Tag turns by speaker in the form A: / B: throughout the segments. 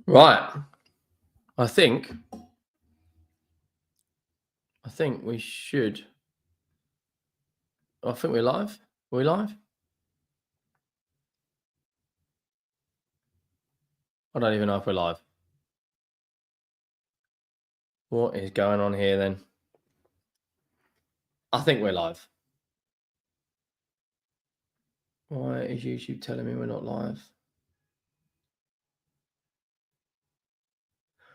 A: Right. I think we should. I think we're live. Are we live? I don't even know if we're live. What is going on here then? I think we're live. Why is YouTube telling me we're not live?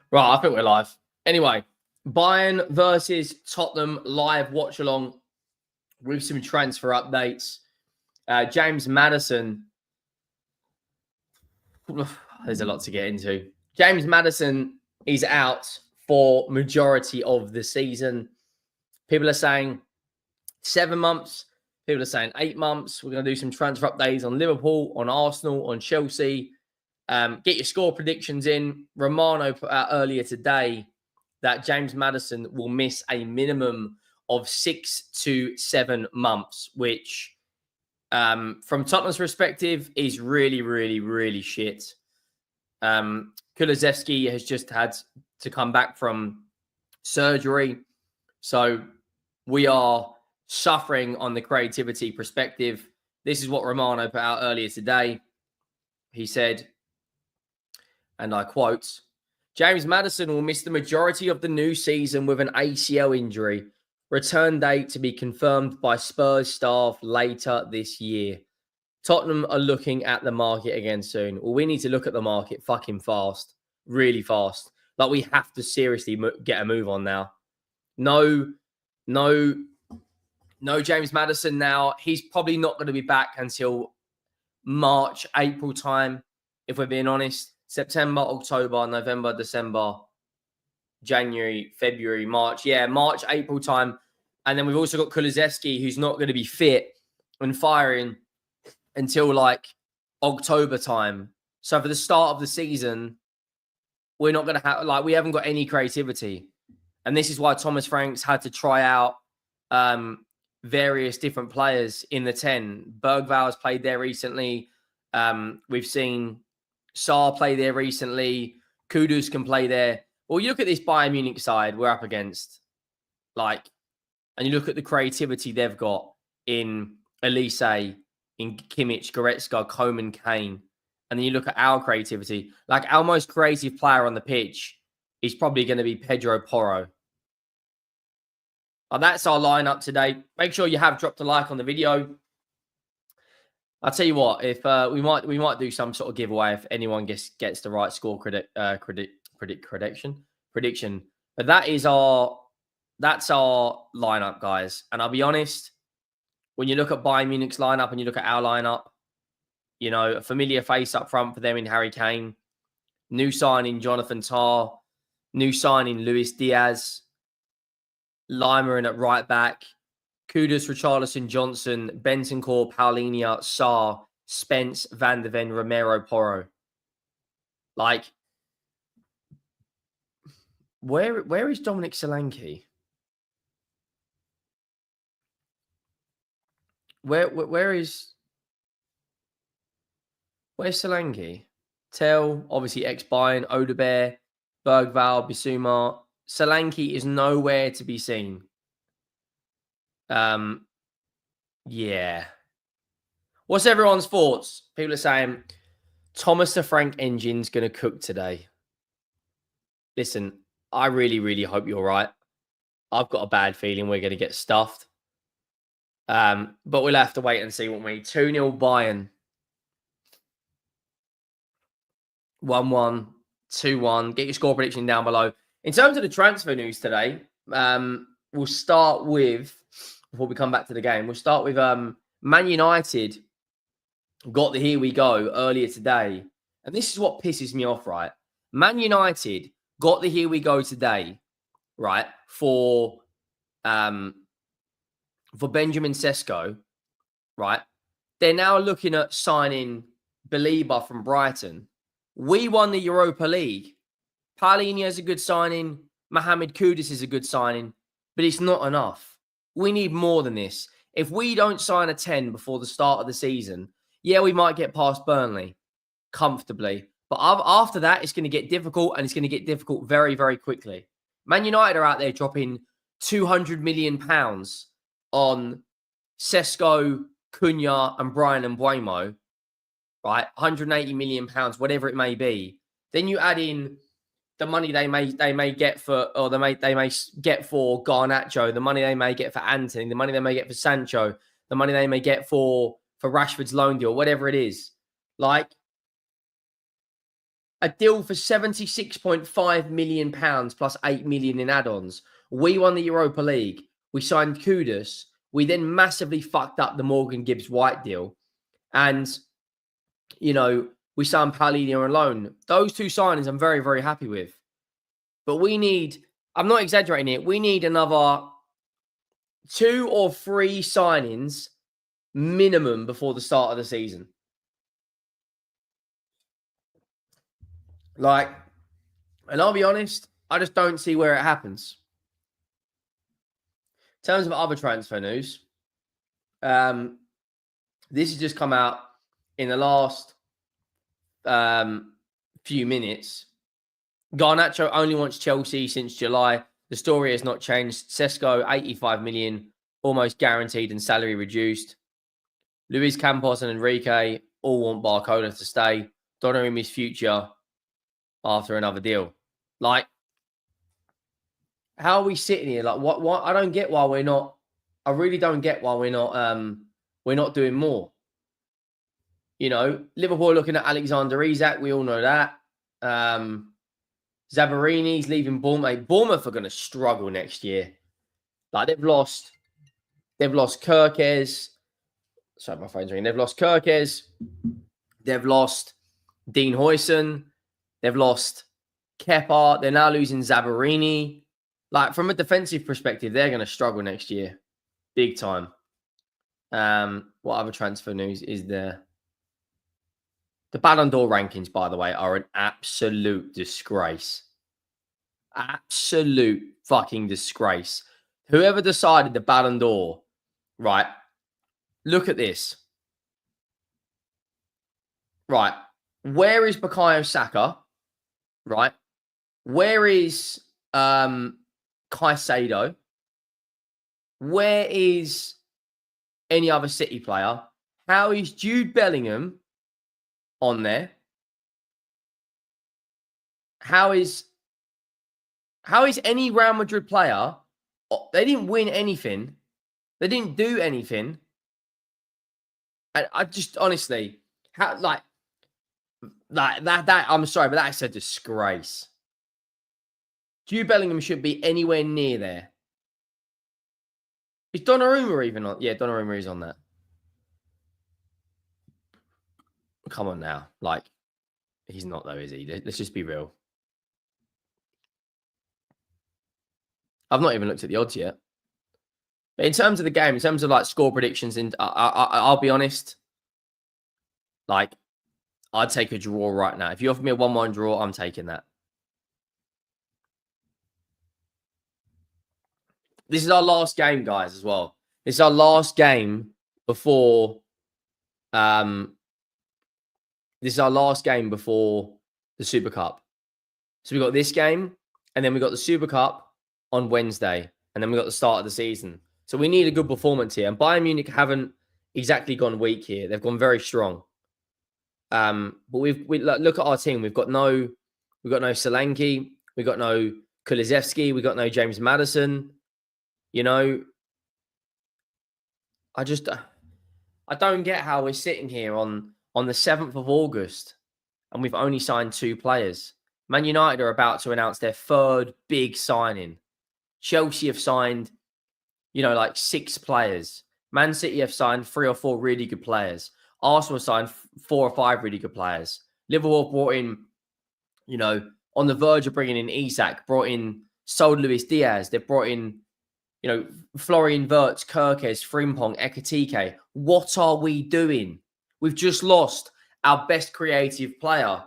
A: Right, I think we're live. Anyway, Bayern versus Tottenham live watch along with some transfer updates. James Maddison. There's a lot to get into. James Maddison is out for majority of the season. People are saying 7 months. People are saying 8 months. We're going to do some transfer updates on Liverpool, on Arsenal, on Chelsea. Get your score predictions in. Romano put out earlier today that James Maddison will miss a minimum of 6 to 7 months, which from Tottenham's perspective is really, really, really shit. Kulusevski has just had to come back from surgery. So we are suffering on the creativity perspective. This is what Romano put out earlier today. He said, and I quote, James Maddison will miss the majority of the new season with an ACL injury. Return date to be confirmed by Spurs staff later this year. Tottenham are looking at the market again soon. Well, we need to look at the market fucking fast, really fast. Like, we have to seriously get a move on now. No James Maddison now. He's probably not going to be back until March, April time, if we're being honest. September, October, November, December, January, February, March. Yeah, March, April time. And then we've also got Kulusevski, who's not going to be fit and firing until like October time. So for the start of the season, we're not going to have, like, we haven't got any creativity. And this is why Thomas Franks had to try out various different players in the 10. Bergval's played there recently. We've seen Sarr play there recently. Kudus can play there. Well, you look at this Bayern Munich side we're up against, like, and you look at the creativity they've got in Elise, in Kimmich, Goretzka, Coman, Kane, and then you look at our creativity. Like, our most creative player on the pitch is probably going to be Pedro Porro. That's our lineup today. Make sure you have dropped a like on the video. I'll tell you what, if we might do some sort of giveaway if anyone gets the right score prediction. But that's our lineup, guys. And I'll be honest, when you look at Bayern Munich's lineup and you look at our lineup, you know, a familiar face up front for them in Harry Kane, new signing Jonathan Tah, new signing Luis Diaz, Lima in at right back, Kudus, Richarlison, Johnson, Bentancur, Paulinho, Sarr, Spence, Van de Ven, Romero, Porro. Like, where is Dominic Solanke? Where's Solanke? Tell, obviously ex-Bayern, Odebear, Bergval, Bissouma. Solanke is nowhere to be seen. Yeah. What's everyone's thoughts? People are saying Thomas the Frank engine's going to cook today. Listen, I really, really hope you're right. I've got a bad feeling we're going to get stuffed. But we'll have to wait and see, won't we? 2-0 Bayern. 1-1, 2-1. Get your score prediction down below. In terms of the transfer news today, we'll start with, before we come back to the game, we'll start with Man United got the here we go earlier today. And this is what pisses me off, right? Man United got the here we go today, right, for Benjamin Sesko, right? They're now looking at signing Belieber from Brighton. We won the Europa League. Paulinho is a good signing. Mohamed Kudus is a good signing. But it's not enough. We need more than this. If we don't sign a 10 before the start of the season, yeah, we might get past Burnley comfortably. But after that, it's going to get difficult, and it's going to get difficult very, very quickly. Man United are out there dropping £200 million on Sesko, Cunha, and Brian and Mbeumo, right? £180 million, whatever it may be. Then you add in the money they may get for, or they may get for Garnacho, the money they may get for Anthony, the money they may get for Sancho, the money they may get for Rashford's loan deal, whatever it is. Like, a deal for £76.5 million plus £8 million in add-ons. We won the Europa League. We signed Kudus. We then massively fucked up the Morgan Gibbs-White deal. And, you know, we signed Paulinho on loan. Those two signings I'm very, very happy with. But we need, I'm not exaggerating it, we need another 2 or 3 signings minimum before the start of the season. Like, and I'll be honest, I just don't see where it happens. In terms of other transfer news, this has just come out in the last few minutes. Garnacho only wants Chelsea since July. The story has not changed. Sesko, 85 million, almost guaranteed and salary reduced. Luis Campos and Enrique all want Barcola to stay. Donnarumma's future after another deal. Like, how are we sitting here? Like, what? I don't get why we're not. I really don't get why we're not doing more. You know, Liverpool looking at Alexander Isak. We all know that. Zabarini's leaving Bournemouth. Bournemouth are going to struggle next year. Like, they've lost Kirkes. Sorry, my phone's ringing. They've lost Kirkes. They've lost Dean Huijsen. They've lost Kepa. They're now losing Zabarini. Like, from a defensive perspective, they're going to struggle next year. Big time. What other transfer news is there? The Ballon d'Or rankings, by the way, are an absolute disgrace. Absolute fucking disgrace. Whoever decided the Ballon d'Or, right, look at this. Right, where is Bukayo Saka? Right, where is Caicedo? Where is any other City player? How is Jude Bellingham on there? How is any Real Madrid player? They didn't win anything. They didn't do anything. And I just honestly, how like that I'm sorry, but that's a disgrace. Jude Bellingham should be anywhere near there. Is Donnarumma even on? Yeah, Donnarumma is on that. Come on now. Like, he's not though, is he? Let's just be real. I've not even looked at the odds yet. But in terms of the game, in terms of like score predictions, and I'll be honest, like, I'd take a draw right now. If you offer me a 1-1 draw, I'm taking that. This is our last game, guys, as well. This is our last game before this is our last game before the Super Cup. So we got this game, and then we got the Super Cup on Wednesday, and then we got the start of the season. So we need a good performance here. And Bayern Munich haven't exactly gone weak here. They've gone very strong. But we look at our team. We've got no Solanke. We've got no Kulusevski. We've got no James Maddison. You know, I don't get how we're sitting here on the 7th of August and we've only signed 2 players. Man United are about to announce their 3rd big signing. Chelsea have signed, you know, like 6 players. Man City have signed 3 or 4 really good players. Arsenal signed 4 or 5 really good players. Liverpool brought in, you know, on the verge of bringing in Isak, sold Luis Diaz. They've brought in, you know, Florian Wirtz, Kirkes, Frimpong, Ekitike. What are we doing? We've just lost our best creative player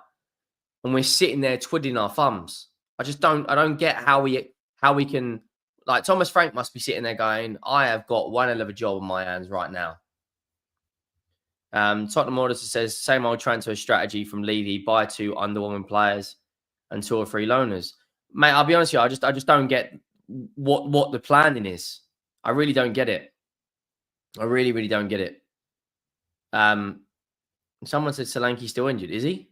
A: and we're sitting there twiddling our thumbs. I don't get how we can, like, Thomas Frank must be sitting there going, I have got one hell of a job on my hands right now. Tottenham Auditor says, same old transfer strategy from Levy, buy 2 underwhelming players and 2 or 3 loaners. Mate, I'll be honest with you, I just don't get what the planning is. I really don't get it. I really, really don't get it. Someone said Solanke's still injured. Is he?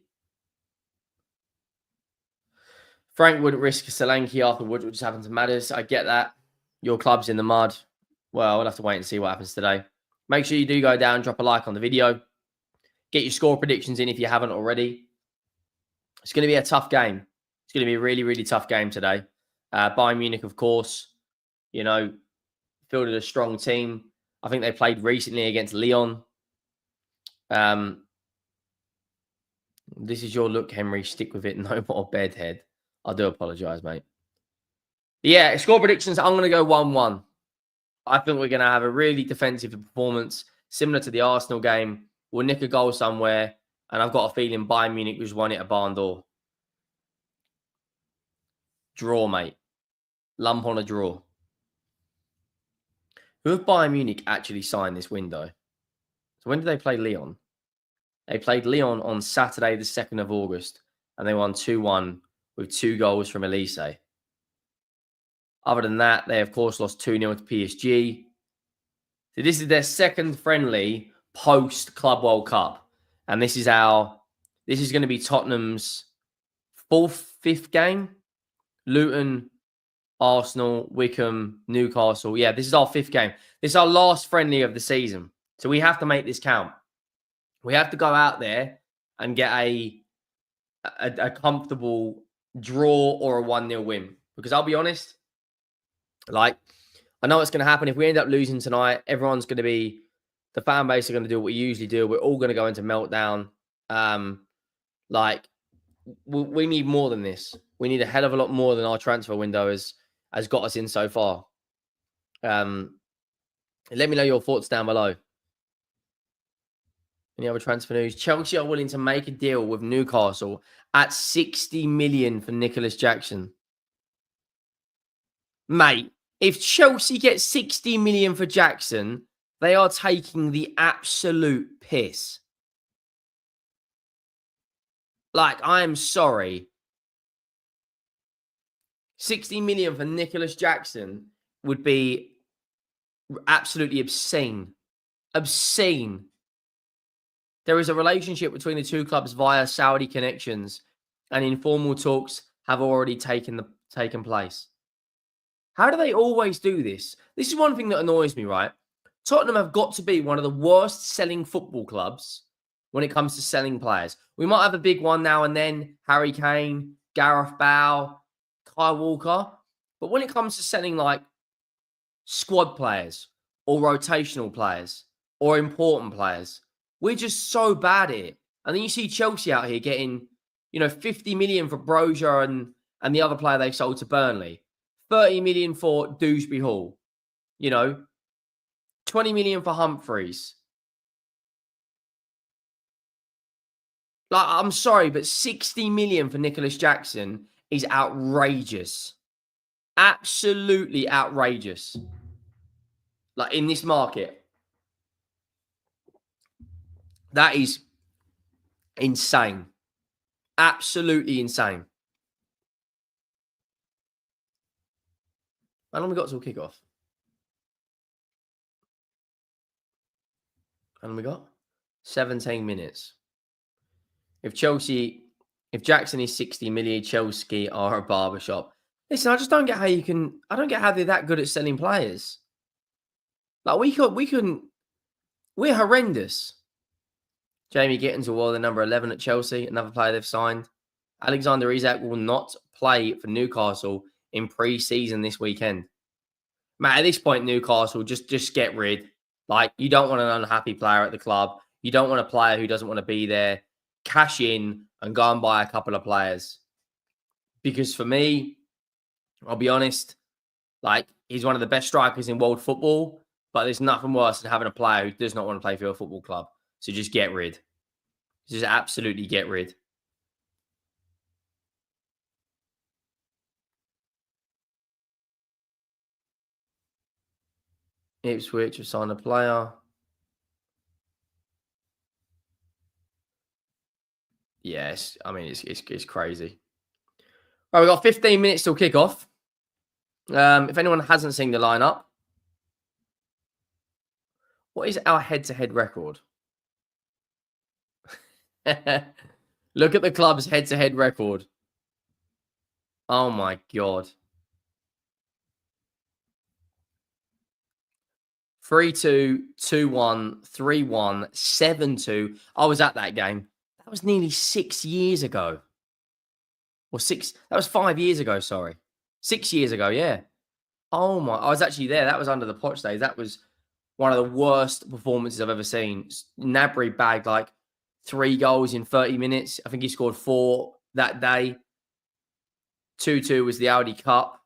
A: Frank wouldn't risk Solanke after what just happened to Madders. I get that. Your club's in the mud. Well, we'll have to wait and see what happens today. Make sure you do go down, drop a like on the video. Get your score predictions in if you haven't already. It's going to be a tough game. It's going to be a really, really tough game today. Bayern Munich, of course, you know, fielded a strong team. I think they played recently against Lyon. This is your look, Henry. Stick with it. No more bedhead. I do apologise, mate. Yeah, score predictions. I'm going to go 1-1. I think we're going to have a really defensive performance, similar to the Arsenal game. We'll nick a goal somewhere, and I've got a feeling Bayern Munich just won it at barn door. Draw, mate. Lump on a draw. Who have Bayern Munich actually signed this window? So when did they play Lyon? They played Lyon on Saturday, the 2nd of August, and they won 2-1 with 2 goals from Elise. Other than that, they, of course, lost 2-0 to PSG. So this is their second friendly post-Club World Cup. And this is going to be Tottenham's 4th, 5th game. Luton, Arsenal, Wickham, Newcastle. Yeah, this is our 5th game. This is our last friendly of the season. So we have to make this count. We have to go out there and get a comfortable draw or a 1-0 win. Because I'll be honest, like, I know what's going to happen. If we end up losing tonight, everyone's going to be, the fan base are going to do what we usually do. We're all going to go into meltdown. We need more than this. We need a hell of a lot more than our transfer window has got us in so far. Let me know your thoughts down below. Any other transfer news? Chelsea are willing to make a deal with Newcastle at 60 million for Nicholas Jackson. Mate, if Chelsea get 60 million for Jackson, they are taking the absolute piss. Like, I am sorry. 60 million for Nicholas Jackson would be absolutely obscene. Obscene. There is a relationship between the two clubs via Saudi connections, and informal talks have already taken place. How do they always do this? This is one thing that annoys me, right? Tottenham have got to be one of the worst selling football clubs when it comes to selling players. We might have a big one now and then, Harry Kane, Gareth Bale, Kyle Walker. But when it comes to selling like squad players or rotational players or important players, we're just so bad at it. And then you see Chelsea out here getting, 50 million for Brozier and the other player they sold to Burnley. 30 million for Dewsbury Hall. 20 million for Humphreys. Like, I'm sorry, but 60 million for Nicholas Jackson is outrageous. Absolutely outrageous. Like, in this market. That is insane. Absolutely insane. How long we got till kickoff? How long we got? 17 minutes. If Jackson is 60 million, Chelsea are a barbershop. Listen, I just don't get how I don't get how they're that good at selling players. Like, we're horrendous. Jamie Gittins will wear the number 11 at Chelsea, another player they've signed. Alexander Isak will not play for Newcastle in pre-season this weekend. Matt, at this point, Newcastle, just get rid. Like, you don't want an unhappy player at the club. You don't want a player who doesn't want to be there. Cash in and go and buy a couple of players. Because for me, I'll be honest, like, he's one of the best strikers in world football, but there's nothing worse than having a player who does not want to play for your football club. So just get rid. Just absolutely get rid. Ipswich have signed a player. Yes, I mean it's crazy. Right, we've got 15 minutes till kickoff. If anyone hasn't seen the lineup, what is our head-to-head record? Look at the club's head-to-head record. Oh my god. 3-2, 2-1, 3-1, 7-2. I was at that game. That was nearly 6 years ago. Or that was 5 years ago, sorry. 6 years ago, yeah. Oh my, I was actually there. That was under the Poch days. That was one of the worst performances I've ever seen. Gnabry bagged like 3 goals in 30 minutes. I think he scored 4 that day. 2-2 was the Audi Cup.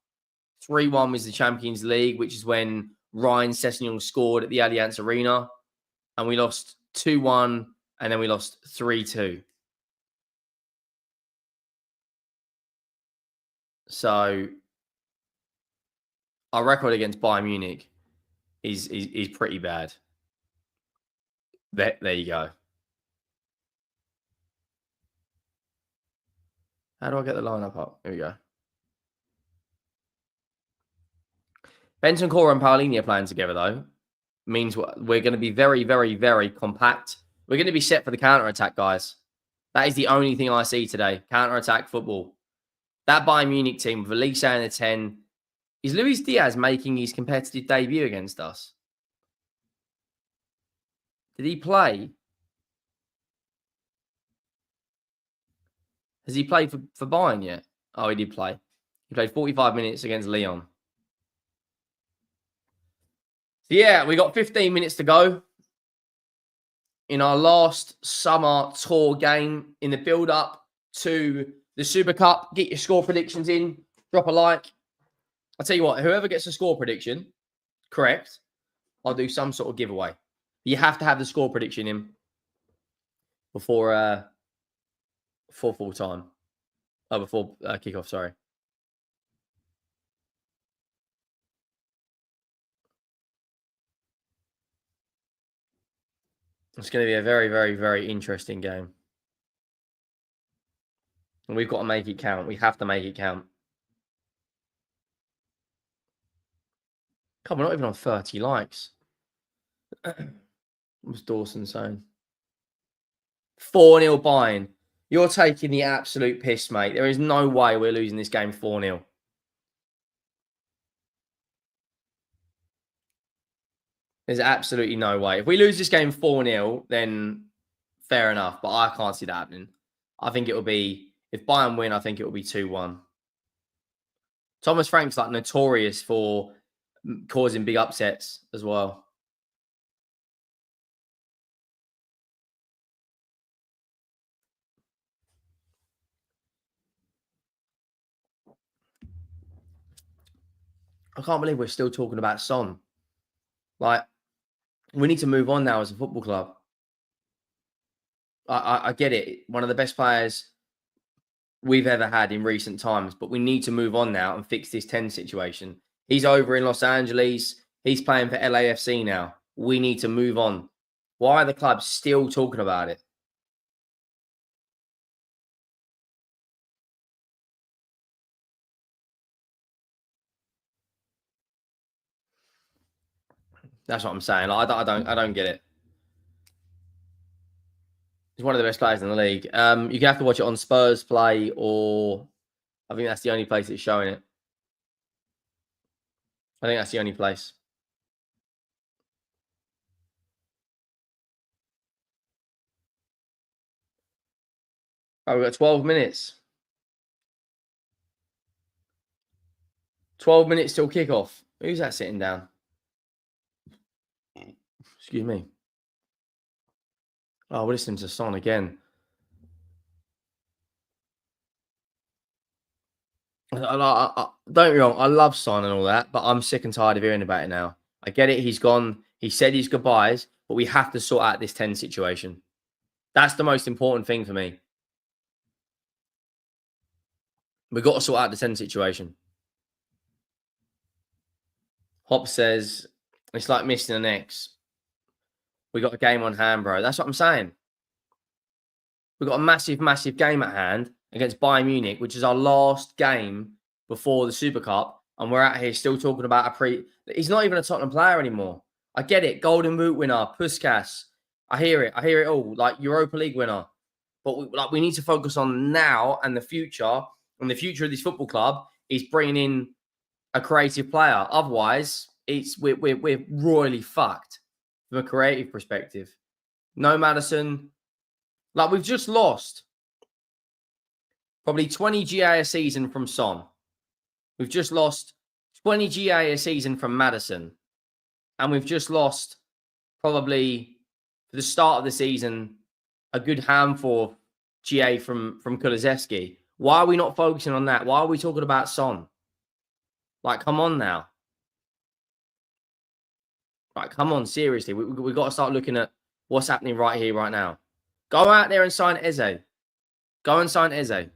A: 3-1 was the Champions League, which is when Ryan Sessegnon scored at the Allianz Arena. And we lost 2-1, and then we lost 3-2. So our record against Bayern Munich is pretty bad. There you go. How do I get the lineup up? Here we go. Bentancur and Paulinho are playing together, though, means we're going to be very, very, very compact. We're going to be set for the counter-attack, guys. That is the only thing I see today. Counter-attack football. That Bayern Munich team with Elise and the 10. Is Luis Diaz making his competitive debut against us? Did he play? Has he played for Bayern yet? Oh, he did play. He played 45 minutes against Lyon. So yeah, we got 15 minutes to go in our last summer tour game in the build-up to the Super Cup. Get your score predictions in. Drop a like. I'll tell you what, whoever gets a score prediction correct, I'll do some sort of giveaway. You have to have the score prediction in before full time. Oh, before kickoff, sorry. It's going to be a very, very, very interesting game. And we've got to make it count. We have to make it count. Come on, we're not even on 30 likes. What's Dawson saying? 4-0 Bayern. You're taking the absolute piss, mate. There is no way we're losing this game 4-0. There's absolutely no way. If we lose this game 4-0, then fair enough. But I can't see that happening. I think it will be, if Bayern win, I think it will be 2-1. Thomas Frank's like notorious for causing big upsets as well. I can't believe we're still talking about Son. Like, we need to move on now as a football club. I get it. One of the best players we've ever had in recent times, but we need to move on now and fix this 10 situation. He's over in Los Angeles. He's playing for LAFC now. We need to move on. Why are the clubs still talking about it? That's what I'm saying. Like, I don't get it. He's one of the best players in the league. You can have to watch it on Spurs Play, or I think that's the only place it's showing it. I think that's the only place. Oh, we've got 12 minutes. 12 minutes till kickoff. Who's that sitting down? Excuse me. Oh, we're listening to Son again. Don't get me wrong, I love Son and all that, but I'm sick and tired of hearing about it now. I get it, he's gone. He said his goodbyes, but we have to sort out this 10 situation. That's the most important thing for me. We've got to sort out the 10 situation. Hop says, it's like missing an ex. We got a game on hand, bro. That's what I'm saying. We've got a massive, massive game at hand against Bayern Munich, which is our last game before the Super Cup. And we're out here still talking about he's not even a Tottenham player anymore. I get it. Golden Boot winner, Puskas. I hear it. I hear it all. Like Europa League winner. But we need to focus on now and the future. And the future of this football club is bringing in a creative player. Otherwise, we're royally fucked from a creative perspective. No Maddison. Like, we've just lost probably 20 GA a season from Son. We've just lost 20 GA a season from Maddison. And we've just lost probably, for the start of the season, a good handful of GA from Kulusevski. Why are we not focusing on that? Why are we talking about Son? Like, come on now. Like, come on, seriously. We've got to start looking at what's happening right here, right now. Go out there and sign Eze. Go and sign Eze. Like,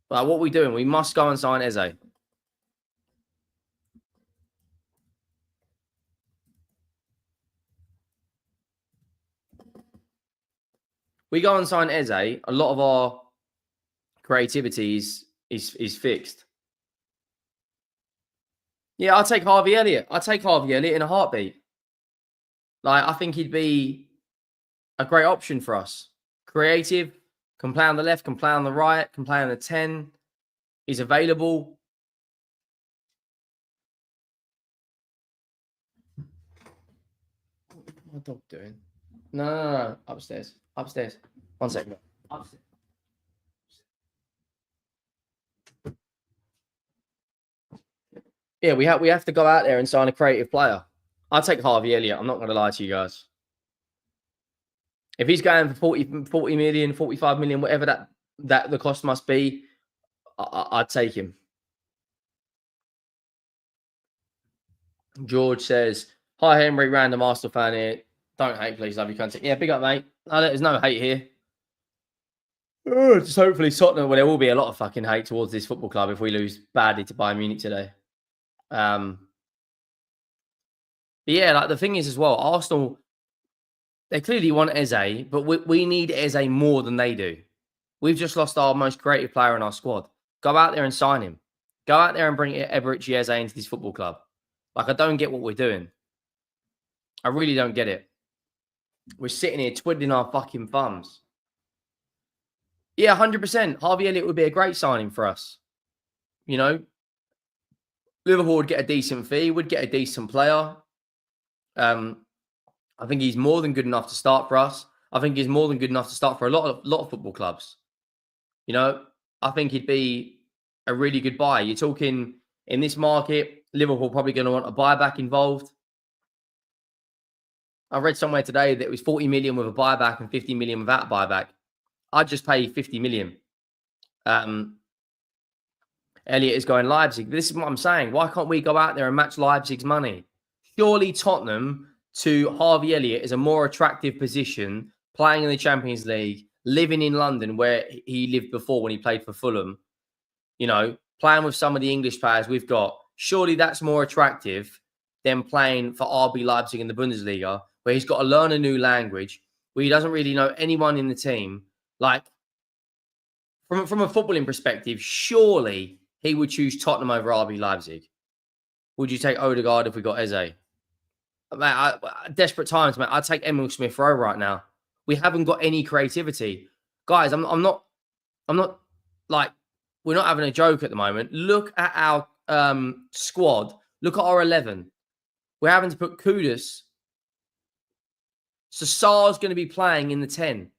A: what are we doing? We must go and sign Eze. We go and sign Eze, a lot of our creativity is fixed. Yeah, I'll take Harvey Elliott. I'll take Harvey Elliott in a heartbeat. Like, I think he'd be a great option for us. Creative, can play on the left, can play on the right, can play on the 10. He's available. What's my dog doing? No. Upstairs. Upstairs. 1 second. Upstairs. Yeah, we have to go out there and sign a creative player. I'll take Harvey Elliott. I'm not going to lie to you guys. If he's going for 40 million, 45 million, whatever that the cost must be, I'd take him. George says, hi, Henry, random Arsenal fan here. Don't hate, please. Love you, content. Yeah, big up, mate. No, there's no hate here. Just hopefully Tottenham, well, there will be a lot of fucking hate towards this football club if we lose badly to Bayern Munich today. But yeah, like the thing is as well, Arsenal, they clearly want Eze, but we need Eze more than they do. We've just lost our most creative player in our squad. Go out there and sign him. Go out there and bring Eberechi Eze into this football club. Like, I don't get what we're doing. I really don't get it. We're sitting here twiddling our fucking thumbs. Yeah, 100%. Harvey Elliott would be a great signing for us. You know, Liverpool would get a decent fee, would get a decent player. I think he's more than good enough to start for us. I think he's more than good enough to start for a lot of football clubs. You know, I think he'd be a really good buy. You're talking in this market, Liverpool probably going to want a buyback involved. I read somewhere today that it was 40 million with a buyback and 50 million without a buyback. I'd just pay 50 million. Elliott is going Leipzig. This is what I'm saying. Why can't we go out there and match Leipzig's money? Surely Tottenham to Harvey Elliott is a more attractive position, playing in the Champions League, living in London where he lived before when he played for Fulham. You know, playing with some of the English players we've got. Surely that's more attractive than playing for RB Leipzig in the Bundesliga, where he's got to learn a new language, where he doesn't really know anyone in the team. Like, from a footballing perspective, surely he would choose Tottenham over RB Leipzig. Would you take Odegaard if we got Eze? Man, desperate times, man. I'd take Emil Smith Rowe right now. We haven't got any creativity. Guys, I'm not like, we're not having a joke at the moment. Look at our squad. Look at our 11. We're having to put Kudus. So Sar's going to be playing in the 10.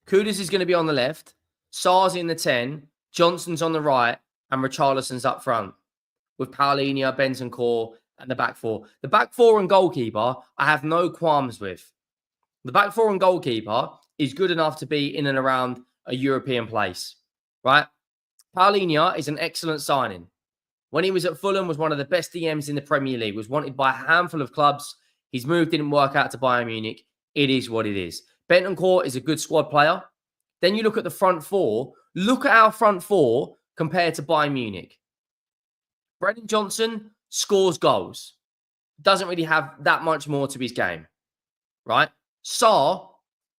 A: Kudus is going to be on the left. Sar's in the 10. Johnson's on the right. And Richarlison's up front. With Paulinho, Bentancur, and the back four. The back four and goalkeeper, I have no qualms with. The back four and goalkeeper is good enough to be in and around a European place, right? Paulinho is an excellent signing. When he was at Fulham, was one of the best DMs in the Premier League, was wanted by a handful of clubs. His move didn't work out to Bayern Munich. It is what it is. Bentancur is a good squad player. Then you look at the front four. Look at our front four compared to Bayern Munich. Brennan Johnson scores goals. Doesn't really have that much more to his game, right? Sarr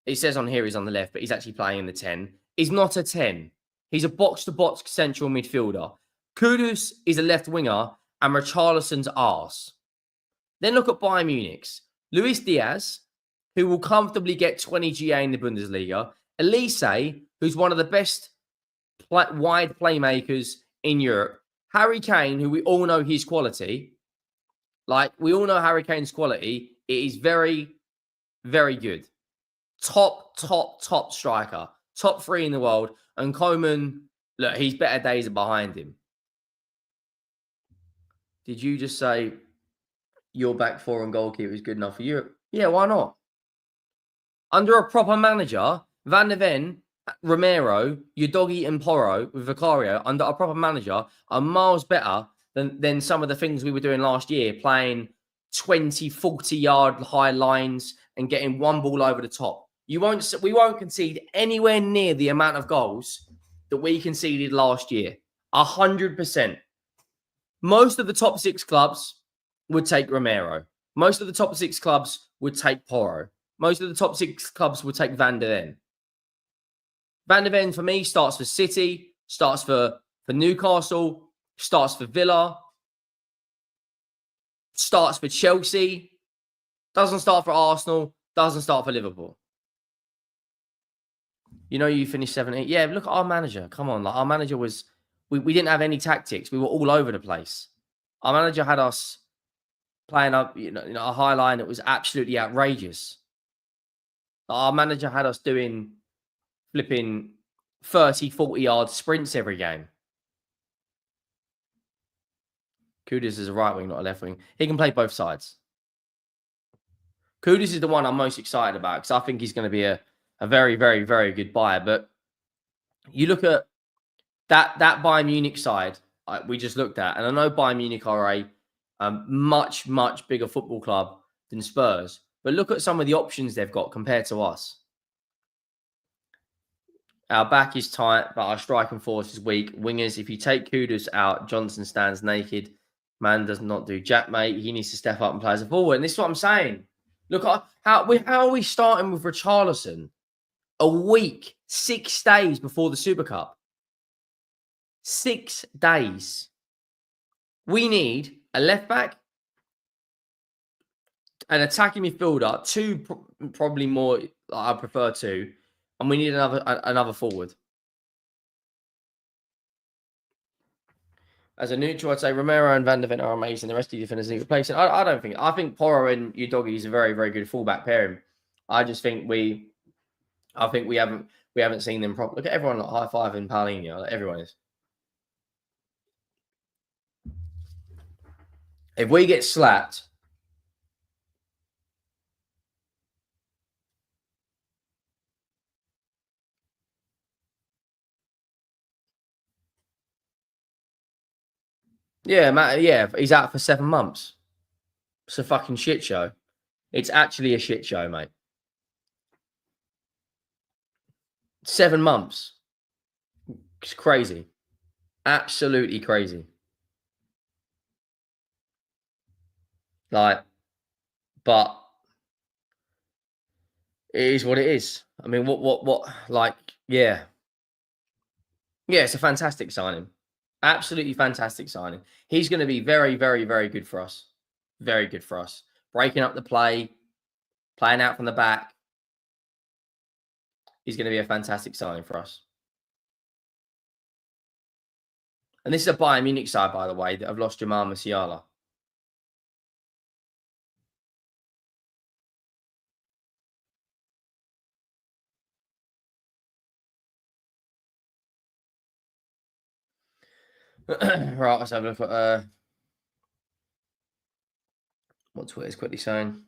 A: it says on here he's on the left, but he's actually playing in the 10. He's not a 10. He's a box-to-box central midfielder. Kudus is a left winger, and Richarlison's arse. Then look at Bayern Munich's. Luis Diaz, who will comfortably get 20 GA in the Bundesliga. Elise, who's one of the best wide playmakers in Europe. Harry Kane, who we all know his quality. Like, we all know Harry Kane's quality. It is very, very good. Top striker. Top 3 in the world. And Coman, look, his better days are behind him. Did you just say your back 4 and goalkeeper is good enough for Europe? Yeah, why not? Under a proper manager, Van de Ven, Romero, Udogie and Porro with Vicario, under a proper manager, are miles better than some of the things we were doing last year, playing 20, 40-yard high lines and getting one ball over the top. We won't concede anywhere near the amount of goals that we conceded last year. 100%. Most of the top 6 clubs would take Romero. Most of the top 6 clubs would take Porro. Most of the top 6 clubs would take Van de Ven. Van de Ven, for me, starts for City, starts for Newcastle, starts for Villa, starts for Chelsea, doesn't start for Arsenal, doesn't start for Liverpool. You know, you finished 17th. Yeah, look at our manager. Come on. Like, our manager was... We didn't have any tactics. We were all over the place. Our manager had us playing up, a high line that was absolutely outrageous. Our manager had us doing flipping 30, 40-yard sprints every game. Kudus is a right wing, not a left wing. He can play both sides. Kudus is the one I'm most excited about because I think he's going to be a very, very, very good buyer. But you look at that Bayern Munich side we just looked at, and I know Bayern Munich are a much, much bigger football club than Spurs. But look at some of the options they've got compared to us. Our back is tight, but our striking force is weak. Wingers, if you take Kudus out, Johnson stands naked. Man does not do jack, mate. He needs to step up and play as a forward. And this is what I'm saying. Look, how are we starting with Richarlison a week, 6 days before the Super Cup? 6 days. We need a left back, an attacking midfielder, 2 probably more. I prefer 2, and we need another forward. As a neutral, I'd say Romero and Van de Ven are amazing. The rest of the defenders need replacing. I think Porro and Udogie is a very, very good fullback pairing. I just think we haven't seen them properly. Look at everyone like high fiving Paulinho. Like everyone is. If we get slapped, yeah, he's out for 7 months. It's a fucking shit show. It's actually a shit show, mate. 7 months. It's crazy. Absolutely crazy. Like, but it is what it is. I mean, like, yeah. Yeah, it's a fantastic signing. Absolutely fantastic signing. He's going to be very, very, very good for us. Very good for us. Breaking up the play, playing out from the back. He's going to be a fantastic signing for us. And this is a Bayern Munich side, by the way, that have lost Jamal Musiala. Right, let's have a look at what Twitter's quickly saying.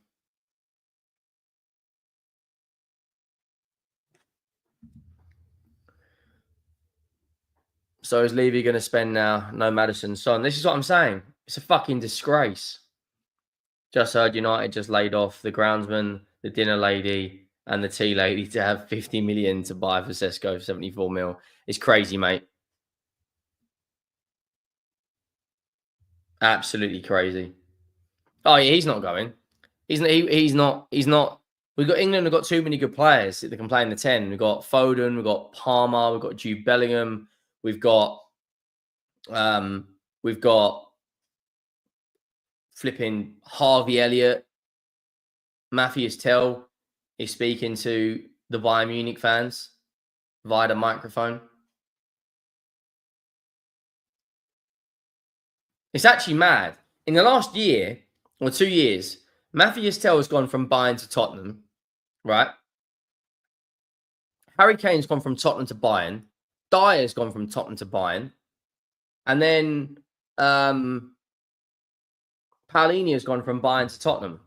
A: So is Levy going to spend now? No Maddison, Son. This is what I'm saying. It's a fucking disgrace. Just heard United just laid off the groundsman, the dinner lady, and the tea lady to have 50 million to buy for Sesko for 74 mil. It's crazy, mate. Absolutely crazy. Oh yeah, he's not going. He's not. We've got England. We've got too many good players that can play in the 10. We've got Foden. We've got Palmer. We've got Jude Bellingham. We've got flipping Harvey Elliott. Matthias Tell is speaking to the Bayern Munich fans via the microphone. It's actually mad. In the last year or 2 years, Matthias Tell has gone from Bayern to Tottenham, right? Harry Kane's gone from Tottenham to Bayern. Dyer's gone from Tottenham to Bayern. And then Paulini has gone from Bayern to Tottenham.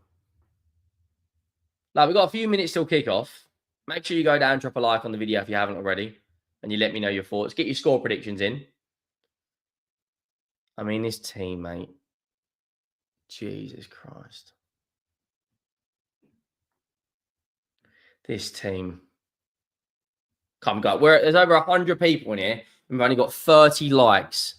A: Like, we've got a few minutes till kickoff. Make sure you go down, drop a like on the video if you haven't already, and you let me know your thoughts. Get your score predictions in. I mean, this team, mate. Jesus Christ. This team. Come, go. There's over 100 people in here. We've only got 30 likes.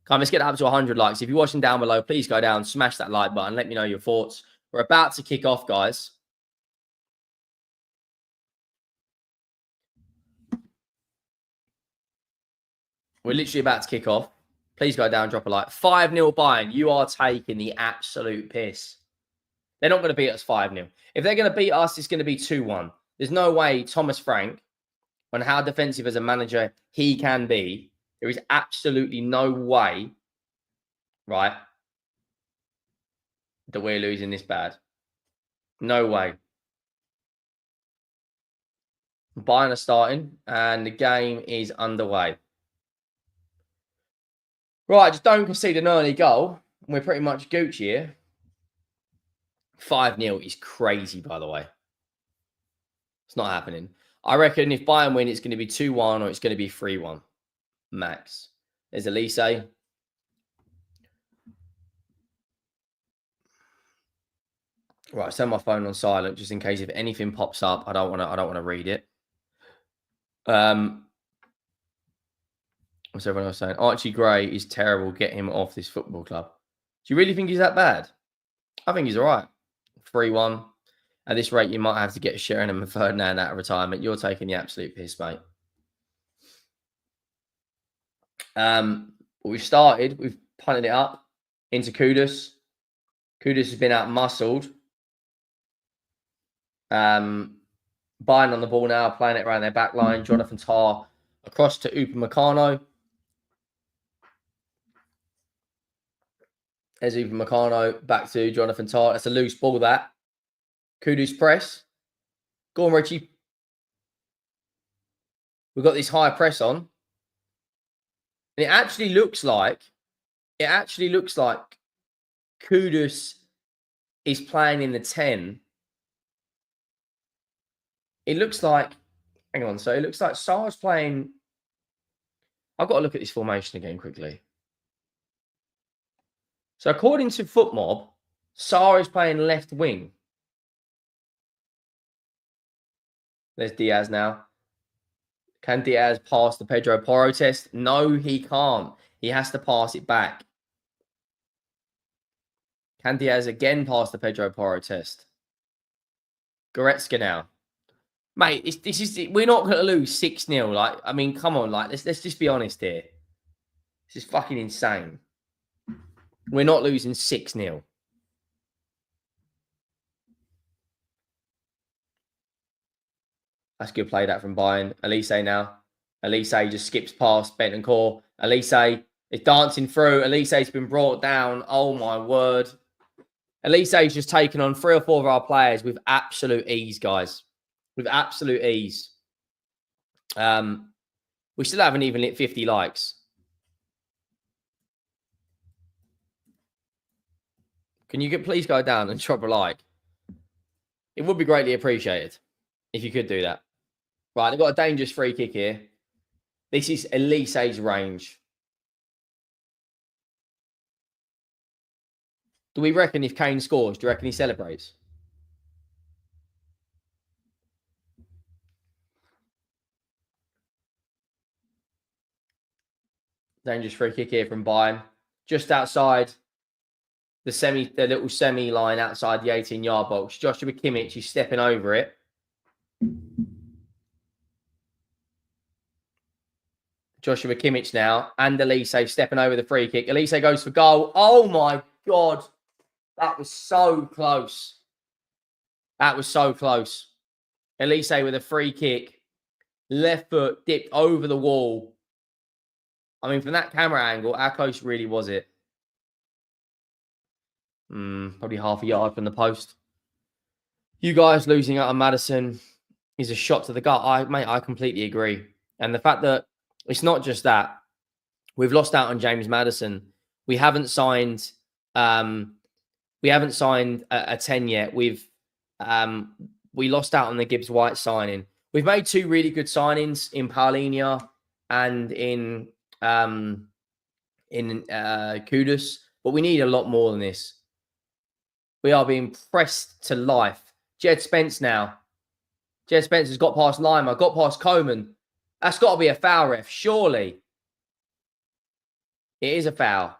A: Come, let's get up to 100 likes. If you're watching down below, please go down, smash that like button. Let me know your thoughts. We're about to kick off, guys. We're literally about to kick off. Please go down, drop a like. 5-0 Bayern. You are taking the absolute piss. They're not going to beat us 5-0. If they're going to beat us, it's going to be 2-1. There's no way Thomas Frank, on how defensive as a manager he can be, there is absolutely no way, right, that we're losing this bad. No way. Bayern are starting, and the game is underway. Right, just don't concede an early goal. We're pretty much Gucci here. 5-0 is crazy, by the way. It's not happening. I reckon if Bayern win, it's going to be 2-1 or it's going to be 3-1. Max. There's Elise. Right, send my phone on silent just in case if anything pops up. I don't want to read it. What's everyone else saying? Archie Gray is terrible. Get him off this football club. Do you really think he's that bad? I think he's all right. 3-1. At this rate, you might have to get Sheringham and Ferdinand out of retirement. You're taking the absolute piss, mate. We've started. We've punted it up into Kudus. Kudus has been out-muscled. Bayern on the ball now, playing it around their back line. Jonathan Tah across to Upamecano. There's Upamecano back to Jonathan Tah. That's a loose ball, that. Kudus press. Go on, Richie. We've got this high press on. And it actually looks like Kudus is playing in the 10. It looks like, hang on, so it looks like Sar's playing. I've got to look at this formation again quickly. So according to FootMob, Sar is playing left wing. There's Diaz now. Can Diaz pass the Pedro Porro test? No, he can't. He has to pass it back. Can Diaz again pass the Pedro Porro test? Goretzka now. Mate, this is we're not going to lose 6-0. Like, I mean, come on, like let's just be honest here. This is fucking insane. We're not losing 6-0. That's good play, that from Bayern. Elise now. Elise just skips past Bentancur. Elise is dancing through. Elise's been brought down. Oh, my word. Elise's just taken on 3 or 4 of our players with absolute ease, guys. With absolute ease. We still haven't even hit 50 likes. Can you please go down and drop a like? It would be greatly appreciated if you could do that. Right, they've got a dangerous free kick here. This is Elise's range. Do we reckon if Kane scores, do you reckon he celebrates? Dangerous free kick here from Bayern. Just outside the little semi line outside the 18-yard box. Joshua Kimmich is stepping over it. Joshua Kimmich now, and Elise stepping over the free kick. Elise goes for goal. Oh my God. That was so close. That was so close. Elise with a free kick. Left foot dipped over the wall. I mean, from that camera angle, how close really was it? Probably half a yard from the post. You guys losing out on Maddison is a shot to the gut. I completely agree. And the fact that it's not just that. We've lost out on James Maddison. We haven't signed a 10 yet. We lost out on the Gibbs White signing. We've made two really good signings in Paulinia and in Kudus, but we need a lot more than this. We are being pressed to life. Jed Spence now. Jed Spence has got past Lima, got past Coman. That's got to be a foul, ref, surely. It is a foul.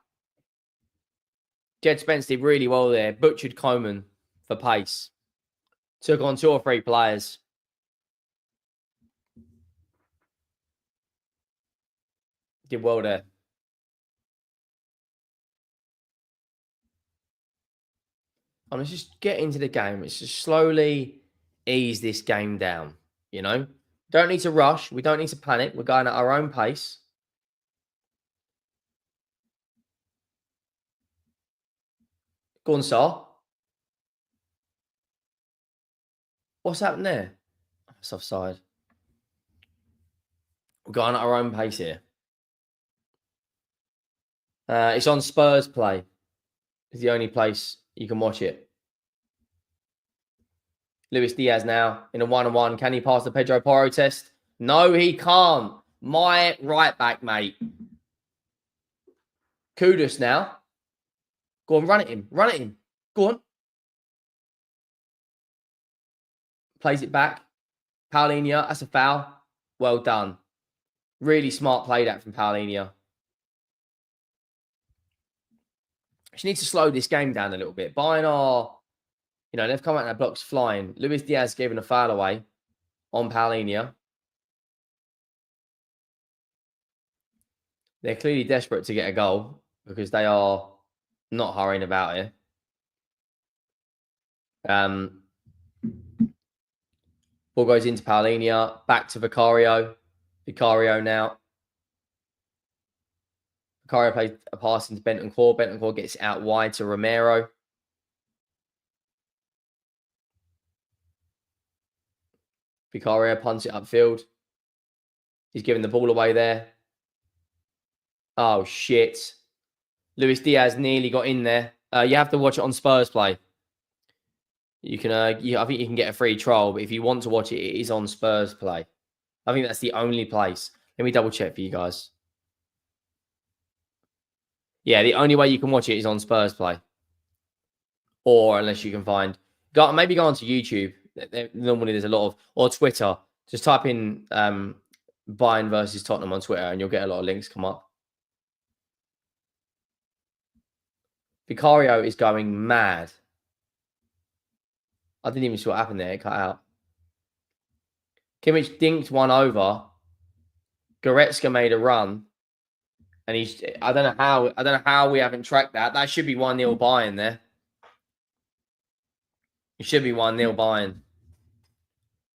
A: Jed Spence did really well there. Butchered Coman for pace. Took on 2 or 3 players. Did well there. Let's just get into the game. Let's just slowly ease this game down, you know? Don't need to rush. We don't need to panic. We're going at our own pace. Go on, Sar. What's happened there? It's offside. We're going at our own pace here. It's on Spurs Play. It's the only place you can watch it. Luis Diaz now in a 1-on-1. Can he pass the Pedro Porro test? No, he can't. My right back, mate. Kudus now. Go on, run at him. Run at him. Go on. Plays it back. Paulinia, that's a foul. Well done. Really smart play that from Paulinia. She needs to slow this game down a little bit. Bayern are, they've come out in their blocks flying. Luis Diaz giving a foul away on Paulinia. They're clearly desperate to get a goal because they are not hurrying about it. Ball goes into Paulinia. Back to Vicario. Vicario now. Vicario plays a pass into Bentancur. Bentancur gets out wide to Romero. Vicario punts it upfield. He's giving the ball away there. Oh, shit. Luis Diaz nearly got in there. You have to watch it on Spurs Play. You can, I think you can get a free trial, but if you want to watch it, it is on Spurs Play. I think that's the only place. Let me double check for you guys. Yeah, the only way you can watch it is on Spurs Play. Or unless you can find... maybe go onto YouTube. Normally there's a lot of... Or Twitter. Just type in Bayern versus Tottenham on Twitter and you'll get a lot of links come up. Vicario is going mad. I didn't even see what happened there. It cut out. Kimmich dinked one over. Goretzka made a run. And he's... I don't know how we haven't tracked that. That should be 1-0 Bayern there. It should be 1-0 Bayern.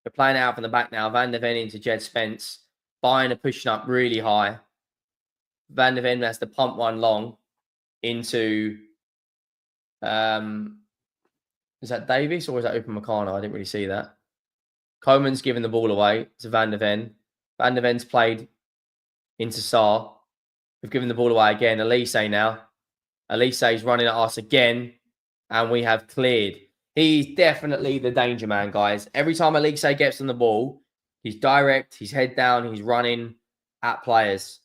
A: They're playing out from the back now. Van der Ven into Jed Spence. Bayern are pushing up really high. Van der Ven has to pump one long into... is that Davis or is that Upamecano? I didn't really see that. Coman's giving the ball away to Van der Ven. Van der Ven's played into Sarr. We've given the ball away again. Elise now. Elise is running at us again. And we have cleared. He's definitely the danger man, guys. Every time Elise gets on the ball, he's direct, he's head down, he's running at players.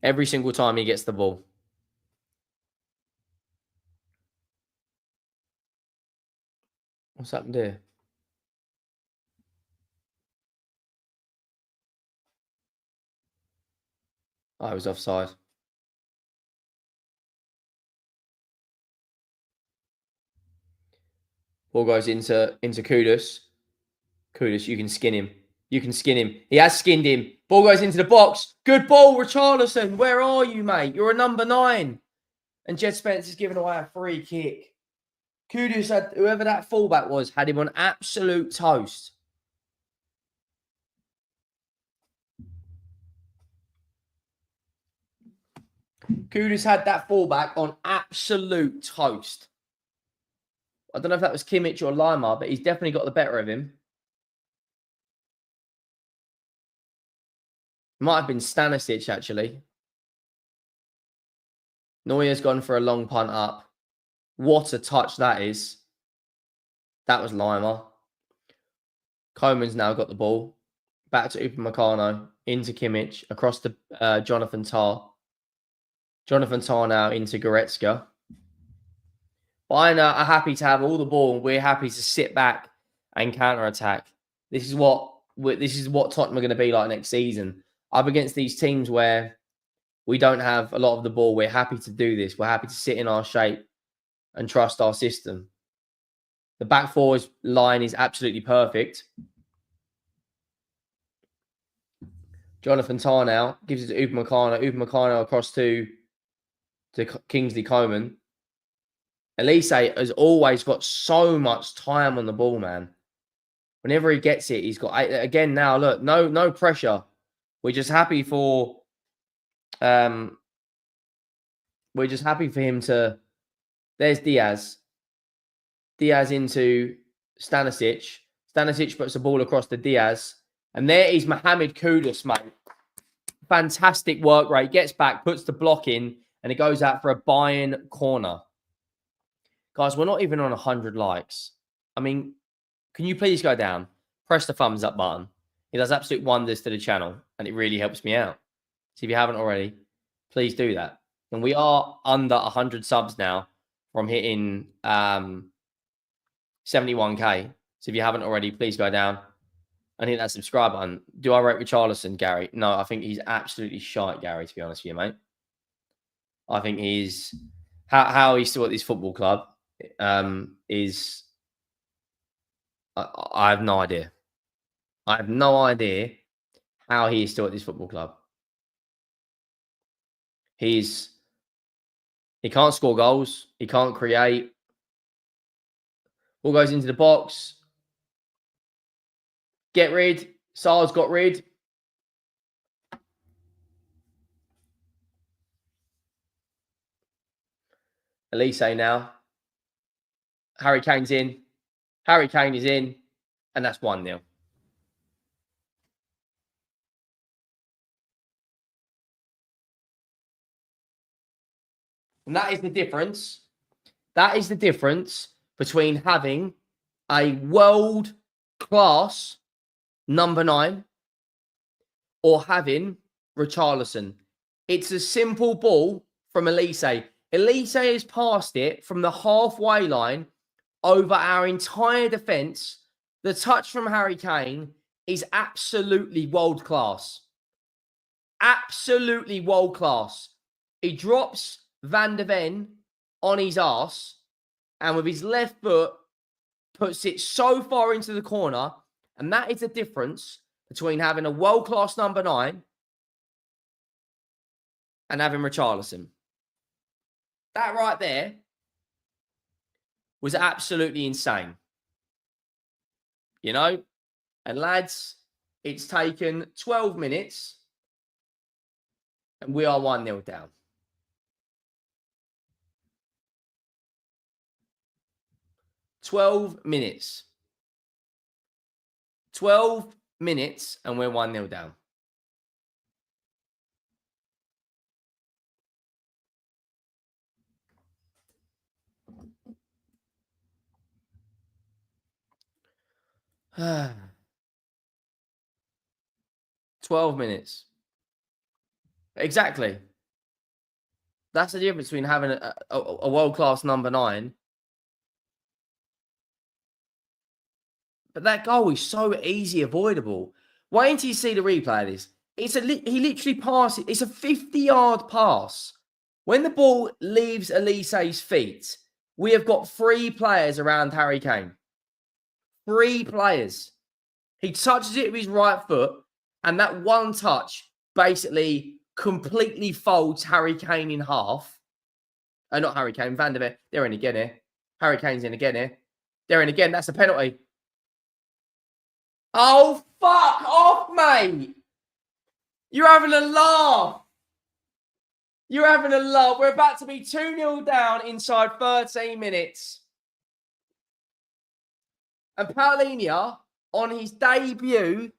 A: Every single time he gets the ball. What's happened here? Oh, I was offside. Ball goes into Kudus. Kudus, you can skin him. You can skin him. He has skinned him. Ball goes into the box. Good ball, Richarlison. Where are you, mate? You're a number 9. And Jed Spence is giving away a free kick. Kudus had, whoever that fullback was, had him on absolute toast. Kudus had that fullback on absolute toast. I don't know if that was Kimmich or Lima, but he's definitely got the better of him. Might have been Stanisic, actually. Neuer's gone for a long punt up. What a touch that is. That was Lima. Coman's now got the ball. Back to Upamecano. Into Kimmich. Across to Jonathan Tah. Jonathan Tah now into Goretzka. Bayern are happy to have all the ball. We're happy to sit back and counter-attack. This is what Tottenham are going to be like next season. Up against these teams where we don't have a lot of the ball, we're happy to do this. We're happy to sit in our shape and trust our system. The back four line is absolutely perfect. Jonathan Tah now gives it to Upamecano. Upamecano across to Kingsley Coman. Elise has always got so much time on the ball, man. Whenever he gets it, he's got, again now, look, no pressure. We're just happy for him to, there's Diaz. Diaz into Stanisic. Stanisic puts the ball across to Diaz. And there is Mohamed Kudus, mate. Fantastic work rate. Gets back, puts the block in, and it goes out for a Bayern corner. Guys, we're not even on 100 likes. I mean, can you please go down? Press the thumbs up button. It does absolute wonders to the channel, and it really helps me out. So if you haven't already, please do that. And we are under 100 subs now from hitting 71k. So if you haven't already, please go down and hit that subscribe button. Do I rate Richarlison, Gary? No, I think he's absolutely shite, Gary, to be honest with you, mate. I think he's... How he's still at this football club is... I have no idea. I have no idea how he is still at this football club. He can't score goals. He can't create. Ball goes into the box. Get rid. Sar's got rid. Elise now. Harry Kane's in. Harry Kane is in. And that's 1-0. And that is the difference. That is the difference between having a world-class number 9 or having Richarlison. It's a simple ball from Elise. Elise has passed it from the halfway line over our entire defence. The touch from Harry Kane is absolutely world-class. Absolutely world-class. He drops Van de Ven on his arse and with his left foot puts it so far into the corner. And that is the difference between having a world-class number 9 and having Richarlison. That right there was absolutely insane. You know? And lads, it's taken 12 minutes and we are 1-0 down. 12 minutes. 12 minutes and we're 1-0 down. Ah. 12 minutes. Exactly. That's the difference between having a world-class number 9. But that goal is so easy avoidable. Wait until you see the replay of this. He literally passed it. It's a 50-yard pass. When the ball leaves Elise's feet, we have got 3 players around Harry Kane. 3 players. He touches it with his right foot, and that one touch basically completely folds Harry Kane in half. Not Harry Kane, Van der Beek. They're in again here. Harry Kane's in again here. They're in again. That's a penalty. Oh, fuck off, mate. You're having a laugh. You're having a laugh. We're about to be 2-0 down inside 13 minutes. And Paulinho, on his debut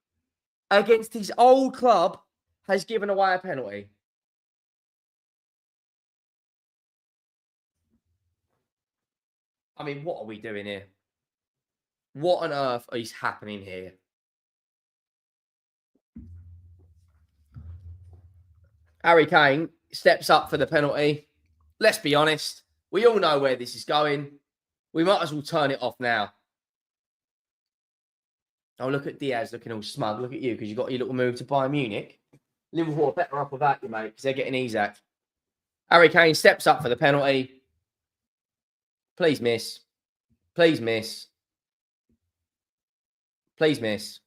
A: against his old club, has given away a penalty. I mean, what are we doing here? What on earth is happening here? Harry Kane steps up for the penalty. Let's be honest. We all know where this is going. We might as well turn it off now. Oh, look at Diaz looking all smug. Look at you, because you got your little move to Bayern Munich. Liverpool are better off without you, mate, because they're getting Isaac. Harry Kane steps up for the penalty. Please miss. Please miss. Please miss.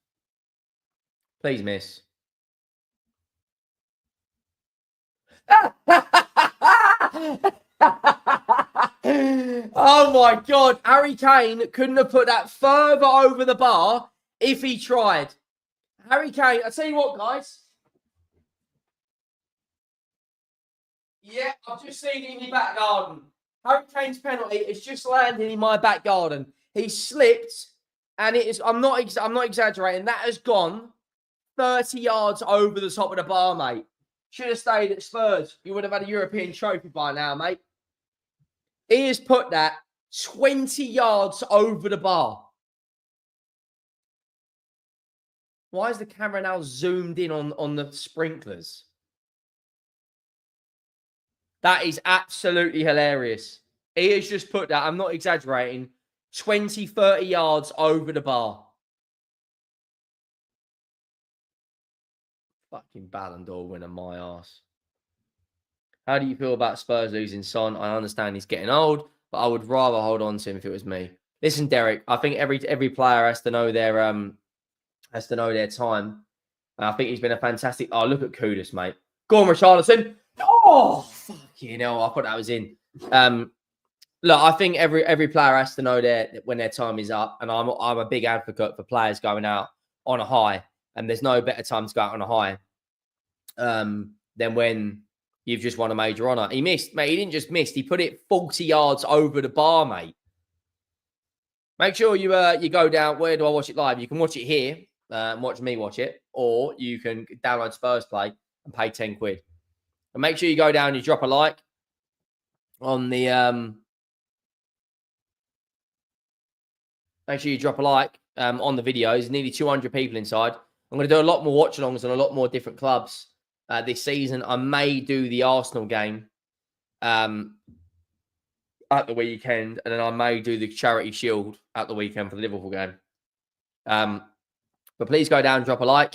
A: Please miss. Oh my God. Harry Kane couldn't have put that further over the bar if he tried. Harry Kane, I'll tell you what, guys. Yeah, I've just seen it in your back garden. Harry Kane's penalty is just landed in my back garden. He slipped, and it is. I'm not exaggerating. That has gone 30 yards over the top of the bar, mate. Should have stayed at Spurs. You would have had a European trophy by now, mate. He has put that 20 yards over the bar. Why is the camera now zoomed in on the sprinklers? That is absolutely hilarious. He has just put that, I'm not exaggerating, 20, 30 yards over the bar. Fucking Ballon d'Or winner, my ass. How do you feel about Spurs losing Son? I understand he's getting old, but I would rather hold on to him if it was me. Listen, Derek, I think every player has to know their time. And I think he's been a fantastic. Oh, look at Kudus, mate. Go on, Richarlison. Oh, fucking hell! I thought that was in. Look, I think every player has to know when their time is up, and I'm a big advocate for players going out on a high, and there's no better time to go out on a high than when you've just won a major honour. He missed, mate. He didn't just miss; he put it 40 yards over the bar, mate. Make sure you go down. Where do I watch it live? You can watch it here, and watch me watch it, or you can download Spurs Play and pay 10 quid. And make sure you go down and you drop a like on the make sure you drop a like on the videos. Nearly 200 people inside. I'm going to do a lot more watch-alongs on a lot more different clubs this season. I may do the Arsenal game at the weekend, and then I may do the Charity Shield at the weekend for the Liverpool game. But please go down and drop a like.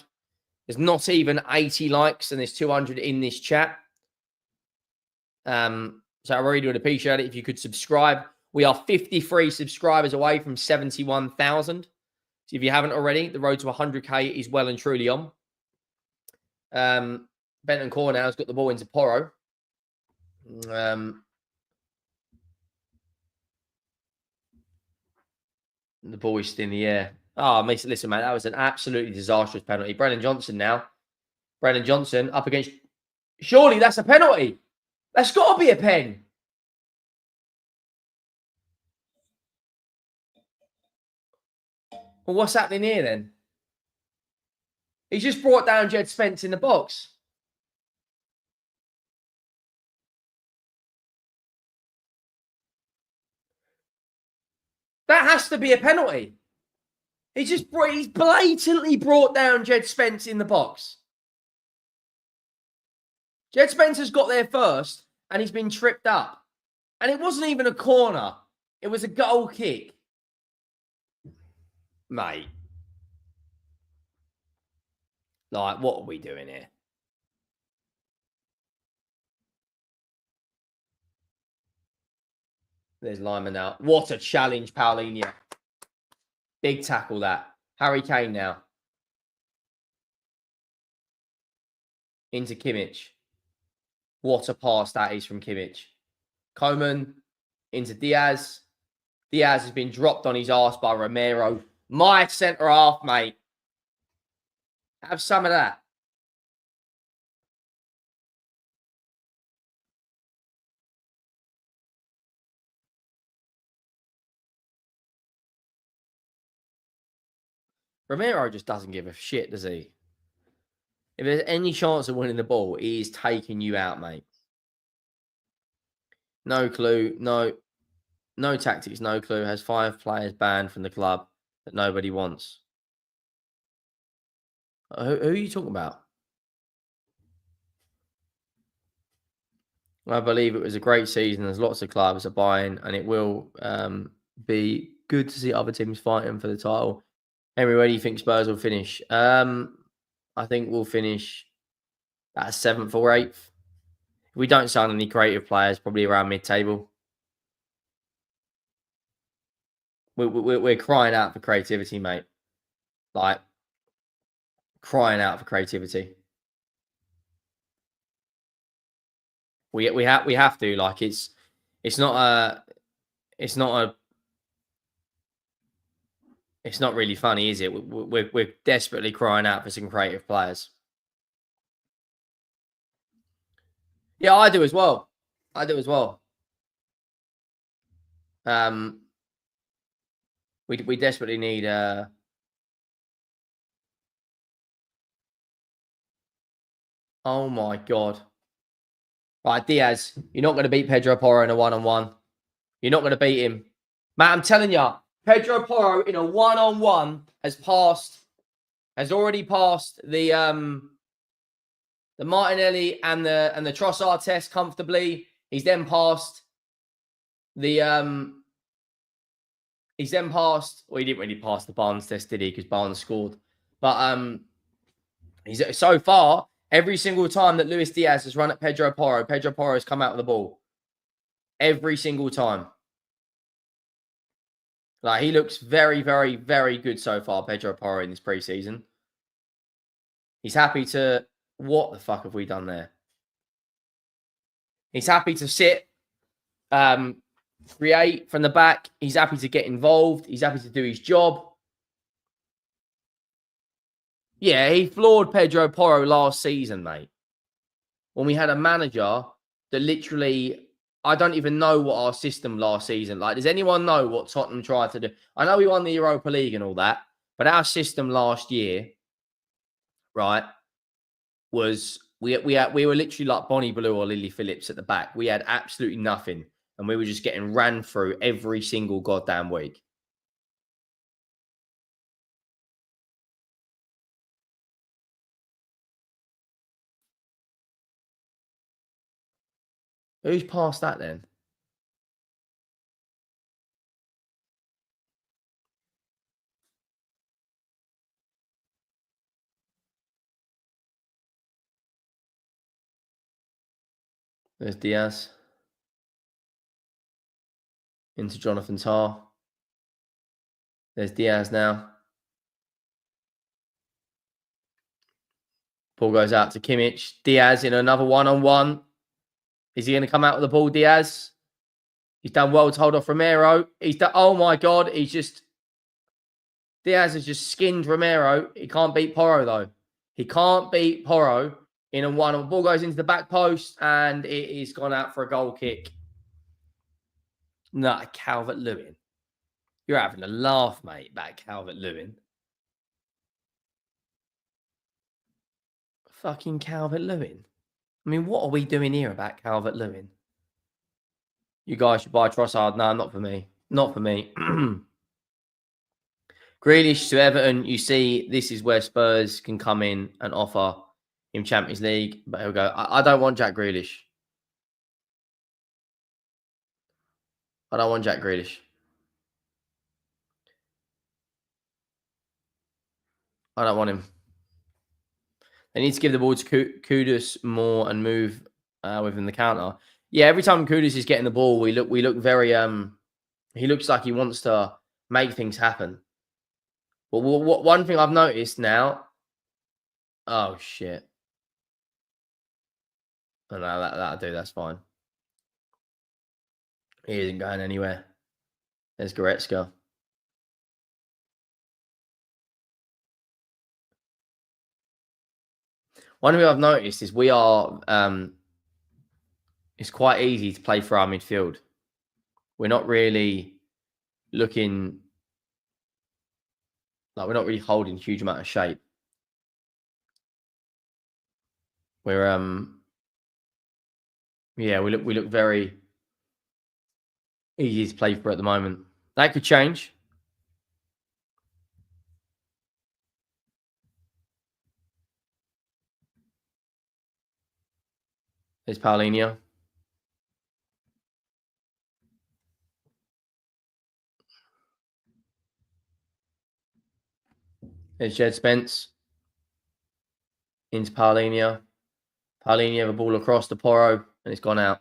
A: There's not even 80 likes, and there's 200 in this chat. So I really would appreciate it if you could subscribe. We are 53 subscribers away from 71,000. So if you haven't already, the road to 100k is well and truly on. Benton Cornell has got the ball into Porro. The ball is still in the air. Oh, listen, mate, that was an absolutely disastrous penalty. Brennan Johnson now. Brennan Johnson up against... Surely that's a penalty. That's got to be a pen. Well, what's happening here then? He's just brought down Jed Spence in the box. That has to be a penalty. He's blatantly brought down Jed Spence in the box. Jed Spencer's got there first, and he's been tripped up. And it wasn't even a corner. It was a goal kick. Mate. Like, what are we doing here? There's Lyman now. What a challenge, Paulinho. Big tackle that. Harry Kane now. Into Kimmich. What a pass that is from Kimmich. Coman into Diaz. Diaz has been dropped on his arse by Romero. My centre half, mate. Have some of that. Romero just doesn't give a shit, does he? If there's any chance of winning the ball, he is taking you out, mate. No clue. No tactics, no clue. Has 5 players banned from the club that nobody wants. Who are you talking about? I believe it was a great season. There's lots of clubs at Bayern, and it will be good to see other teams fighting for the title. Henry, where do you think Spurs will finish? I think we'll finish at 7th or 8th. If we don't sign any creative players, probably around mid-table. We're crying out for creativity, mate. Like, crying out for creativity. We have to, like, it's not really funny, is it? We're desperately crying out for some creative players. Yeah, I do as well. We desperately need oh my god. Right, Diaz, you're not going to beat Pedro Porro in a one-on-one. You're not going to beat him. Matt, I'm telling you, Pedro Porro in a one-on-one has already passed the Martinelli and the Trossard test comfortably. He's then passed the well, he didn't really pass the Barnes test, did he? Because Barnes scored. But he's so far, every single time that Luis Diaz has run at Pedro Porro has come out with the ball. Every single time. Like, he looks very, very, very good so far, Pedro Porro, in this preseason. He's happy to... What the fuck have we done there? He's happy to sit, create from the back. He's happy to get involved. He's happy to do his job. Yeah, he floored Pedro Porro last season, mate. When we had a manager that literally... I don't even know what our system last season, like, does anyone know what Tottenham tried to do? I know we won the Europa League and all that, but our system last year, right, was we were literally like Bonnie Blue or Lily Phillips at the back. We had absolutely nothing, and we were just getting ran through every single goddamn week. Who's past that then? There's Diaz. Into Jonathan Tah. There's Diaz now. Ball goes out to Kimmich. Diaz in another one-on-one. Is he going to come out with the ball, Diaz? He's done well to hold off Romero. He's done... Oh, my God. Diaz has just skinned Romero. He can't beat Porro, though. He can't beat Porro in a one. The ball goes into the back post, and it is gone out for a goal kick. Nah, Calvert-Lewin. You're having a laugh, mate, about Calvert-Lewin. Fucking Calvert-Lewin. I mean, what are we doing here about Calvert-Lewin? You guys should buy Trossard. No, not for me. Not for me. Grealish to Everton. You see, this is where Spurs can come in and offer him Champions League. But he'll go, I don't want Jack Grealish. I don't want Jack Grealish. I don't want him. They need to give the ball to Kudus more and move within the counter. Yeah, every time Kudus is getting the ball, we look very he looks like he wants to make things happen. Well, one thing I've noticed now. Oh shit! Oh, no, that'll do. That's fine. He isn't going anywhere. There's Goretzka. One thing I've noticed is we are. It's quite easy to play for our midfield. We're not really looking like we're not really holding a huge amount of shape. We're yeah, we look very easy to play for at the moment. That could change. There's Paulinho. There's Jed Spence. Into Paulinho. Paulinho, the ball across to Porro, and it's gone out.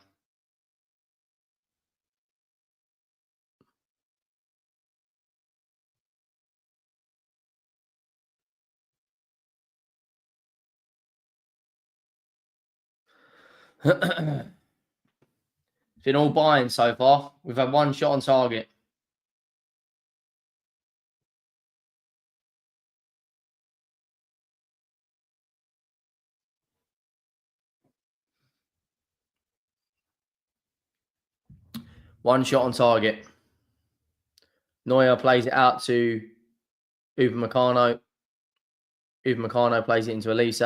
A: It's been all Bayern so far. We've had one shot on target. One shot on target. Neuer plays it out to Upamecano. Upamecano plays it into Elise.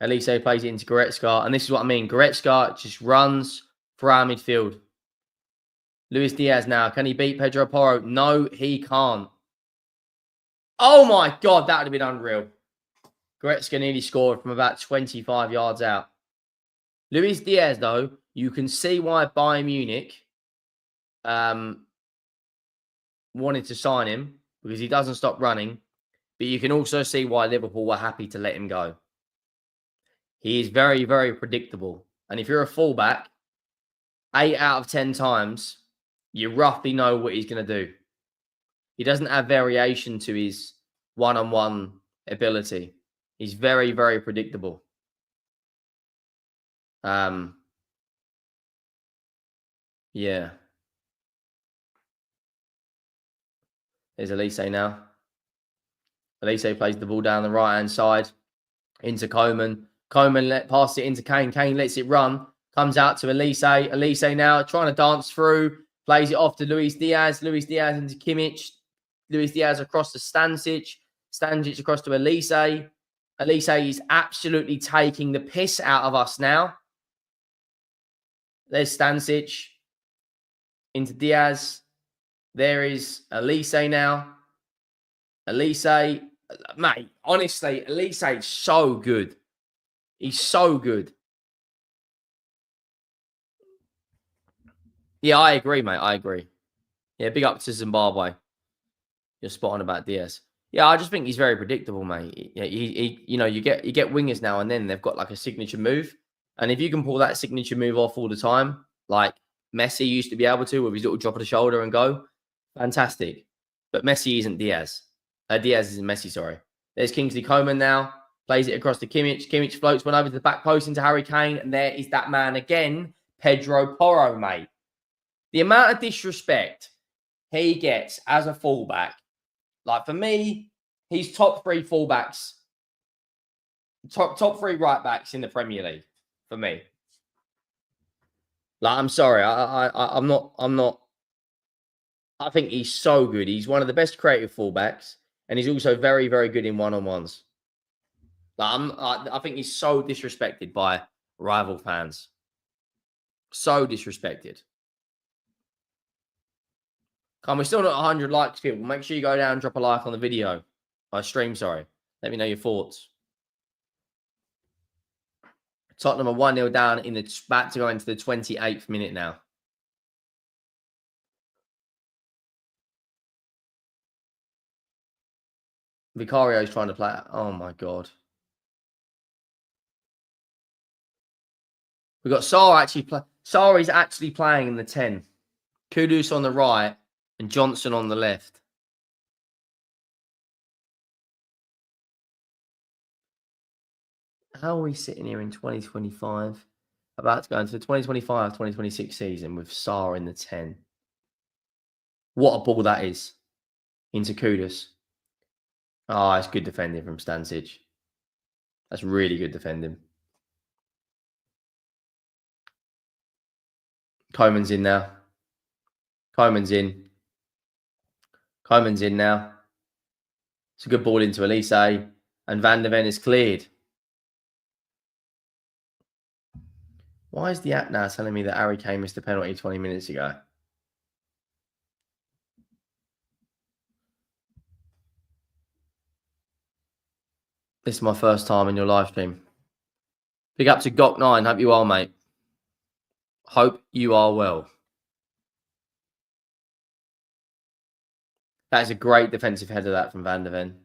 A: Elise plays it into Goretzka. And this is what I mean. Goretzka just runs for our midfield. Luis Diaz now. Can he beat Pedro Porro? No, he can't. Oh my God, that would have been unreal. Goretzka nearly scored from about 25 yards out. Luis Diaz, though, you can see why Bayern Munich wanted to sign him, because he doesn't stop running. But you can also see why Liverpool were happy to let him go. He is very, very predictable. And if you're a fullback, 8 out of 10 times, you roughly know what he's going to do. He doesn't have variation to his one-on-one ability. He's very, very predictable. Yeah. There's Elise now. Elise plays the ball down the right-hand side into Coman. Coman passes it into Kane. Kane lets it run. Comes out to Elise. Elise now trying to dance through. Plays it off to Luis Diaz. Luis Diaz into Kimmich. Luis Diaz across to Stanisic. Stanisic across to Elise. Elise is absolutely taking the piss out of us now. There's Stanisic into Diaz. There is Elise now. Elise, mate, honestly, Elise is so good. He's so good. Yeah, I agree, mate. I agree. Yeah, big up to Zimbabwe. You're spot on about Diaz. Yeah, I just think he's very predictable, mate. You know, you get wingers now and then. They've got like a signature move, and if you can pull that signature move off all the time, like Messi used to be able to, with his little drop of the shoulder and go, fantastic. But Messi isn't Diaz. Diaz isn't Messi. Sorry. There's Kingsley Coman now. Plays it across to Kimmich. Kimmich floats one over to the back post into Harry Kane, and there is that man again, Pedro Porro, mate. The amount of disrespect he gets as a fullback. Like, for me, he's top 3 fullbacks, top 3 right backs in the Premier League for me. Like, I'm sorry, I'm not. I think he's so good. He's one of the best creative fullbacks, and he's also very, very good in one-on-ones. Like, I think he's so disrespected by rival fans. So disrespected. We're still not 100 likes, people. Make sure you go down and drop a like on the video. Stream, sorry. Let me know your thoughts. Tottenham are 1-0 down about to go into the 28th minute now. Vicario's trying to play. Oh my God. We've got Sarr actually Sarr is actually playing in the 10. Kudus on the right and Johnson on the left. How are we sitting here in 2025? About to go into the 2025-2026 season with Sarr in the 10. What a ball that is. Into Kudus. Oh, it's good defending from Stanisic. That's really good defending. Coman's in now. Coman's in. Coman's in now. It's a good ball into Elise. And Van der Ven is cleared. Why is the app now telling me that Harry Kane missed the penalty 20 minutes ago? This is my first time in your live stream. Big up to Gok9. Hope you are, mate. Hope you are well. That is a great defensive header, that from Van der Ven.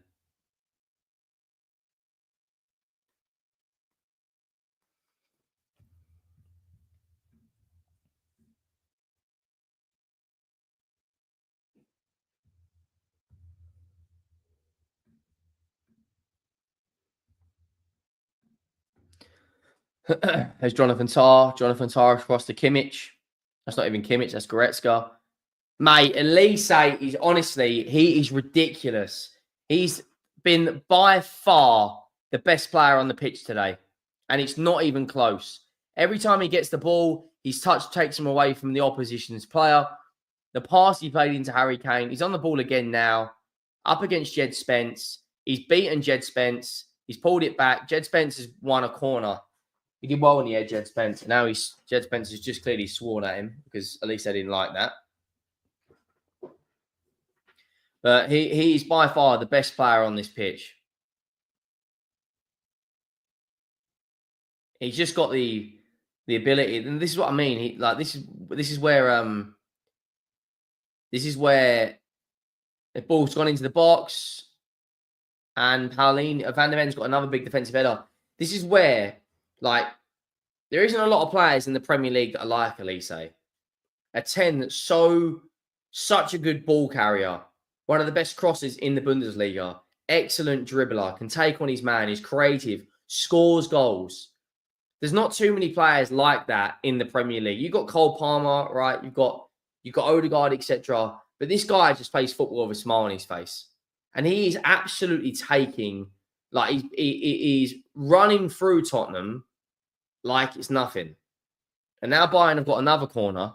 A: There's Jonathan Tah. Jonathan Tah across to Kimmich. That's not even Kimmich. That's Goretzka. Mate, Elise is honestly, he is ridiculous. He's been by far the best player on the pitch today. And it's not even close. Every time he gets the ball, his touch takes him away from the opposition's player. The pass he played into Harry Kane. He's on the ball again now. Up against Jed Spence. He's beaten Jed Spence. He's pulled it back. Jed Spence has won a corner. He did well in the air, Jed Spence. Now Jed Spence has just clearly sworn at him because at least I didn't like that. But he's by far the best player on this pitch. He's just got the ability, and this is what I mean. This is where the ball's gone into the box, and Van der Ven's got another big defensive header. This is where, there isn't a lot of players in the Premier League that are like Elise. A 10 that's such a good ball carrier. One of the best crosses in the Bundesliga. Excellent dribbler. Can take on his man. Is creative. Scores goals. There's not too many players like that in the Premier League. You've got Cole Palmer, right? You've got Odegaard, etc. But this guy just plays football with a smile on his face. And he is absolutely taking, he's running through Tottenham like it's nothing. And now Bayern have got another corner.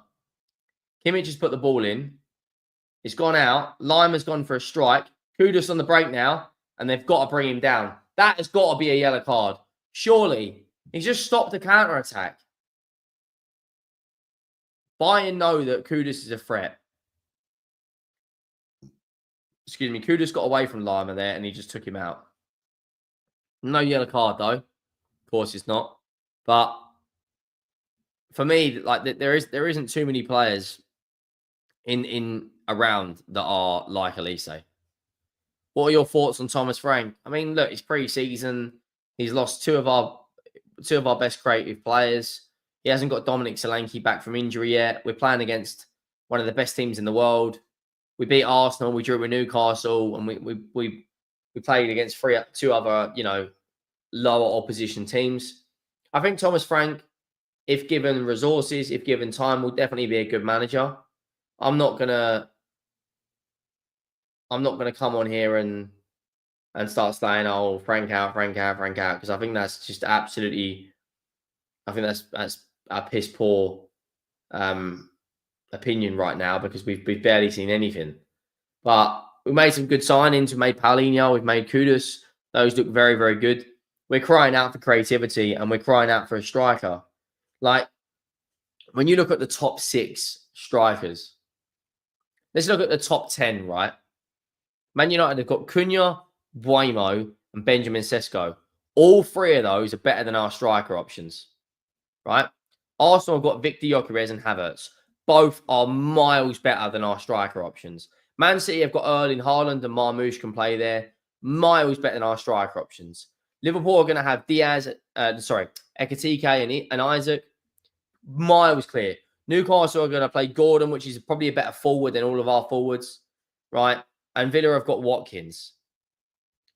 A: Kimmich has put the ball in. It's gone out. Lima's gone for a strike. Kudus on the break now. And they've got to bring him down. That has got to be a yellow card. Surely. He's just stopped the counter-attack. Bayern know that Kudus is a threat. Excuse me. Kudus got away from Lima there and he just took him out. No yellow card, though. Of course it's not. But for me, there isn't too many players in around that are like Elise. What are your thoughts on Thomas Frank? I mean, look, it's pre-season. He's lost two of our best creative players. He hasn't got Dominic Solanke back from injury yet. We're playing against one of the best teams in the world. We beat Arsenal. We drew with Newcastle, and we played against two other lower opposition teams. I think Thomas Frank, if given resources, if given time, will definitely be a good manager. I'm not gonna come on here and start saying, "Oh, Frank out," because I think that's just absolutely. I think that's a piss poor opinion right now because we've barely seen anything. But we made some good signings. We made Paulinho. We've made Kudus. Those look very, very good. We're crying out for creativity and we're crying out for a striker. When you look at the top 6 strikers, let's look at the top 10, right? Man United have got Cunha, Buemo, and Benjamin Sesko. All 3 of those are better than our striker options, right? Arsenal have got Victor Gyökeres and Havertz. Both are miles better than our striker options. Man City have got Erling Haaland and Marmoush can play there. Miles better than our striker options. Liverpool are going to have Ekitike and Isaac. Miles clear. Newcastle are going to play Gordon, which is probably a better forward than all of our forwards, right? And Villa have got Watkins.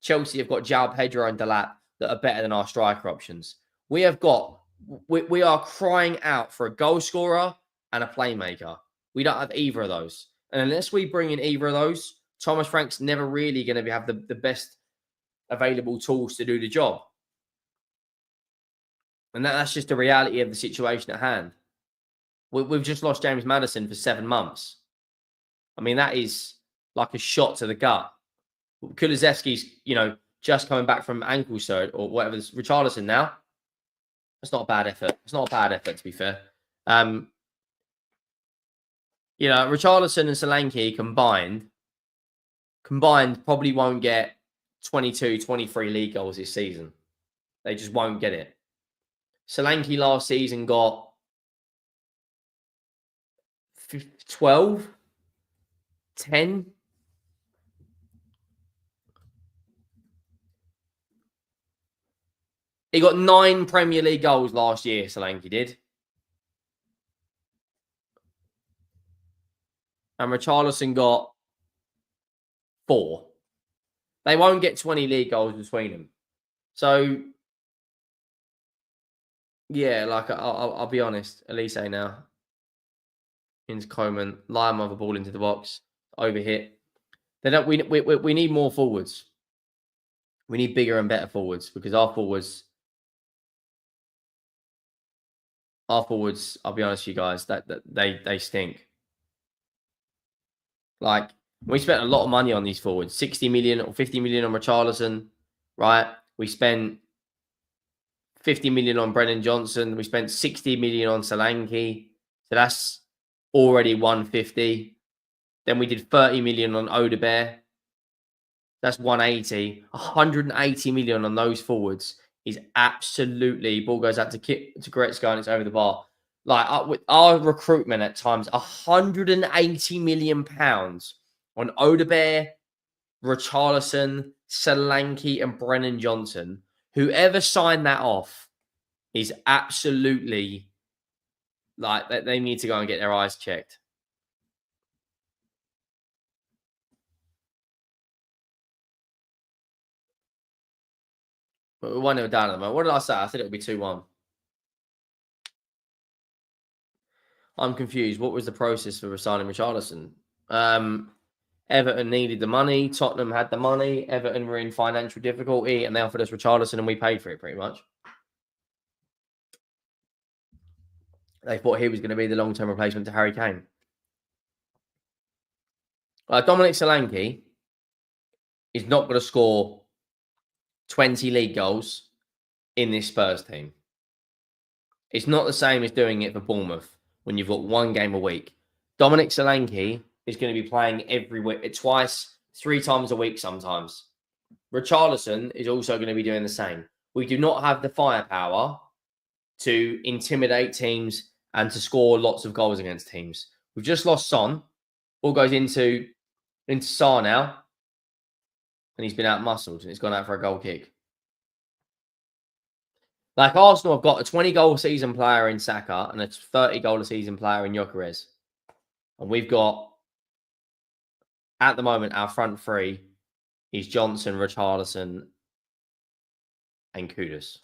A: Chelsea have got João Pedro and Delap. that are better than our striker options. We are crying out for a goal scorer and a playmaker. We don't have either of those. And unless we bring in either of those, Thomas Frank's never really going to have the best available tools to do the job. And that's just the reality of the situation at hand. We've just lost James Maddison for 7 months. I mean, that is like a shot to the gut. Kulusevski's, just coming back from ankle surgery or whatever. Richarlison now. That's not a bad effort. It's not a bad effort, to be fair. Richarlison and Solanke combined probably won't get 22, 23 league goals this season. They just won't get it. Solanke last season got 12, 10. He got 9 Premier League goals last year, Solanke did. And Richarlison got 4. They won't get 20 league goals between them. So, yeah, like, I'll be honest. Elise now. Into Coleman. Line of a ball into the box. Overhit. We need more forwards. We need bigger and better forwards because our forwards, I'll be honest with you guys, that they stink. Like, we spent a lot of money on these forwards, 60 million or 50 million on Richarlison, right? We spent 50 million on Brennan Johnson. We spent 60 million on Solanke. So that's already 150. Then we did 30 million on Odebear. That's 180. 180 million on those forwards is absolutely, ball goes out to Goretzka and it's over the bar. Like, with our recruitment at times, 180 million pounds on Odebear, Richarlison, Solanke, and Brennan Johnson. Whoever signed that off is absolutely, like, they need to go and get their eyes checked. But we're 1-0 down at the moment. What did I say? I said it would be 2-1. I'm confused. What was the process for signing Richarlison? Everton needed the money. Tottenham had the money. Everton were in financial difficulty, and they offered us Richarlison, and we paid for it pretty much. They thought he was going to be the long-term replacement to Harry Kane. Dominic Solanke is not going to score 20 league goals in this Spurs team. It's not the same as doing it for Bournemouth when you've got 1 game a week. Dominic Solanke is going to be playing every week, twice, 3 times a week sometimes. Richarlison is also going to be doing the same. We do not have the firepower to intimidate teams and to score lots of goals against teams. We've just lost Son. Ball goes into Sarr now. And he's been out-muscled and he's gone out for a goal kick. Like, Arsenal have got a 20-goal season player in Saka and a 30-goal season player in Gyökeres. And we've got, at the moment, our front 3 is Johnson, Richarlison, and Kudus.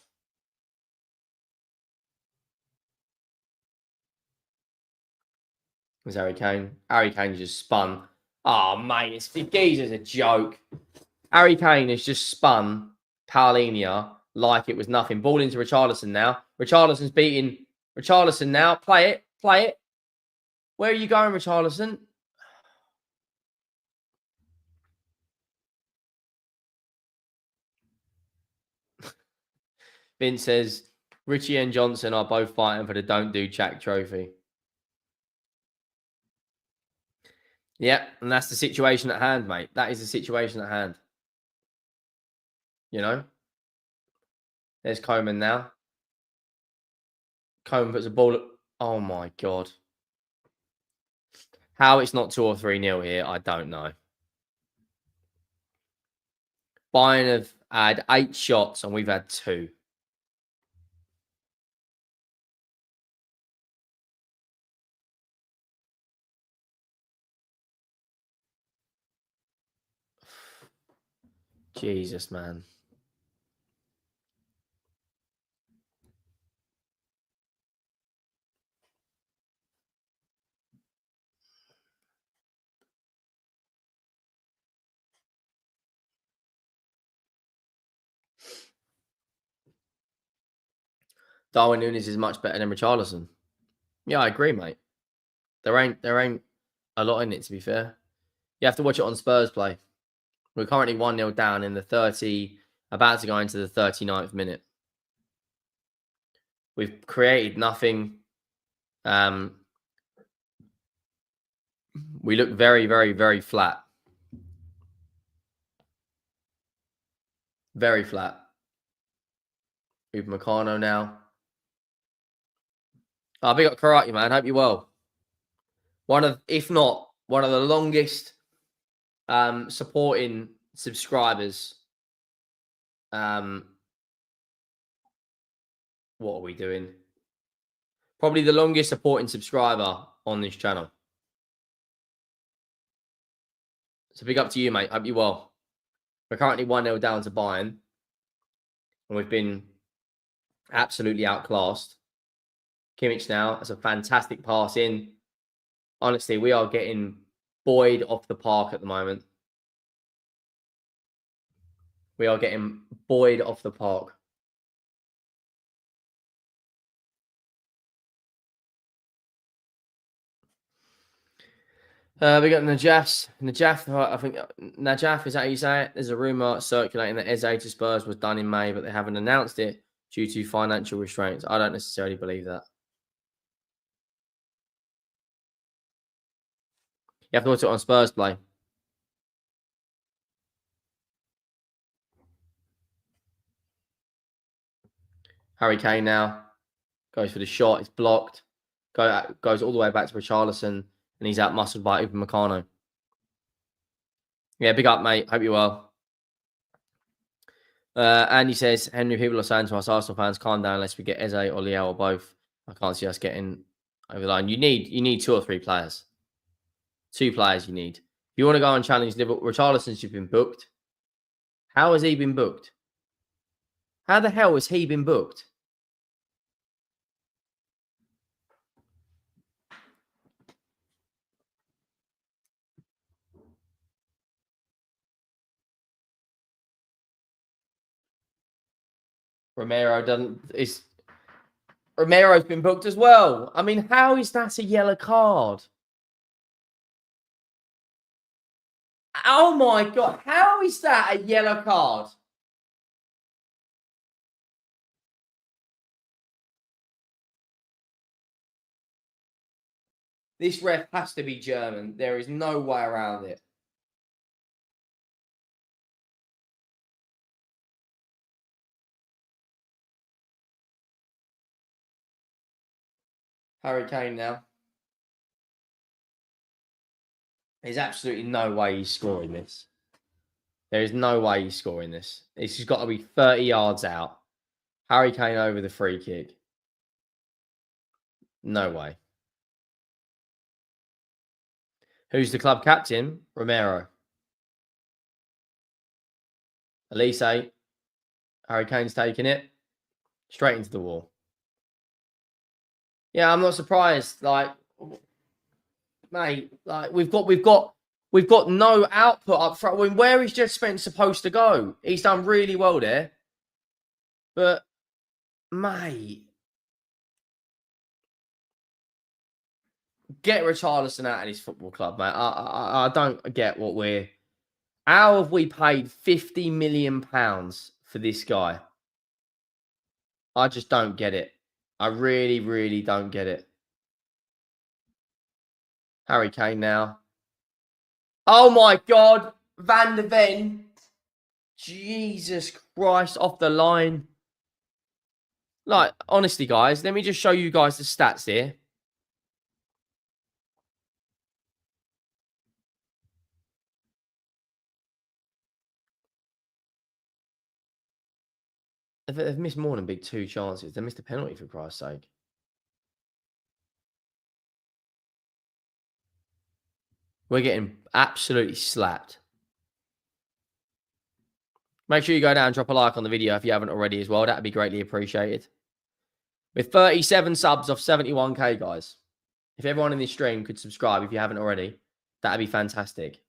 A: There's Harry Kane. Harry Kane just spun. Oh, mate, the geezer's a joke. Harry Kane has just spun Paulinho like it was nothing. Ball into Richarlison now. Richarlison's beating Richarlison now. Play it. Play it. Where are you going, Richarlison? Vince says, Richie and Johnson are both fighting for the Don't Do Jack trophy. Yeah, and that's the situation at hand, mate. That is the situation at hand. You know? There's Coleman now. Coleman puts a ball up. Oh, my God. How it's not 2 or 3-0 here, I don't know. Bayern have had 8 shots and we've had 2. Jesus, man. Darwin Núñez is much better than Richarlison. Yeah, I agree, mate. There ain't a lot in it, to be fair. You have to watch it on Spurs play. We're currently 1-0 down in the about to go into the 39th minute. We've created nothing. We look very, very, very flat. Very flat. We've Meccano now. Oh, big up Karate, man. Hope you're well. If not, one of the longest supporting subscribers. What are we doing? Probably the longest supporting subscriber on this channel. So big up to you, mate. Hope you're well. We're currently 1-0 down to Bayern. And we've been absolutely outclassed. Kimmich now. That's a fantastic pass in. Honestly, we are getting buoyed off the park at the moment. We are getting buoyed off the park. We got Najaf. I think Najaf, is that how you say it? There's a rumour circulating that Eze to Spurs was done in May, but they haven't announced it due to financial restraints. I don't necessarily believe that. You have to watch it on Spurs play. Harry Kane now goes for the shot. It's blocked. Goes all the way back to Richarlison, and he's out muscled by Upamecano. Yeah, big up, mate. Hope you're well. Andy says, Henry, people are saying to us, Arsenal fans, calm down unless we get Eze or Liao or both. I can't see us getting over the line. You need 2 or 3 players. 2 players you need. If you want to go and challenge Liverpool, Richarlison's been booked. How has he been booked? How the hell has he been booked? Romero's been booked as well. I mean, how is that a yellow card? Oh my God. How is that a yellow card? This ref has to be German. There is no way around it. Harry Kane now. There's absolutely no way he's scoring this. There is no way he's scoring this. This has got to be 30 yards out. Harry Kane over the free kick. No way. Who's the club captain? Romero. Elise. Harry Kane's taking it. Straight into the wall. Yeah, I'm not surprised. Like, mate, like we've got no output up front. I mean, where is Jed Spence supposed to go? He's done really well there. But, mate, get Richarlison out of this football club, mate. I don't get what we're... How have we paid £50 million for this guy? I just don't get it. I really, really don't get it. Harry Kane now. Oh, my God. Van de Ven. Jesus Christ, off the line. Like, honestly, guys, let me just show you guys the stats here. They've missed more than big 2 chances. They missed a penalty, for Christ's sake. We're getting absolutely slapped. Make sure you go down and drop a like on the video if you haven't already as well. That'd be greatly appreciated. With 37 subs off 71k, guys. If everyone in this stream could subscribe if you haven't already, that'd be fantastic.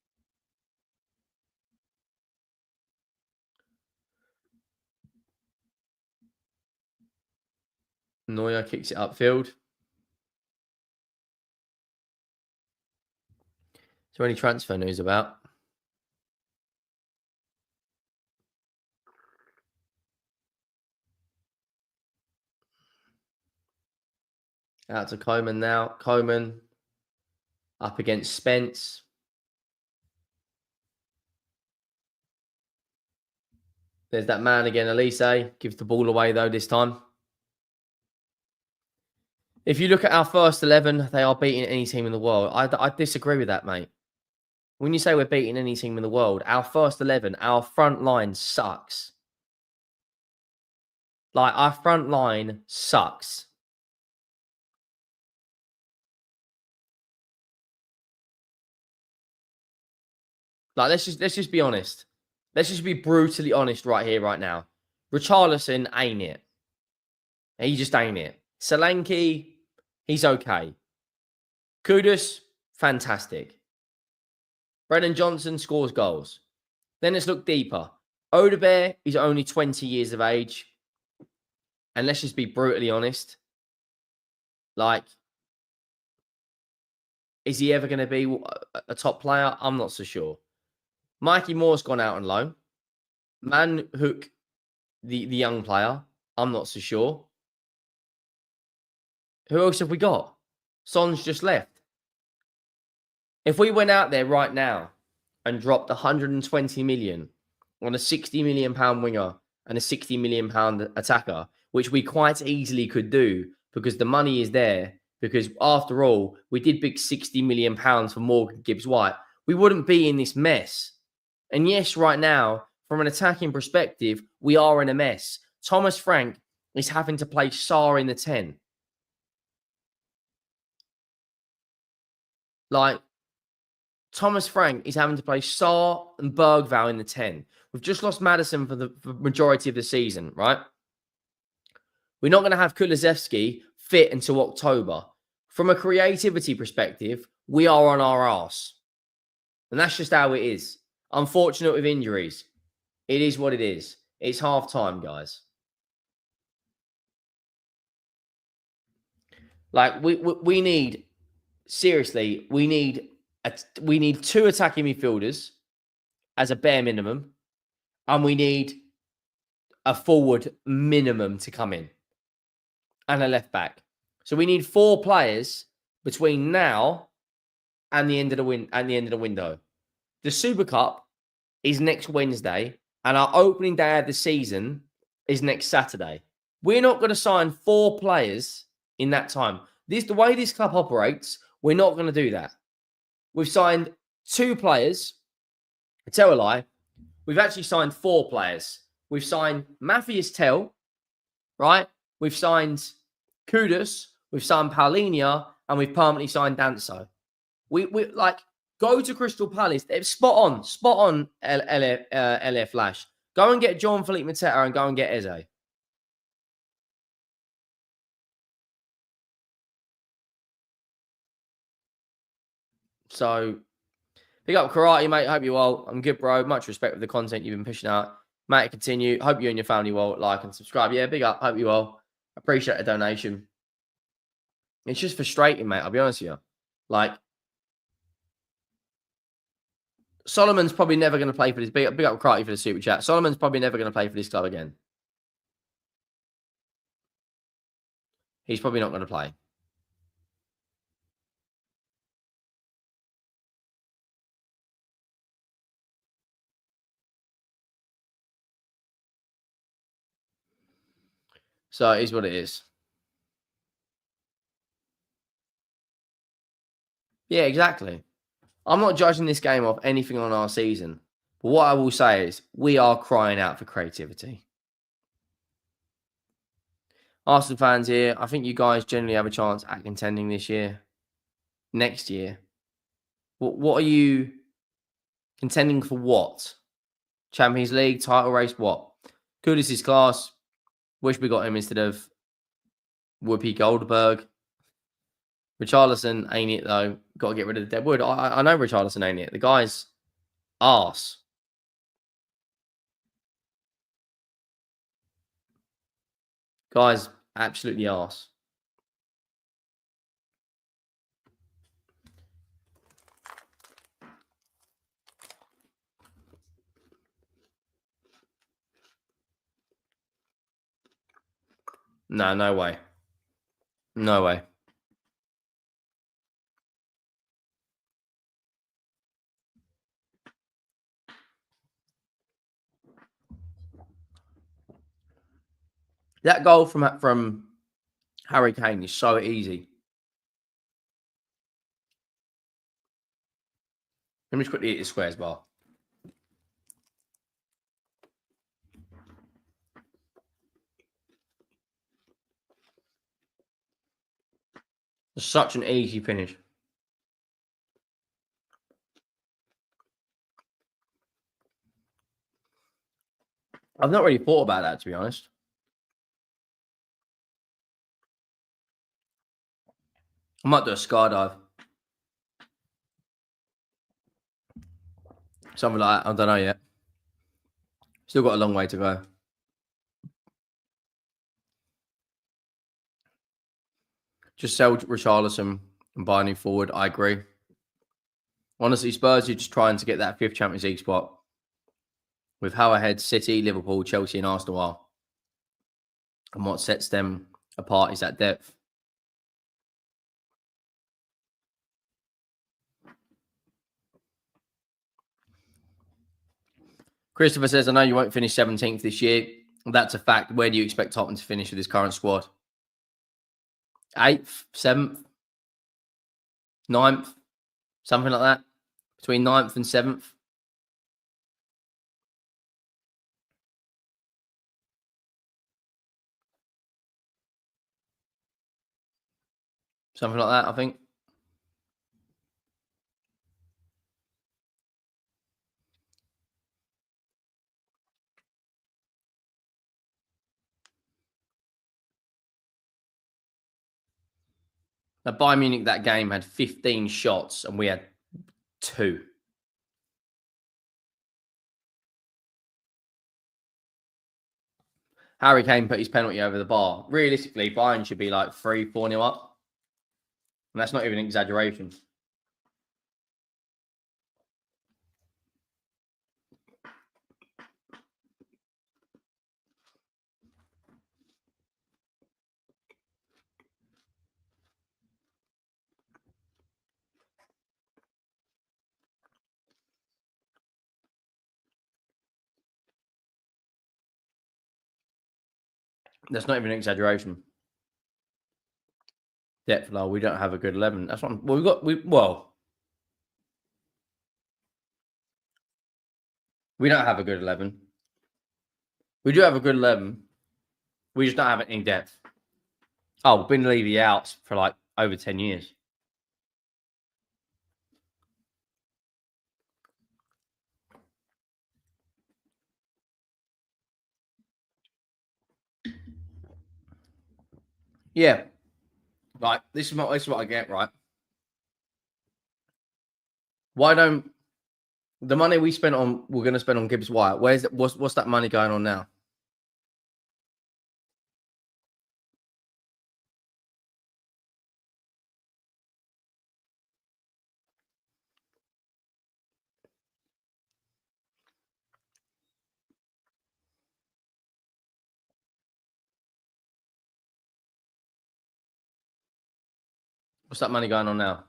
A: Neuer kicks it upfield. Is there any transfer news about? Out to Coman now. Coman up against Spence. There's that man again, Elise. Gives the ball away, though, this time. If you look at our first 11, they are beating any team in the world. I disagree with that, mate. When you say we're beating any team in the world, our first 11, our front line sucks. Like, our front line sucks. Like, let's just be honest. Let's just be brutally honest right here, right now. Richarlison ain't it. He just ain't it. Solanke, he's okay. Kudus, fantastic. Brennan Johnson scores goals. Then let's look deeper. Odebear is only 20 years of age. And let's just be brutally honest. Like, is he ever going to be a top player? I'm not so sure. Mikey Moore's gone out on loan. Man Hook, the young player, I'm not so sure. Who else have we got? Son's just left. If we went out there right now and dropped 120 million on a 60 million pound winger and a 60 million pound attacker, which we quite easily could do because the money is there, because after all, we did big 60 million pounds for Morgan Gibbs-White, we wouldn't be in this mess. And yes, right now, from an attacking perspective, we are in a mess. Thomas Frank is having to play Sarr in the 10. Like, Thomas Frank is having to play Sarr and Bergvall in the 10. We've just lost Maddison for the majority of the season, right? We're not going to have Kulusevski fit until October. From a creativity perspective, we are on our arse. And that's just how it is. Unfortunate with injuries. It is what it is. It's half time, guys. Like, we need, seriously, we need 2 attacking midfielders as a bare minimum. And we need a forward minimum to come in. And a left back. So we need 4 players between now and the end of the window. The Super Cup is next Wednesday, and our opening day of the season is next Saturday. We're not going to sign 4 players in that time. The way this club operates, we're not going to do that. We've signed 2 players. I tell a lie. We've actually signed 4 players. We've signed Matthias Tell, right? We've signed Kudus, we've signed Paulinho, and we've permanently signed Danso. We like, go to Crystal Palace. They're spot on, LF Flash. Go and get Jean-Philippe Mateta and go and get Eze. So, pick up Karate, mate. Hope you're well. I'm good, bro. Much respect for the content you've been pushing out. Mate, continue. Hope you and your family well. Like and subscribe. Yeah, big up. Hope you well. Appreciate the donation. It's just frustrating, mate. I'll be honest with you. Like, Solomon's probably never going to play for this. Big up Karate for the super chat. Solomon's probably never going to play for this club again. He's probably not going to play. So it is what it is. Yeah, exactly. I'm not judging this game off anything on our season. But what I will say is we are crying out for creativity. Arsenal fans here, I think you guys generally have a chance at contending this year. Next year. What are you contending for? What? Champions League, title race, what? Kudus is class. Wish we got him instead of Whoopi Goldberg. Richarlison ain't it, though. Got to get rid of the dead wood. I know Richarlison ain't it. The guy's arse. Guy's Absolutely arse. No, no way. No way. That goal from Harry Kane is so easy. Let me just quickly eat this squares bar. It's such an easy finish. I've not really thought about that, to be honest. I might do a skydive. Something like that. I don't know yet. Still got a long way to go. Just sell Richarlison and buy a new forward. I agree. Honestly, Spurs are just trying to get that 5th Champions League spot. With how ahead City, Liverpool, Chelsea and Arsenal are. And what sets them apart is that depth. Christopher says, I know you won't finish 17th this year. That's a fact. Where do you expect Tottenham to finish with his current squad? 8th, 7th, 9th, something like that. Between 9th and 7th. Something like that, I think. Now, Bayern Munich that game had 15 shots and we had 2. Harry Kane put his penalty over the bar. Realistically, Bayern should be like 3-4-0 up. And that's not even an exaggeration. That's not even an exaggeration. Depth low. We don't have a good 11. That's what we've got. We don't have a good 11. We do have a good 11. We just don't have it in depth. Oh, been Levy out for like over 10 years. Yeah. Right. This is what I get, right? Why don't the money we're going to spend on Gibbs White, what's that money going on now? What's that money going on now?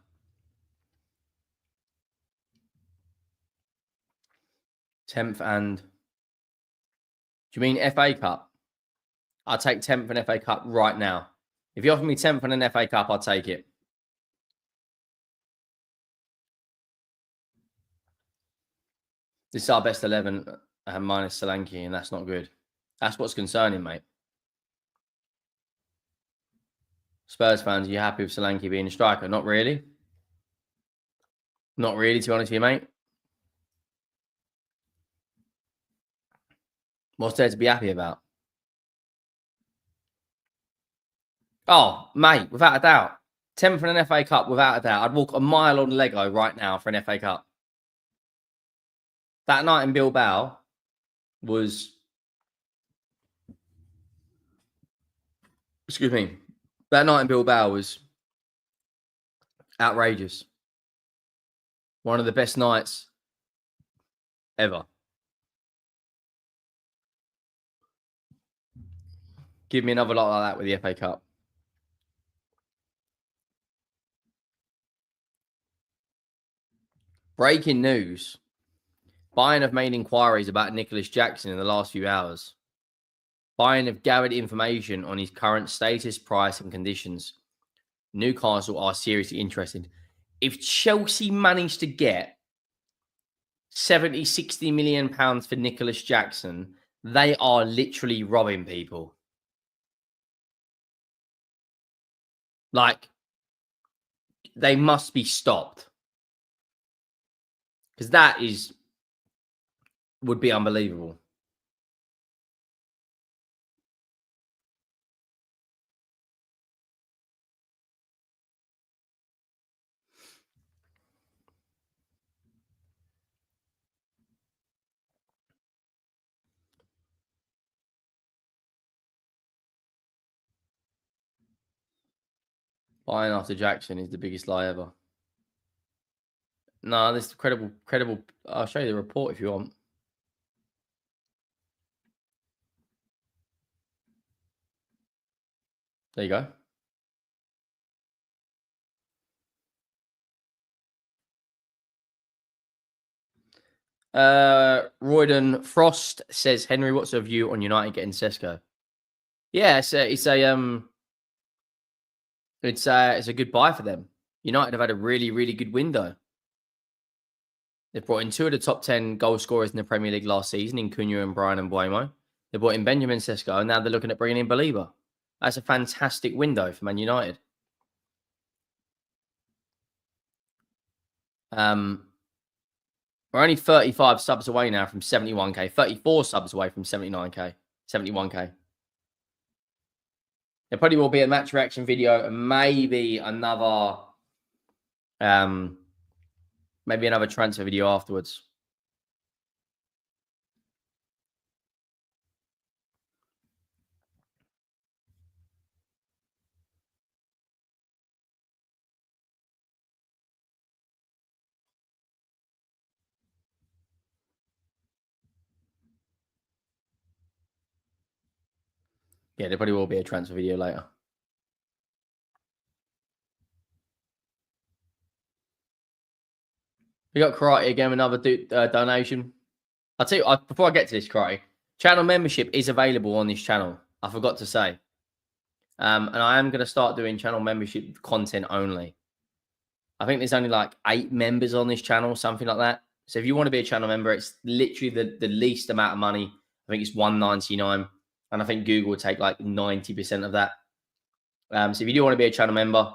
A: 10th and... Do you mean FA Cup? I'll take 10th and FA Cup right now. If you offer me 10th and an FA Cup, I'll take it. This is our best 11 minus Solanke, and that's not good. That's what's concerning, mate. Spurs fans, are you happy with Solanke being a striker? Not really. Not really, to be honest with you, mate. What's there to be happy about? Oh, mate, without a doubt. 10th for an FA Cup, without a doubt. I'd walk a mile on Lego right now for an FA Cup. That night in Bilbao was Excuse me. That night in Bilbao was outrageous. One of the best nights ever. Give me another lot like that with the FA Cup. Breaking news. Bayern have made inquiries about Nicholas Jackson in the last few hours. Bayern have gathered information on his current status, price, and conditions. Newcastle are seriously interested. If Chelsea managed to get 70, 60 million pounds for Nicholas Jackson, they are literally robbing people. Like, they must be stopped. Because that would be unbelievable. Buying after Jackson is the biggest lie ever. No, this is credible. I'll show you the report if you want. There you go. Royden Frost says, Henry, what's your view on United getting Sesko? Yeah, it's a good buy for them. United have had a really, really good window. They've brought in 2 of the top 10 goal scorers in the Premier League last season in Cunha and Brian and Buemo. They brought in Benjamin Sesko, and now they're looking at bringing in Believer. That's a fantastic window for Man United. We're only 35 subs away now from 71k, 34 subs away from 79k, 71k. There probably will be a match reaction video and maybe another transfer video afterwards. Yeah, there probably will be a transfer video later. We got Karate again, another donation. I'll tell you, before I get to this, Karate, channel membership is available on this channel. I forgot to say. And I am going to start doing channel membership content only. I think there's only like 8 members on this channel, something like that. So if you want to be a channel member, it's literally the least amount of money. I think it's $1.99. And I think Google will take like 90% of that. So if you do want to be a channel member,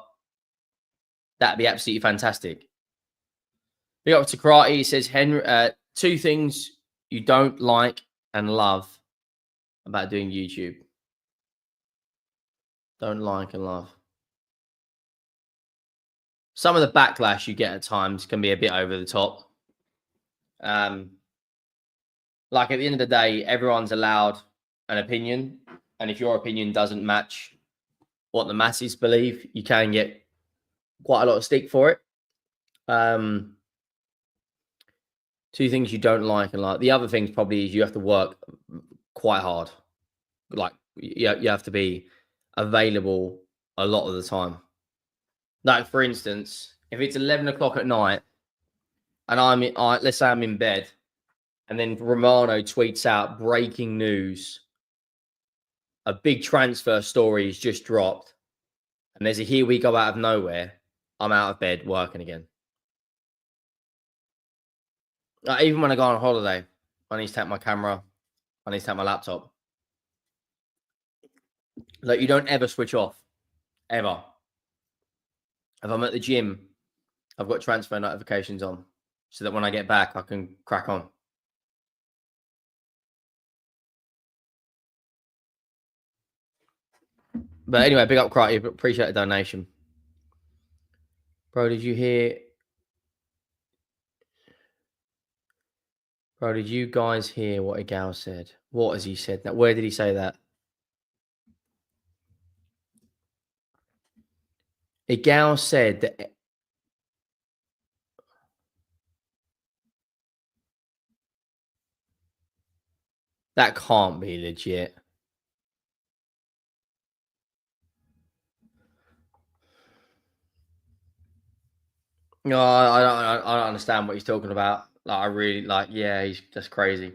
A: that'd be absolutely fantastic. Big up to Karate. He says, Henry, 2 things you don't like and love about doing YouTube. Don't like and love. Some of the backlash you get at times can be a bit over the top. Like at the end of the day, everyone's allowed an opinion. And if your opinion doesn't match what the masses believe, you can get quite a lot of stick for it. 2 things you don't like and like. The other things probably is you have to work quite hard. Like you have to be available a lot of the time. Like for instance, if it's 11 o'clock at night and let's say I'm in bed and then Romano tweets out breaking news, a big transfer story is just dropped and there's a here we go out of nowhere, I'm out of bed working again. Even when I go on holiday, I need to take my camera, I need to take my laptop. Like you don't ever switch off, ever. If I'm at the gym, I've got transfer notifications on so that when I get back, I can crack on. But anyway, big up Karate. Appreciate the donation. Bro, did you hear? Bro, did you guys hear what Igal said? What has he said? Where did he say that? Igal said that that can't be legit. No, I don't understand what he's talking about. Like, I really like. Yeah, he's that's crazy.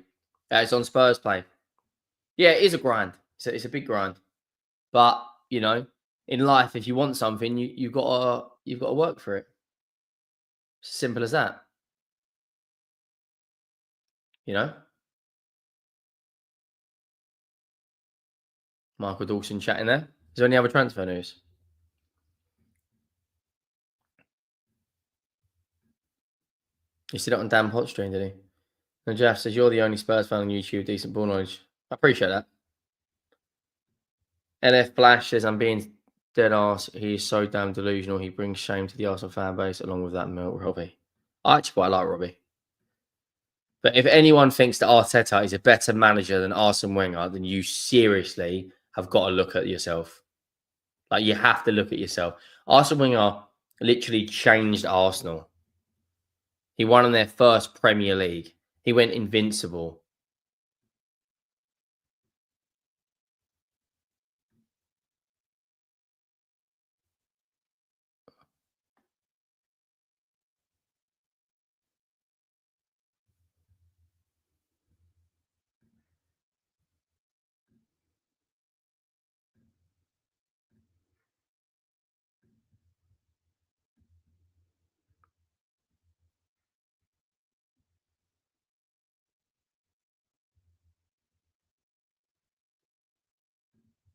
A: It's on Spurs play. Yeah, it is a grind. It's a big grind. But in life, if you want something, you've got to work for it. It's as simple as that. You know. Michael Dawson chatting there. Is there any other transfer news? He said it on Dan Pot stream, did he? And Jeff says you're the only Spurs fan on YouTube, decent ball knowledge. I appreciate that. NF Flash says I'm being dead arse. He is so damn delusional. He brings shame to the Arsenal fan base along with that milk Robbie. I actually quite like Robbie. But if anyone thinks that Arteta is a better manager than Arsene Wenger, then you seriously have got to look at yourself. Like, you have to look at yourself. Arsene Wenger literally changed Arsenal. He won in their first Premier League. He went invincible.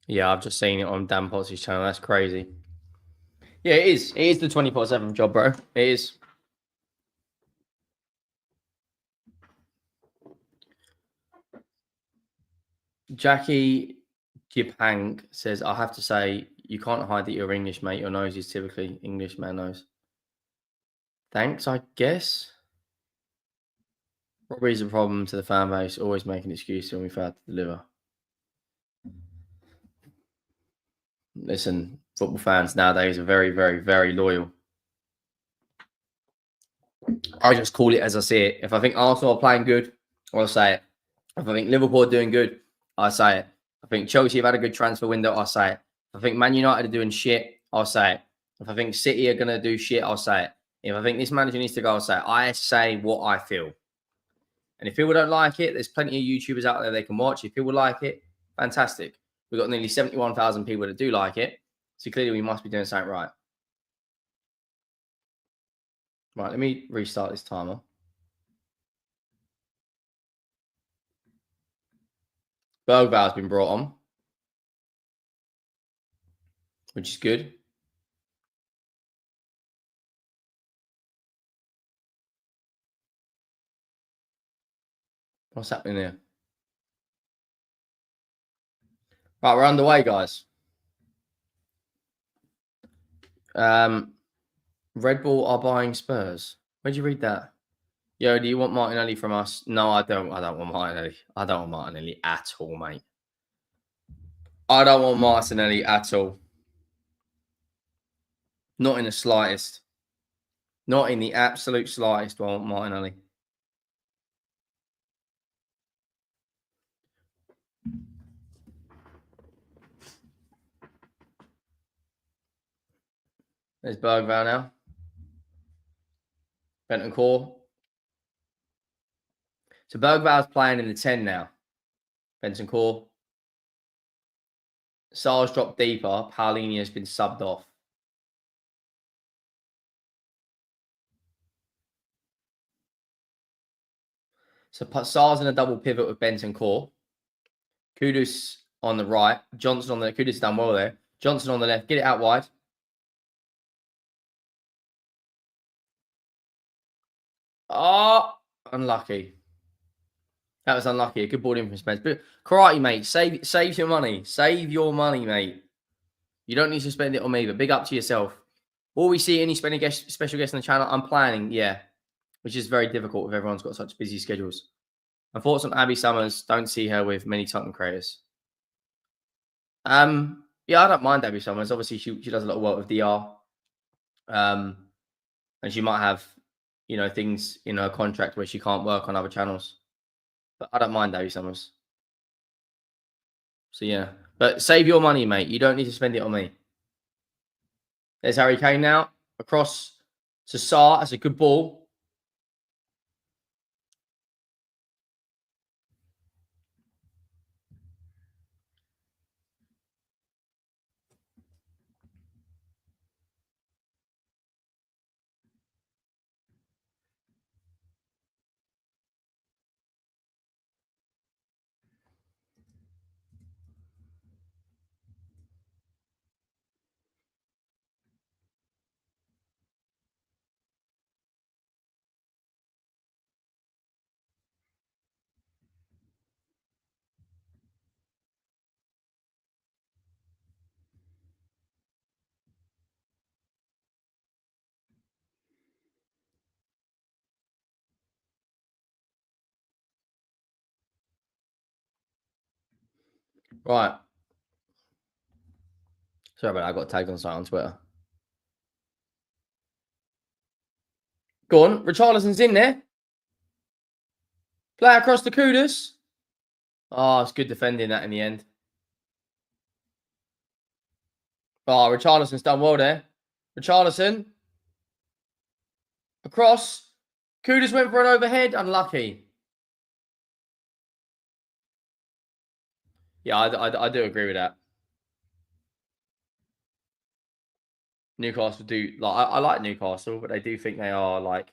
A: Yeah, I've just seen it on Dan Potts' channel. That's crazy. Yeah, it is. It is the 24/7 job, bro. It is. Jackie Jipang says, I have to say, you can't hide that you're English, mate. Your nose is typically English man nose. Thanks, I guess. Robbie's a problem to the fan base, always making excuses when we've had to deliver. Listen, football fans nowadays are very, very, very loyal. I just call it as I see it. If I think Arsenal are playing good, I'll say it. If I think Liverpool are doing good, I say it. I think Chelsea have had a good transfer window, I'll say it. If I think Man United are doing shit, I'll say it. If I think City are going to do shit, I'll say it. If I think this manager needs to go, I'll say it. I say what I feel. And if people don't like it, there's plenty of YouTubers out there they can watch. If people like it, fantastic. We've got nearly 71,000 people that do like it. So clearly we must be doing something right. Right, let me restart this timer. Bergval's been brought on, which is good. What's happening here? Right, we're underway, guys. Red Bull are buying Spurs. Where'd you read that? Yo, do you want Martinelli from us? No, I don't. I don't want Martinelli. I don't want Martinelli at all, mate. I don't want Martinelli at all. Not in the slightest. Not in the absolute slightest. I want Martinelli. There's Bergval now. Bentancur. So Bergval's playing in the 10 now. Bentancur. Sar's dropped deeper. Paulini has been subbed off. So Sar's in a double pivot with Bentancur. Kudus on the right. Johnson on the... Kudus done well there. Johnson on the left. Get it out wide. Oh, unlucky. That was unlucky. A good ball in from Spence. But karate, mate. Save your money. Save your money, mate. You don't need to spend it on me, but big up to yourself. Will we see any special guests on the channel? I'm planning, yeah. Which is very difficult if everyone's got such busy schedules. My thoughts on Abby Summers. Don't see her with many Tottenham creators. Yeah, I don't mind Abby Summers. Obviously, she does a lot of work with DR. And she might have, things in her contract where she can't work on other channels. But I don't mind Davy Summers. So yeah. But save your money, mate. You don't need to spend it on me. There's Harry Kane now. Across to Sarr. That's a good ball. Right. Sorry about that. I got tagged on something on Twitter. Go on. Richarlison's in there. Play across the Kudus. Oh, it's good defending that in the end. Oh, Richarlison's done well there. Richarlison. Across. Kudus went for an overhead. Unlucky. Yeah, I do agree with that. Newcastle do I like Newcastle, but they do think they are like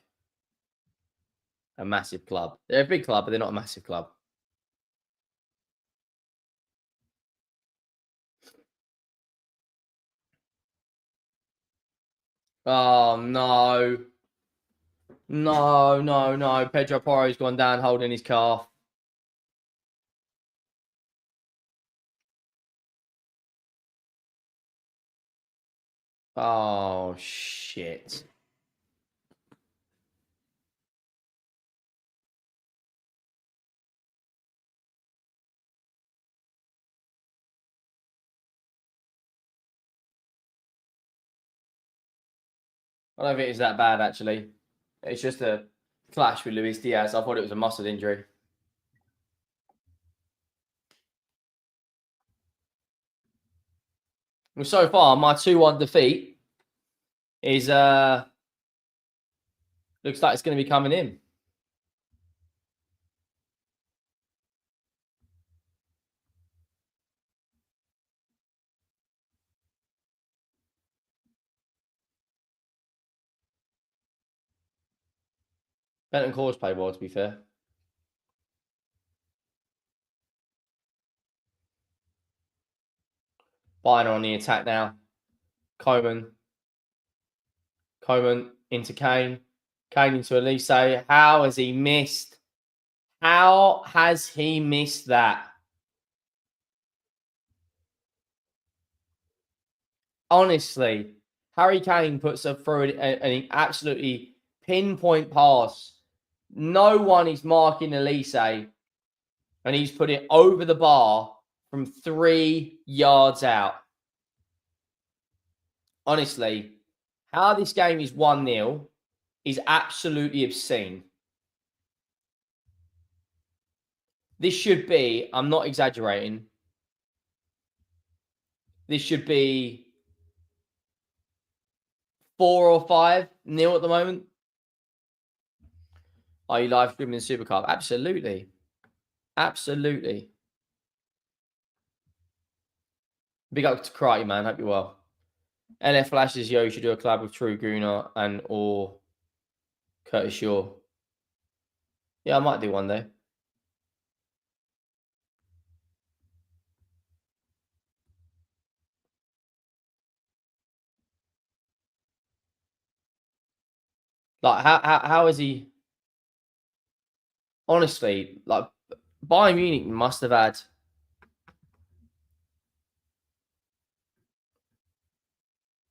A: a massive club. They're a big club, but they're not a massive club. Oh no. No. Pedro Porro's gone down holding his calf. Oh shit. I don't think it's that bad, actually. It's just a clash with Luis Diaz. I thought it was a muscle injury. Well, so far, my 2-1 defeat is looks like it's going to be coming in. Benton Course played well, to be fair. Bayern on the attack now. Coman into Kane. Kane into Elise. How has he missed? How has he missed that? Honestly, Harry Kane puts through an absolutely pinpoint pass. No one is marking Elise, and he's put it over the bar from 3 yards out. Honestly, how this game is 1-0 is absolutely obscene. This should be, I'm not exaggerating, this should be 4 or 5-0 at the moment. Are you live streaming the Super Cup? Absolutely. Absolutely. Big up to Karate, man. Hope you're well. LF Flashes, yo, you should do a collab with True Gooner and or Curtis Shaw. Yeah, I might do one day. Like, how is he? Honestly, like, Bayern Munich must have had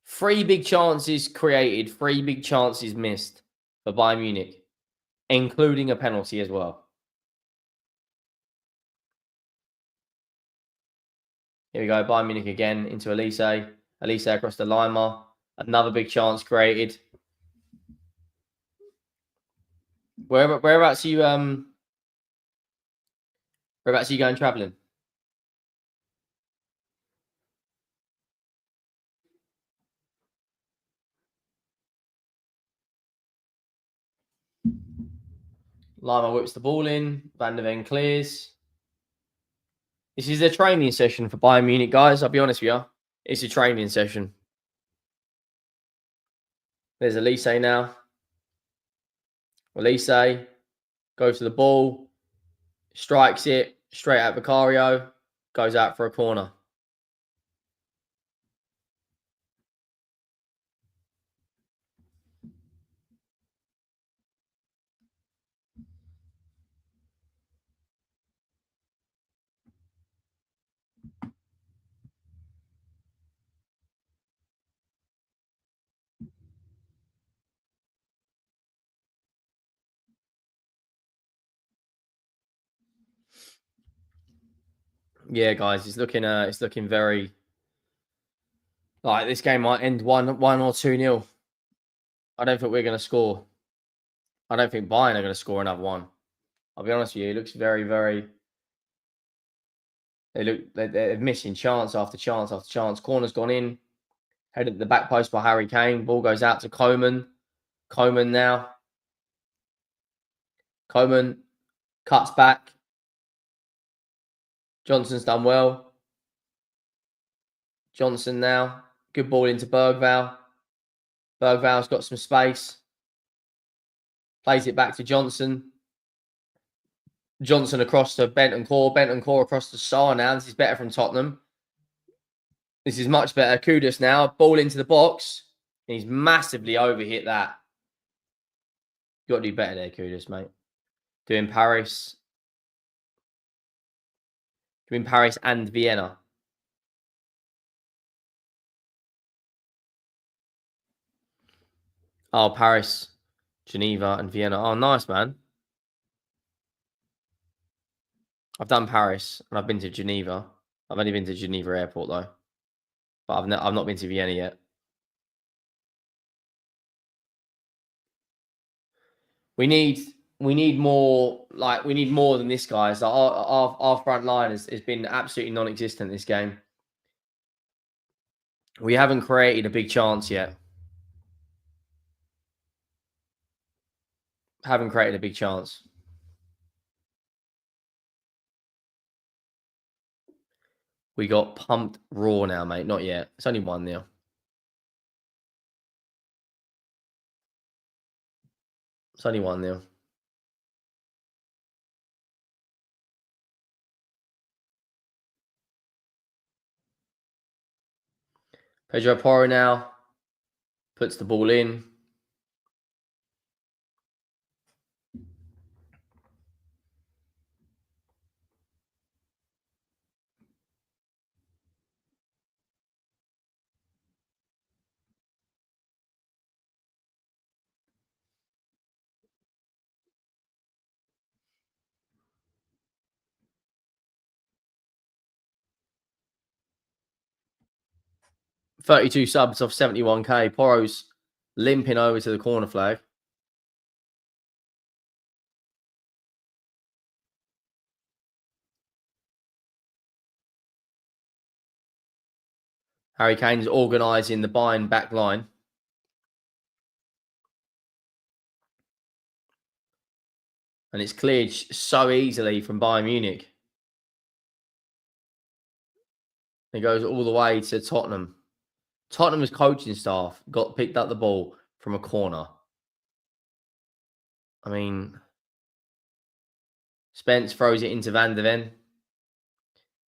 A: 3 big chances created, 3 big chances missed for Bayern Munich, including a penalty as well. Here we go, Bayern Munich again into Elise. Elise across the line, Another big chance created. Whereabouts are you? Whereabouts are you going travelling? Lima whips the ball in. Van der Ven clears. This is a training session for Bayern Munich, guys. I'll be honest with you. It's a training session. There's Elise now. Elise goes to the ball, strikes it straight at Vicario, goes out for a corner. Yeah, guys, it's looking very like this game might end 1-1 or 2-0. I don't think we're going to score. I don't think Bayern are going to score another one. I'll be honest with you. It looks very, very. They're missing chance after chance after chance. Corner's gone in. Headed to the back post by Harry Kane. Ball goes out to Coman. Coman now. Coman cuts back. Johnson's done well. Johnson now. Good ball into Bergvall. Bergvall's got some space. Plays it back to Johnson. Johnson across to Bentancur. Bentancur across to Sarr now. This is better from Tottenham. This is much better. Kudus now. Ball into the box. He's massively overhit that. You've got to do better there, Kudus, mate. Doing Paris and Vienna. Oh, Paris, Geneva, and Vienna. Oh, nice, man. I've done Paris and I've been to Geneva. I've only been to Geneva Airport though, but I've not been to Vienna yet. We need more. Like we need more than this, guys. Our front line has been absolutely non-existent this game. We haven't created a big chance yet. Haven't created a big chance. We got pumped raw now, mate. Not yet. It's only 1-0. It's only 1-0. Pedro Porro now puts the ball in. $32 subs off 71k. Porro's limping over to the corner flag. Harry Kane's organising the Bayern back line. And it's cleared so easily from Bayern Munich. It goes all the way to Tottenham. Tottenham's coaching staff picked up the ball from a corner. I mean, Spence throws it into Van der Ven.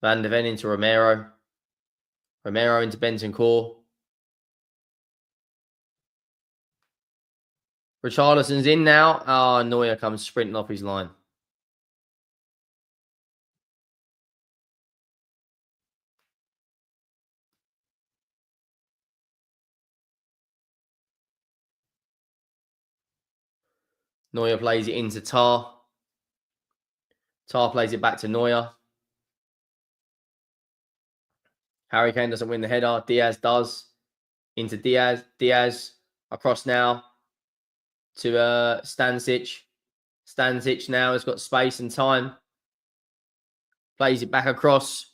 A: Van der Ven into Romero. Romero into Bentancur. Richarlison's in now. Oh, Neuer comes sprinting off his line. Neuer plays it into Tar. Tar plays it back to Neuer. Harry Kane doesn't win the header. Diaz does. into Diaz. Diaz across now to Stanisic. Stanisic now has got space and time. Plays it back across.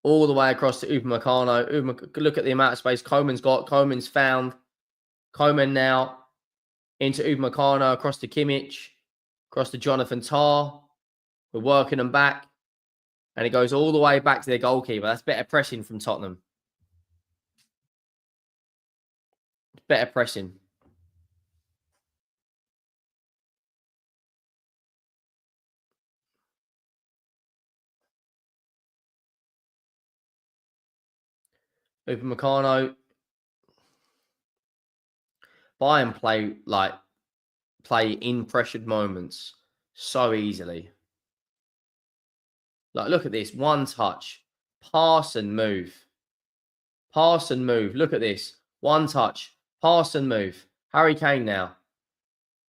A: All the way across to Upamecano. Look at the amount of space Coman's got. Coman's found. Coman now into Upamecano, across to Kimmich, across to Jonathan Tah. We're working them back. And it goes all the way back to their goalkeeper. That's better pressing from Tottenham. Better pressing. Upamecano. Bayern play in pressured moments so easily. Like, look at this. One touch. Pass and move. Pass and move. Look at this. One touch. Pass and move. Harry Kane now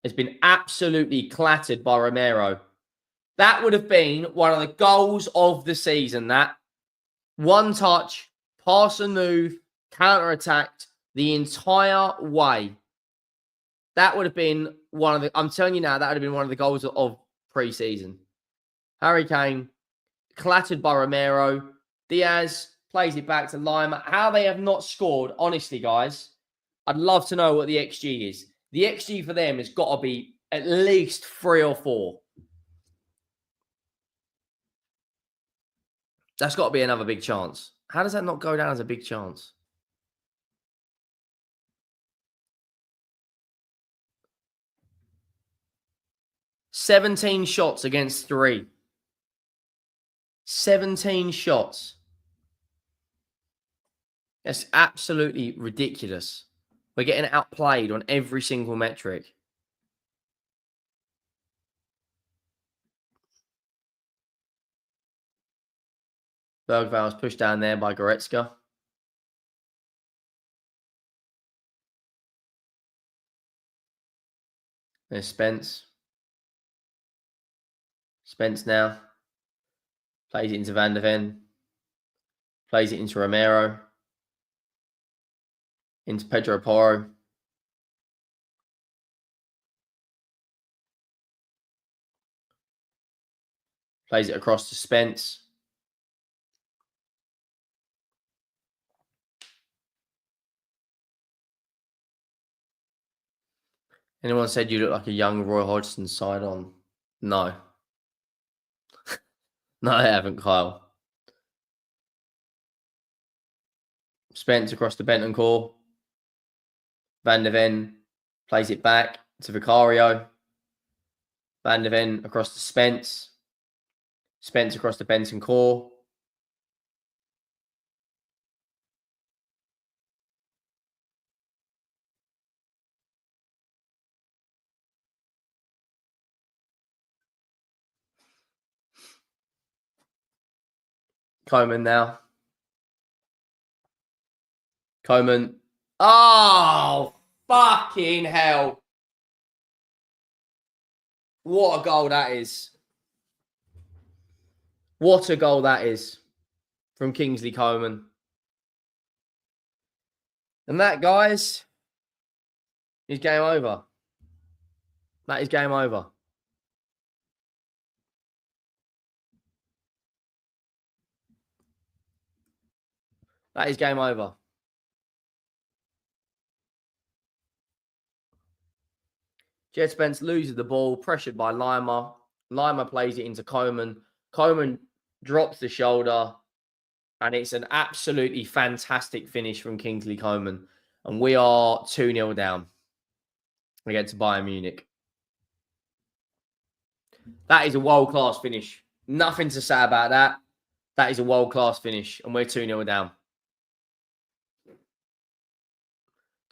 A: has been absolutely clattered by Romero. That would have been one of the goals of the season. That one touch, pass and move, counter-attacked the entire way. That would have been one of the, I'm telling you now, that would have been one of the goals of pre-season. Harry Kane, clattered by Romero. Diaz plays it back to Lima. How they have not scored, honestly, guys, I'd love to know what the XG is. The XG for them has got to be at least 3 or 4. That's got to be another big chance. How does that not go down as a big chance? "17 shots against 3. 17 shots. That's absolutely ridiculous. We're getting outplayed on every single metric. Bergval's pushed down there by Goretzka. There's Spence. Spence now. Plays it into Van de Ven. Plays it into Romero. Into Pedro Porro. Plays it across to Spence. Anyone said you look like a young Roy Hodgson side on? No. No, I haven't, Kyle. Spence across to Bentancur. Van de Ven plays it back to Vicario. Van de Ven across to Spence. Spence across to Bentancur. Coman now. Coman. Oh, fucking hell. What a goal that is. What a goal that is from Kingsley Coman. And that, guys, is game over. That is game over. That is game over. Jed Spence loses the ball, pressured by Lima. Lima plays it into Coman. Coman drops the shoulder, and it's an absolutely fantastic finish from Kingsley Coman. And we are 2-0 down against Bayern Munich. That is a world-class finish. Nothing to say about that. That is a world-class finish, and we're 2-0 down.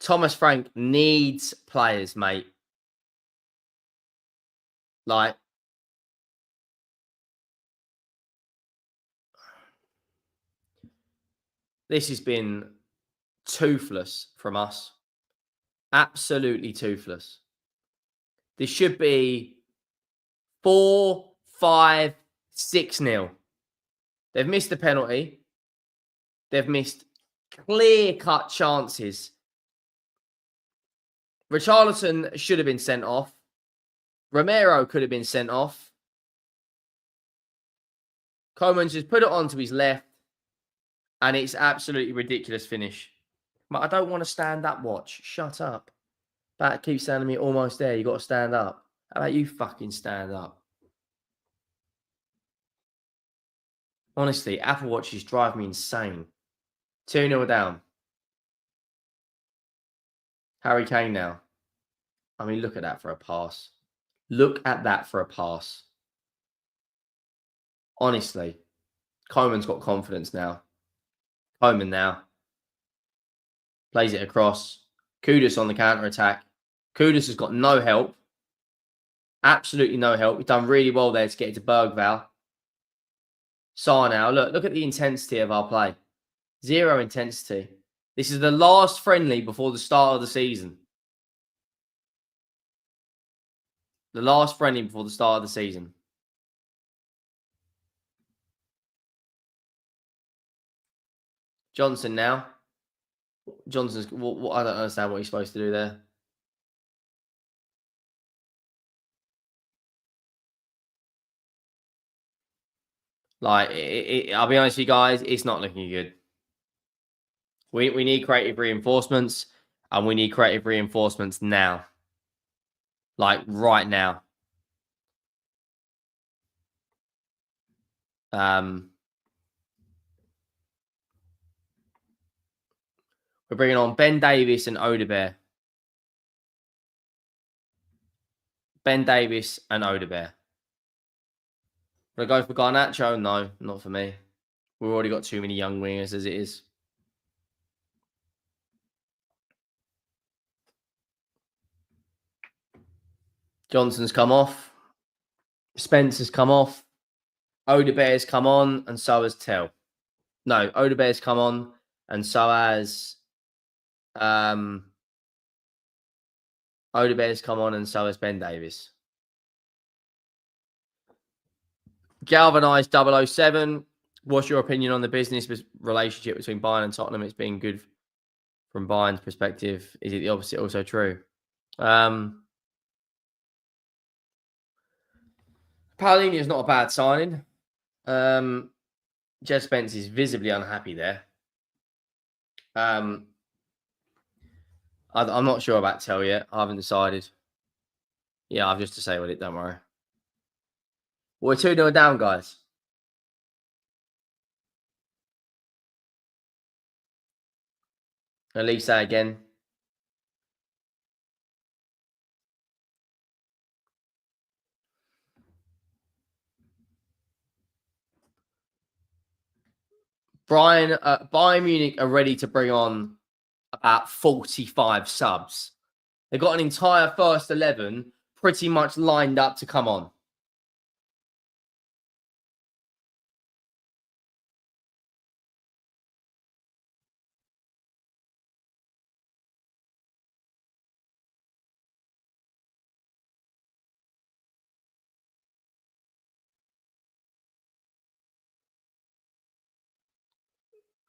A: Thomas Frank needs players, mate. Like, this has been toothless from us. Absolutely toothless. This should be 4, 5, 6-0. They've missed the penalty. They've missed Clear-cut chances. Richarlison should have been sent off. Romero could have been sent off. Coman's just put it onto his left. And it's absolutely ridiculous finish. But I don't want to stand up, watch. Shut up. That keeps telling me almost there. You got to stand up. How about you fucking stand up? Honestly, Apple Watches drive me insane. 2-0 down. Harry Kane now. I mean, look at that for a pass. Look at that for a pass. Honestly. Coman's got confidence now. Coman now. Plays it across. Kudus on the counter-attack. Kudus has got no help. Absolutely no help. He's done really well there to get it to Bergval. Sarr now. Look at the intensity of our play. Zero intensity. This is the last friendly before the start of the season. The last friendly before the start of the season. Johnson now. Johnson's... I don't understand what he's supposed to do there. Like, I'll be honest with you guys, it's not looking good. We need creative reinforcements, and we need creative reinforcements now. Like, right now. We're bringing on Ben Davies and Odebear. Ben Davies and Odebear. Would I go for Garnacho? No, not for me. We've already got too many young wingers as it is. Johnson's come off. Spencer's come off. Odebear's come on, and so has Tell. No, Odebear's come on, and so has Odebear's come on, and so has Ben Davies. Galvanised 007. What's your opinion on the business relationship between Bayern and Tottenham? It's been good from Bayern's perspective. Is it the opposite also true? Palhinha is not a bad signing. Jeff Spence is visibly unhappy there. I'm not sure about Tell yet. I haven't decided. Yeah, I've just disabled it. Don't worry. We're 2-0 down, guys. At least that again. Bayern Munich are ready to bring on about 45 subs. They've got an entire first 11 pretty much lined up to come on.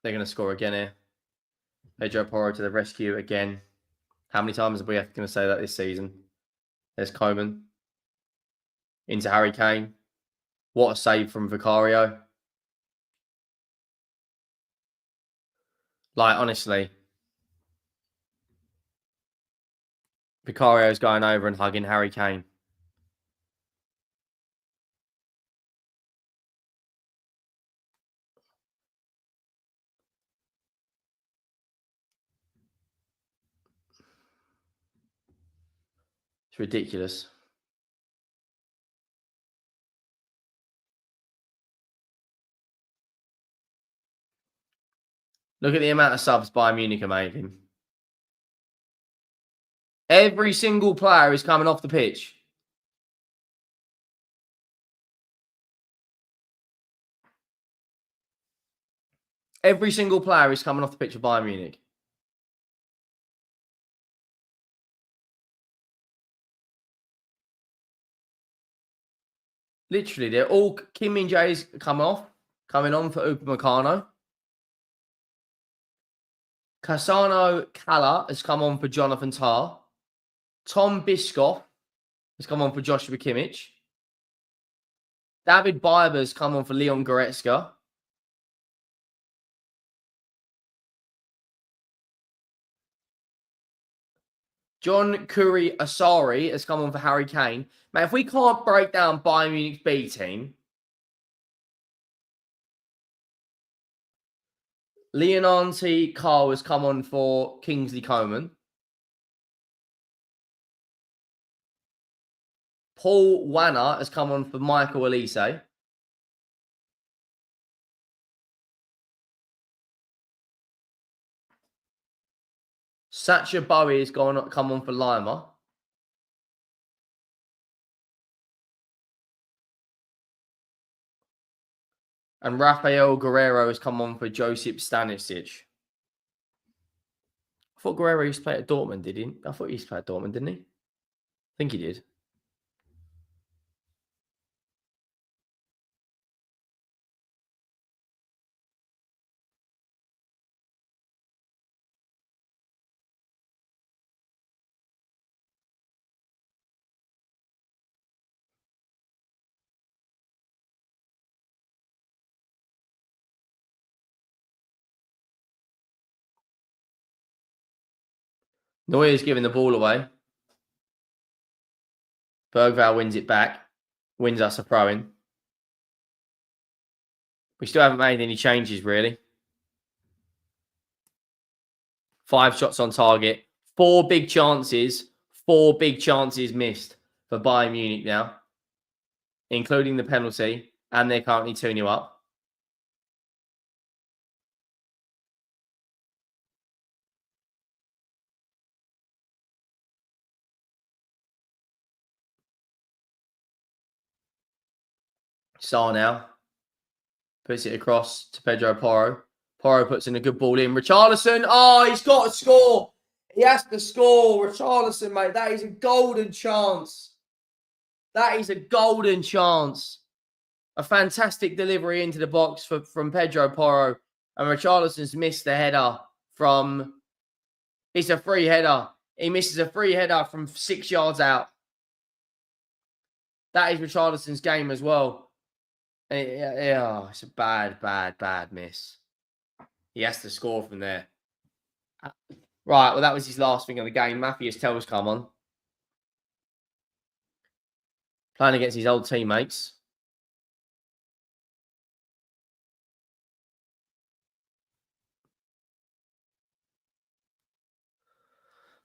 A: They're going to score again here. Pedro Porro to the rescue again. How many times are we going to say that this season? There's Coman. Into Harry Kane. What a save from Vicario. Like, honestly. Vicario's going over and hugging Harry Kane. It's ridiculous. Look at the amount of subs Bayern Munich are making. Every single player is coming off the pitch. Every single player is coming off the pitch for Bayern Munich. Literally, they're all... Kim Min-jae's coming on for Upamecano. Cassano Calla has come on for Jonathan Tah. Tom Biscoff has come on for Joshua Kimmich. David Biber has come on for Leon Goretzka. John Curry Asari has come on for Harry Kane. Man, if we can't break down Bayern Munich's B team, Leonardo Carl has come on for Kingsley Coman. Paul Wanner has come on for Michael Elise. Sacha Bowie has come on for Lima. And Rafael Guerrero has come on for Josip Stanisic. I thought Guerrero used to play at Dortmund, did he? I thought he used to play at Dortmund, didn't he? I think he did. Neuer's giving the ball away. Bergvall wins it back. Wins us a throw-in. We still haven't made any changes, really. 5 shots on target. 4 big chances. 4 big chances missed for Bayern Munich now, including the penalty, and they're currently 2-0 up. Saar now puts it across to Pedro Porro. Porro puts in a good ball in. Richarlison. Oh, he's got to score. He has to score. Richarlison, mate. That is a golden chance. That is a golden chance. A fantastic delivery into the box from Pedro Porro. And Richarlison's missed the header from... It's a free header. He misses a free header from 6 yards out. That is Richarlison's game as well. Yeah, it's a bad miss. He has to score from there. Right, well, that was his last thing of the game. Matthias Tell's come on. Playing against his old teammates.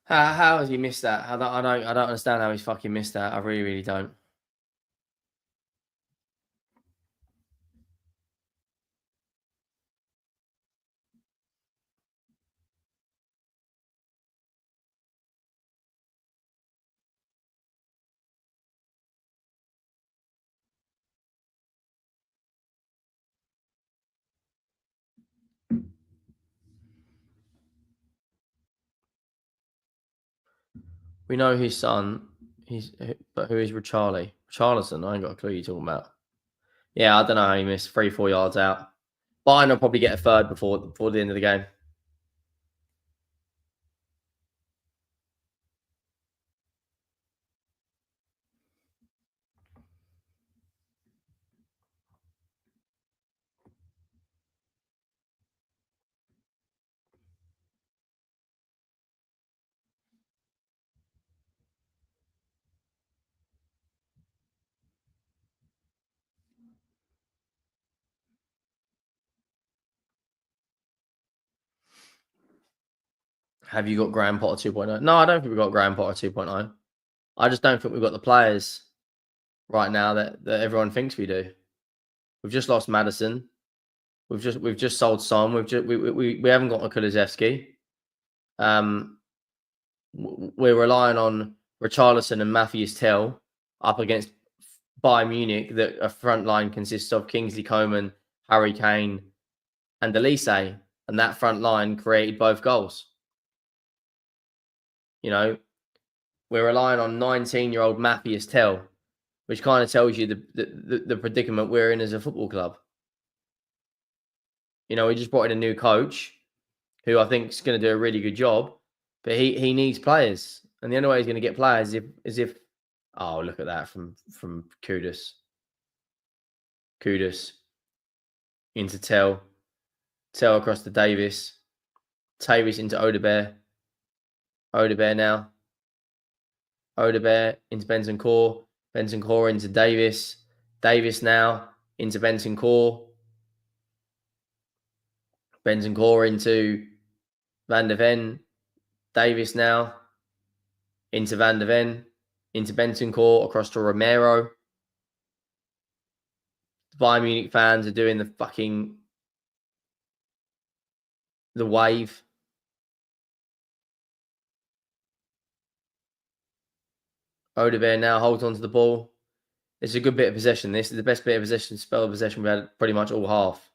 A: How has he missed that? I don't understand how he's fucking missed that. I really don't. We know his son. But who is Richarlison? Richarlison, I ain't got a clue you're talking about. Yeah, I don't know how he missed 3-4 yards out. Bayern will probably get a third before the end of the game. Have you got Graham Potter 2.0? No, I don't think we've got Graham Potter 2.0. I just don't think we've got the players right now that everyone thinks we do. We've just lost Madison. We've just sold Son. We haven't got a Kulusevski. We're relying on Richarlison and Matthias Tell up against Bayern Munich. That a front line consists of Kingsley Coman, Harry Kane, and Elise, and that front line created both goals. You know, we're relying on 19-year-old Matthias Tell, which kind of tells you the predicament we're in as a football club. You know, we just brought in a new coach. who I think is going to do a really good job, but he needs players, and the only way he's going to get players is if oh, look at that from Kudus into Tell across to Davis into Odebear now. Odebear into Bentancur into Davis now into Bentancur into Van de Ven, Davis now into Van de Ven, into Bentancur across to Romero. The Bayern Munich fans are doing the wave. Odebear now holds onto the ball. It's a good bit of possession. This is the best bit of possession, spell of possession we've had pretty much all half.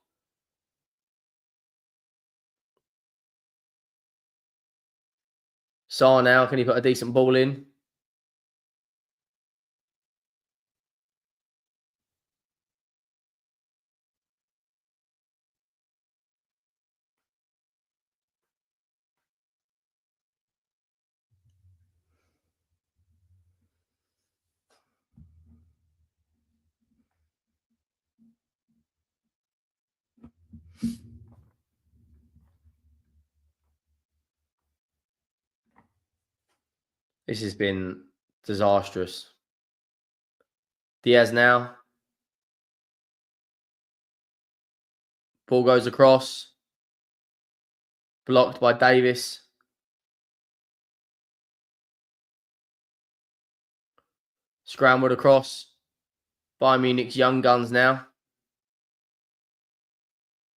A: Sarr now, can he put a decent ball in? This has been disastrous. Diaz now. Ball goes across. Blocked by Davis. Scrambled across. Bayern Munich's young guns now.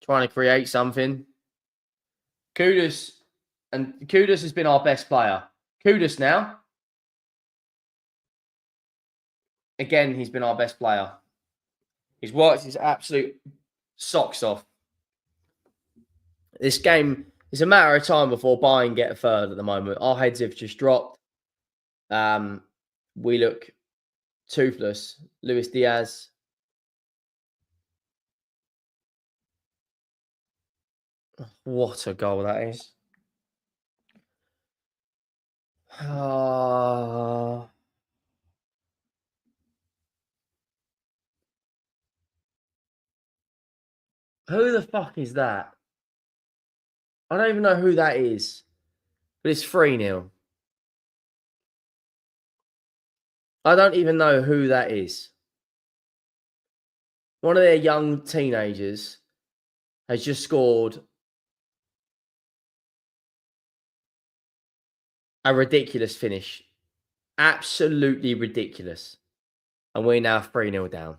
A: Trying to create something. Kudus has been our best player. Kudus now. Again, he's been our best player. He's worked his absolute socks off. This game is a matter of time before Bayern get a third at the moment. Our heads have just dropped. We look toothless. Luis Diaz. What a goal that is. Who the fuck is that? I don't even know who that is. But it's 3-0. I don't even know who that is. One of their young teenagers has just scored a ridiculous finish. Absolutely ridiculous. And we're now 3-0 down.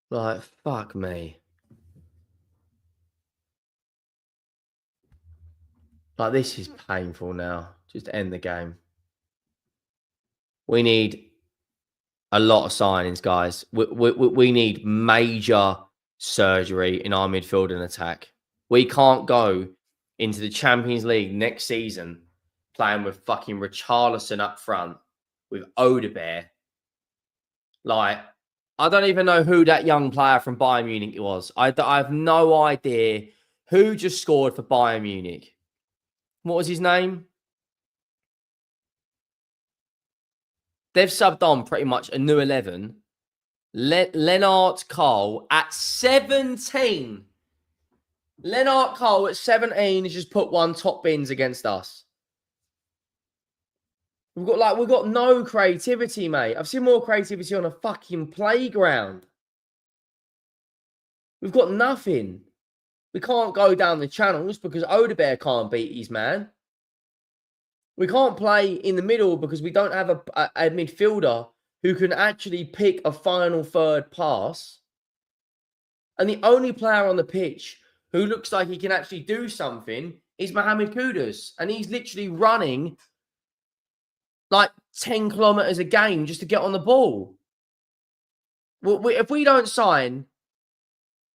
A: Like, fuck me. Like, this is painful now. Just end the game. We need a lot of signings, guys. We need major surgery in our midfield and attack. We can't go into the Champions League next season playing with fucking Richarlison up front, with Odebear. Like, I don't even know who that young player from Bayern Munich was. I have no idea who just scored for Bayern Munich. What was his name? They've subbed on pretty much a new 11. Lennart Carl at 17. Lennart Carl at 17 has just put one top bins against us. We've got no creativity, mate. I've seen more creativity on a fucking playground. We've got nothing. We can't go down the channels because Odebear can't beat his man. We can't play in the middle because we don't have a midfielder who can actually pick a final third pass. And the only player on the pitch who looks like he can actually do something is Mohamed Kudus. And he's literally running like 10 kilometers a game just to get on the ball. If we don't sign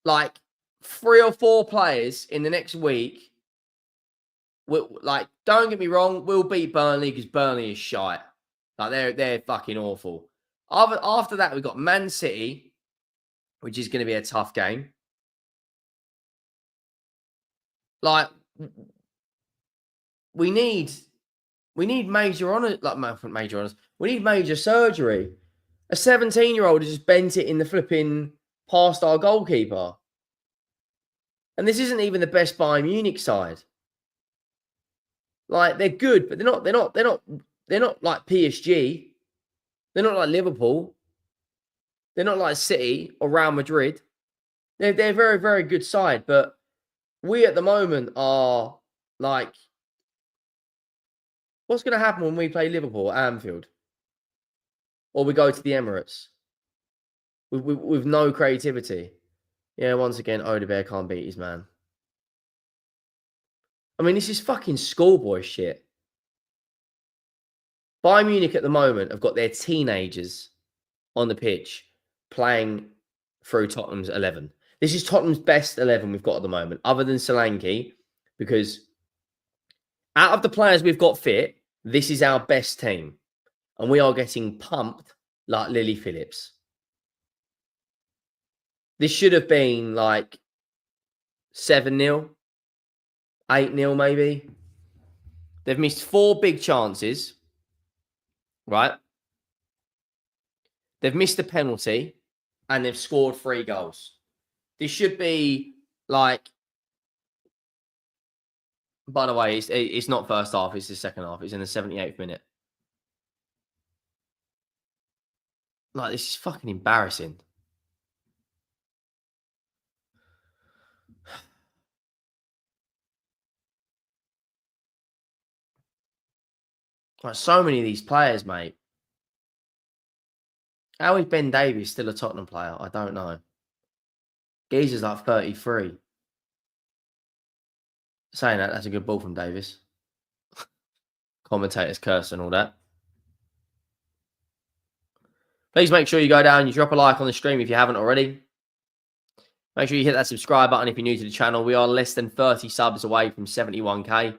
A: like 3 or 4 players in the next week, don't get me wrong, we'll beat Burnley because Burnley is shite. Like they're fucking awful. After that, we've got Man City, which is going to be a tough game. Like we need major honor, like major honors. We need major surgery. A 17-year-old has just bent it in the flipping past our goalkeeper. And this isn't even the best Bayern Munich side. Like they're good, but they're not like PSG. They're not like Liverpool. They're not like City or Real Madrid. They're a very, very good side, but we at the moment are like, what's going to happen when we play Liverpool at Anfield? Or we go to the Emirates with no creativity? Yeah, once again, Odegaard can't beat his man. I mean, this is fucking schoolboy shit. Bayern Munich at the moment have got their teenagers on the pitch playing through Tottenham's 11. This is Tottenham's best 11 we've got at the moment, other than Solanke, because out of the players we've got fit, this is our best team. And we are getting pumped like Lily Phillips. This should have been like 7-0, 8-0 maybe. They've missed 4 big chances, right? They've missed a penalty and they've scored 3 goals. This should be like, by the way, it's not first half, it's the second half. It's in the 78th minute. Like, this is fucking embarrassing. Like, so many of these players, mate. How is Ben Davies still a Tottenham player? I don't know. Geezer's like 33. Saying that, that's a good ball from Davis. Commentators curse and all that. Please make sure you go down, you drop a like on the stream if you haven't already. Make sure you hit that subscribe button if you're new to the channel. We are less than 30 subs away from 71k.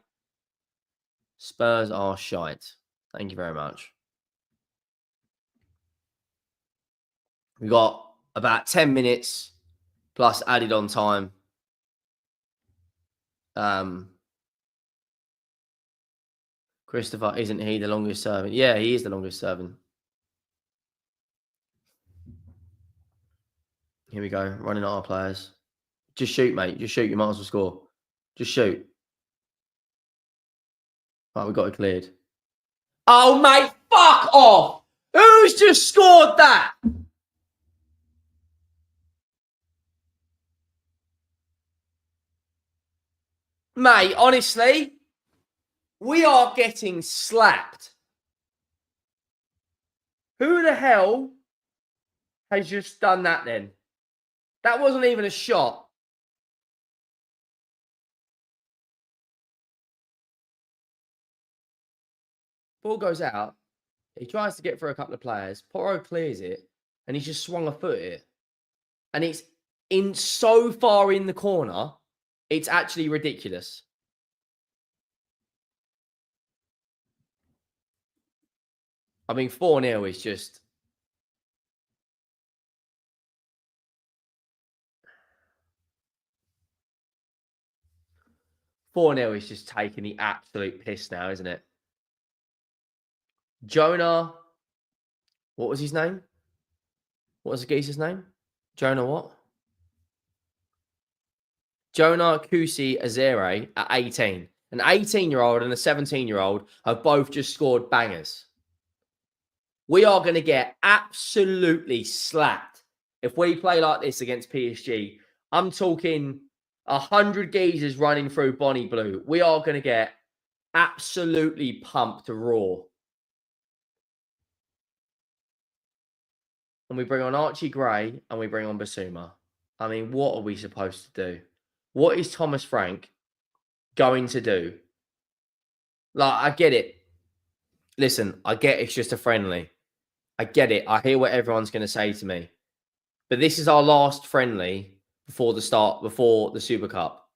A: Spurs are shite. Thank you very much. We've got about 10 minutes plus added on time. Christopher, isn't he the longest serving? Yeah, he is the longest serving. Here we go. Running our players. Just shoot, mate. Just shoot. You might as well score. Just shoot. Right, we got it cleared. Oh, mate, fuck off. Who's just scored that? Mate, honestly, we are getting slapped. Who the hell has just done that then? That wasn't even a shot. Ball goes out. He tries to get through a couple of players. Porro clears it, and he's just swung a foot at it. And it's in so far in the corner, it's actually ridiculous. I mean, 4-0 is just... "4-0 is just taking the absolute piss now, isn't it? Jonah, what was his name? What was the geezer's name? Jonah what? Jonah Kusi Azere at 18. An 18-year-old and a 17-year-old have both just scored bangers. We are going to get absolutely slapped if we play like this against PSG. I'm talking 100 geezers running through Bonnie Blue. We are going to get absolutely pumped raw. And we bring on Archie Gray and we bring on Basuma. I mean, what are we supposed to do? What is Thomas Frank going to do? Like, I get it. Listen, I get it's just a friendly. I get it. I hear what everyone's going to say to me. But this is our last friendly before the Super Cup.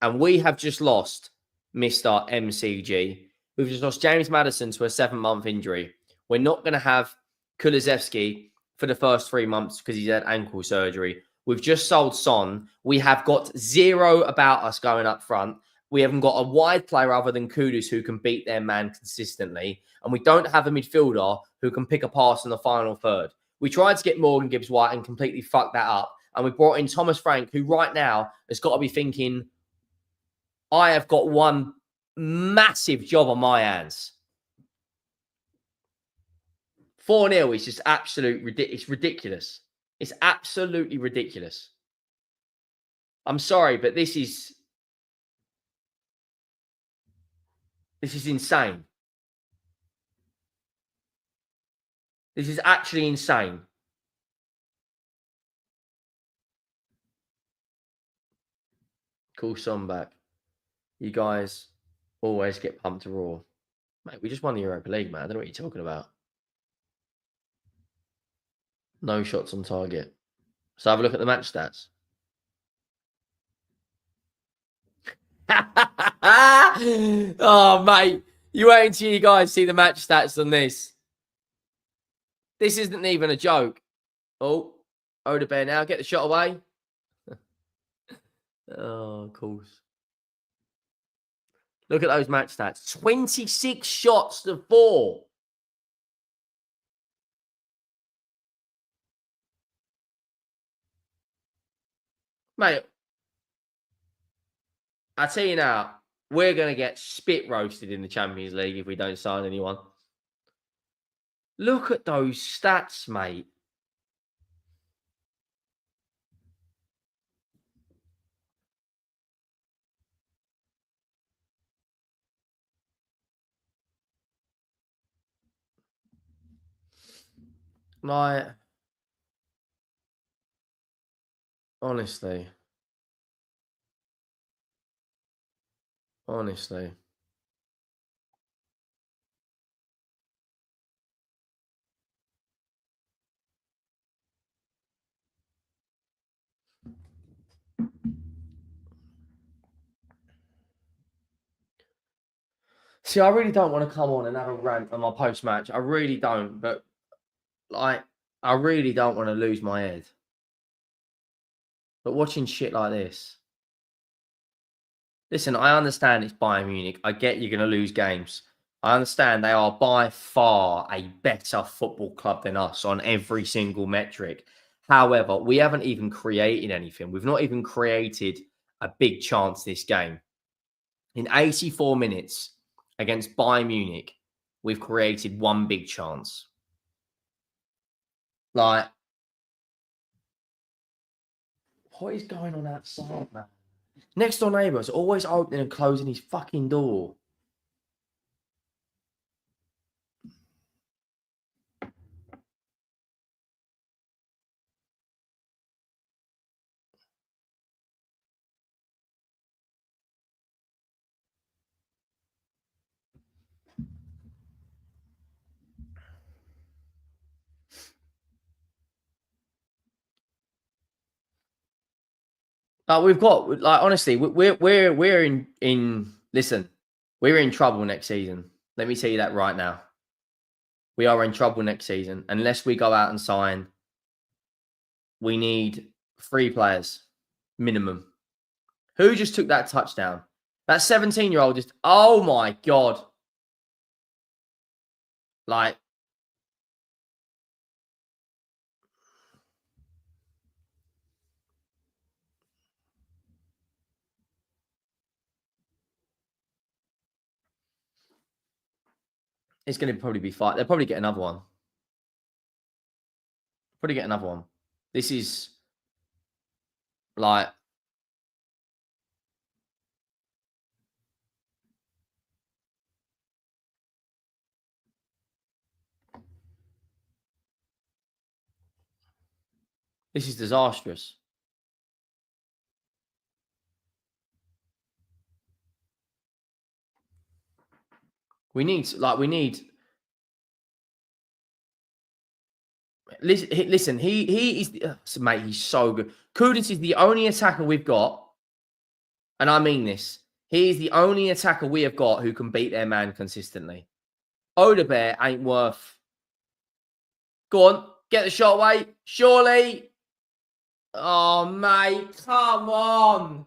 A: And we have just lost Mr. MCG. We've just lost James Maddison to a 7-month injury. We're not going to have Kulusevski for the first 3 months because he's had ankle surgery. We've just sold Son. We have got zero about us going up front. We haven't got a wide player other than Kudus who can beat their man consistently. And we don't have a midfielder who can pick a pass in the final third. We tried to get Morgan Gibbs-White and completely fucked that up. And we brought in Thomas Frank, who right now has got to be thinking, I have got one massive job on my hands. 4-0 is just it's ridiculous. It's absolutely ridiculous. I'm sorry, but this is insane. This is actually insane. Call Son back. You guys always get pumped to Raw. Mate, we just won the Europa League, man. I don't know what you're talking about. No shots on target. So have a look at the match stats. Oh, mate. You wait until you guys see the match stats on this. This isn't even a joke. Oh, Odebear now. Get the shot away. Oh, of course. Look at those match stats. 26 shots to 4. Mate, I tell you now, we're going to get spit roasted in the Champions League if we don't sign anyone. Look at those stats, mate. Like, honestly. See, I really don't want to come on and have a rant on my post-match. I really don't. But, like, I really don't want to lose my head. But watching shit like this. Listen, I understand it's Bayern Munich. I get you're going to lose games. I understand they are by far a better football club than us on every single metric. However, we haven't even created anything. We've not even created a big chance this game. In 84 minutes against Bayern Munich, we've created one big chance. Like, what is going on outside, man? Next door neighbour is always opening and closing his fucking door. We've got, like, honestly, we're in listen, we're in trouble next season. Let me tell you that right now. We are in trouble next season. Unless we go out and sign, we need 3 players minimum. Who just took that touchdown? That 17-year-old just, oh my God. Like, it's going to probably be 5. They'll probably get another one. This is like, this is disastrous. We need. Listen, he is, mate, he's so good. Kudus is the only attacker we've got, and I mean this. He is the only attacker we have got who can beat their man consistently. Odebear ain't worth Go on, get the shot away. Surely. Oh, mate, come on.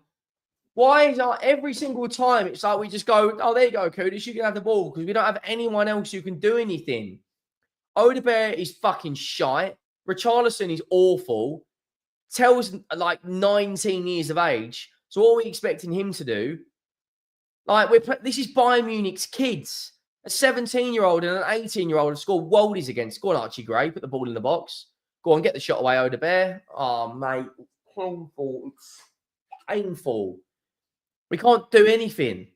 A: Why is that every single time? It's like we just go, oh, there you go, Kudus. You can have the ball because we don't have anyone else who can do anything. Odebear is fucking shite. Richarlison is awful. Tells like 19 years of age. So what are we expecting him to do? Like this is Bayern Munich's kids. A 17-year-old and an 18-year-old have scored worldies against. Go on, Archie Gray. Put the ball in the box. Go on, get the shot away, Odebear. Oh, mate. Painful. It's painful. We can't do anything.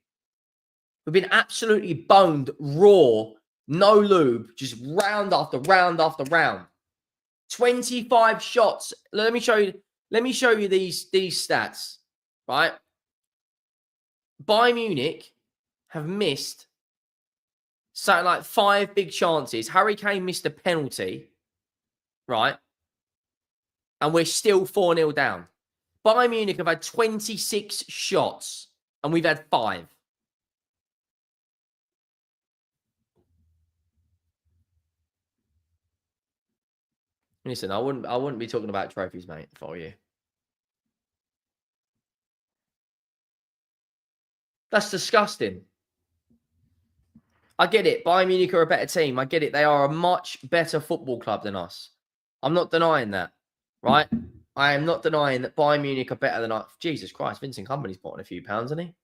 A: We've been absolutely boned, raw, no lube, just round after round after round. 25 shots. Let me show you these stats, right? Bayern Munich have missed something like 5 big chances. Harry Kane missed a penalty, right? And we're still 4-0 down. Bayern Munich have had 26 shots and we've had 5. Listen, I wouldn't be talking about trophies, mate, if I were you. That's disgusting. I get it. Bayern Munich are a better team. I get it. They are a much better football club than us. I'm not denying that, right? I am not denying that Bayern Munich are better than us. Jesus Christ, Vincent Kompany's bought a few pounds, hasn't he?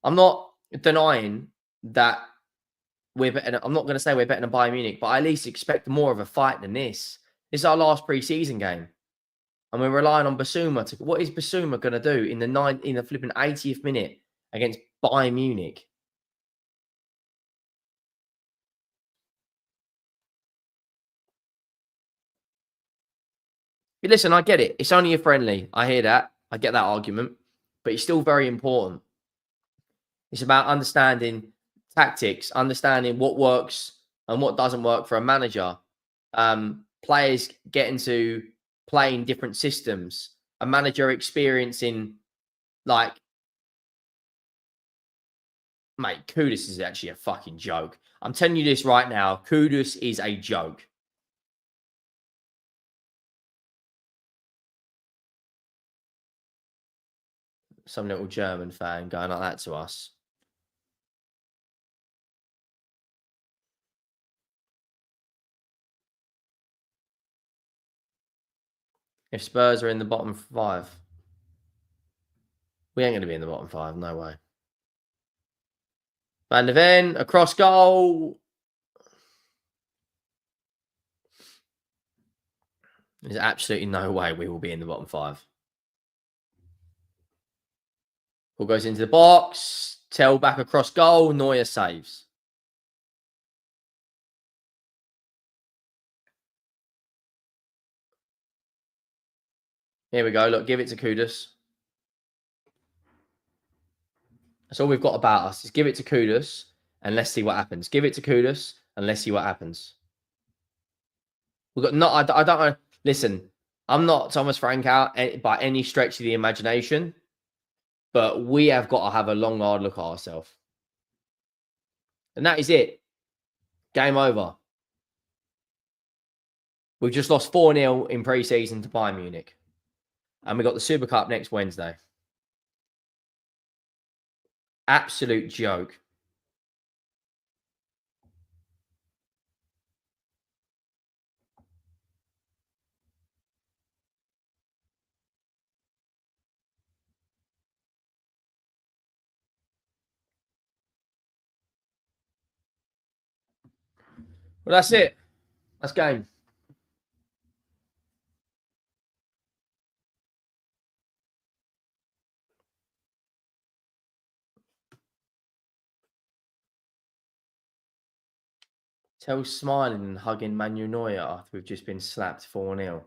A: I'm not denying that we're better. I'm not going to say we're better than Bayern Munich, but I at least expect more of a fight than this. This is our last pre-season game. And we're relying on Basuma. What is Basuma going to do in the flipping 80th minute against Bayern Munich? But listen, I get it. It's only a friendly. I hear that. I get that argument. But it's still very important. It's about understanding tactics, understanding what works and what doesn't work for a manager. Players getting to play in different systems. A manager experiencing, like, mate, Kudus is actually a fucking joke. I'm telling you this right now. Kudus is a joke. Some little German fan going like that to us. If Spurs are in the bottom 5, we ain't going to be in the bottom 5. No way. Van de Ven, across goal. There's absolutely no way we will be in the bottom 5. Ball goes into the box. Tell back across goal. Neuer saves. Here we go. Look, give it to Kudus. That's all we've got about us. Is give it to Kudus and let's see what happens. Give it to Kudus and let's see what happens. We've got not. I don't know. Listen, I'm not Thomas Frank out by any stretch of the imagination, but we have got to have a long, hard look at ourselves. And that is it. Game over. We've just lost 4-0 in pre-season to Bayern Munich. And we've got the Super Cup next Wednesday. Absolute joke. Well, that's it. That's game. Tell smiling and hugging Manuel Neuer after we've just been slapped 4-0.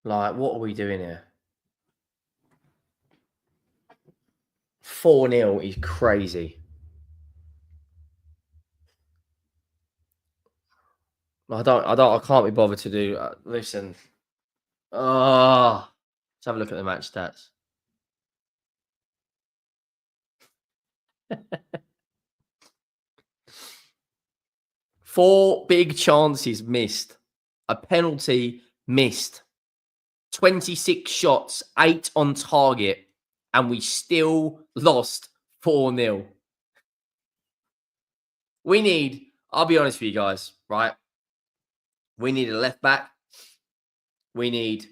A: Like, what are we doing here? 4-0 is crazy. I can't be bothered to do. Listen. Let's have a look at the match stats. 4 big chances missed. A penalty missed. 26 shots, 8 on target, and we still lost 4-0. We need, I'll be honest with you guys, right? We need a left back. We need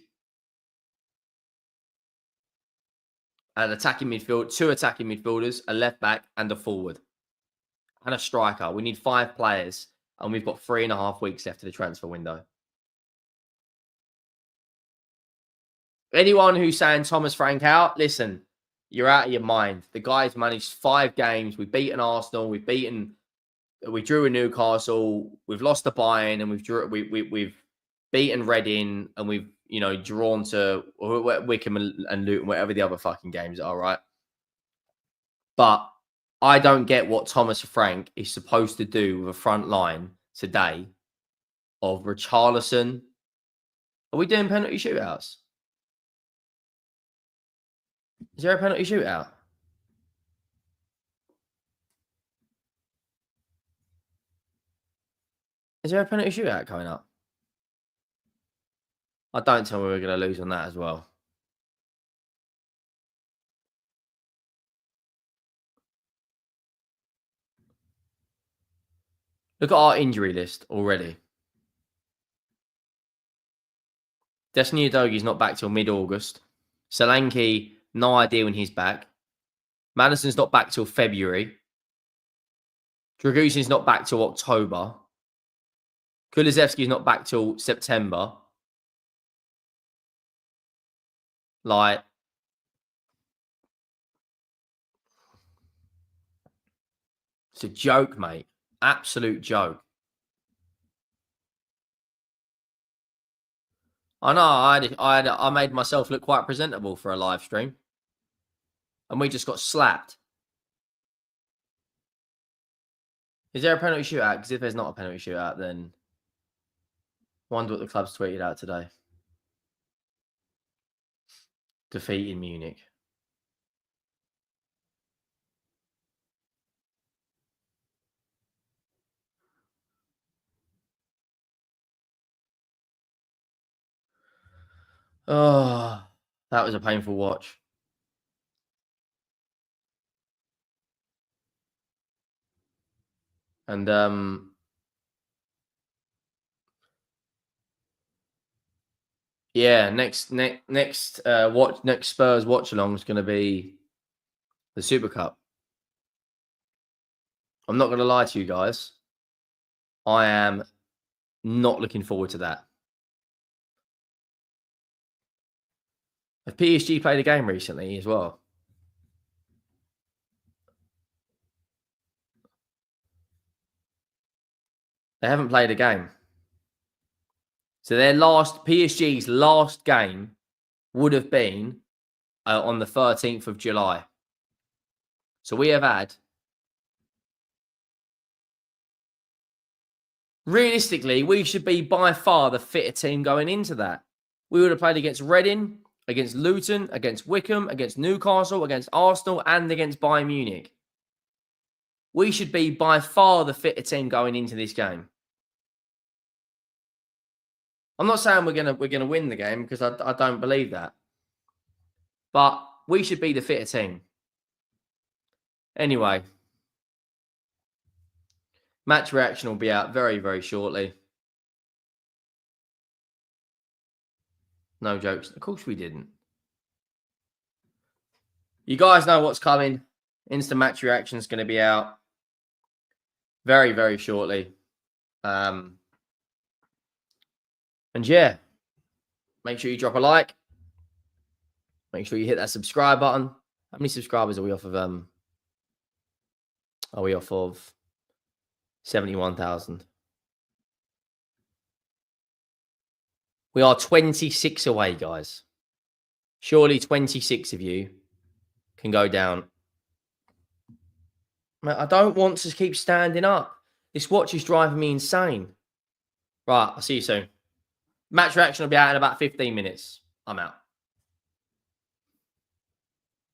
A: an attacking midfield, 2 attacking midfielders, a left back, and a forward. And a striker. We need 5 players, and we've got 3.5 weeks left of the transfer window. Anyone who's saying Thomas Frank out, listen, you're out of your mind. The guy's managed 5 games. We've beaten Arsenal. We drew in Newcastle. We've lost to Bayern, and we've beaten Reading, and we've drawn to Wickham and Luton, whatever the other fucking games are, right? But I don't get what Thomas Frank is supposed to do with a front line today of Richarlison. Are we doing penalty shootouts? Is there a penalty shootout? Is there a penalty shootout coming up? Don't tell me we're going to lose on that as well. Look at our injury list already. Destiny Udogi's not back till mid-August. Solanke, no idea when he's back. Madison's not back till February. Dragusin's not back till October. Kulusevski's not back till September. Like, it's a joke, mate. Absolute joke. I know. I made myself look quite presentable for a live stream, and we just got slapped. Is there a penalty shootout? Because if there's not a penalty shootout, then I wonder what the club's tweeted out today. Defeat in Munich. Oh, that was a painful watch. And yeah, next Spurs watch-along is going to be the Super Cup. I'm not going to lie to you guys. I am not looking forward to that. Have PSG played a game recently as well? They haven't played a game. So PSG's last game would have been on the 13th of July. So we have had, realistically, we should be by far the fitter team going into that. We would have played against Reading, against Luton, against Wickham, against Newcastle, against Arsenal, and against Bayern Munich. We should be by far the fitter team going into this game. I'm not saying we're gonna win the game, because I don't believe that. But we should be the fitter team. Anyway, match reaction will be out very, very shortly. No jokes. Of course we didn't. You guys know what's coming. Instant match reaction is going to be out very, very shortly. And yeah, make sure you drop a like. Make sure you hit that subscribe button. How many subscribers are we off of? Are we off of 71,000? We are 26 away, guys. Surely 26 of you can go down. I don't want to keep standing up. This watch is driving me insane. Right, I'll see you soon. Match reaction will be out in about 15 minutes. I'm out.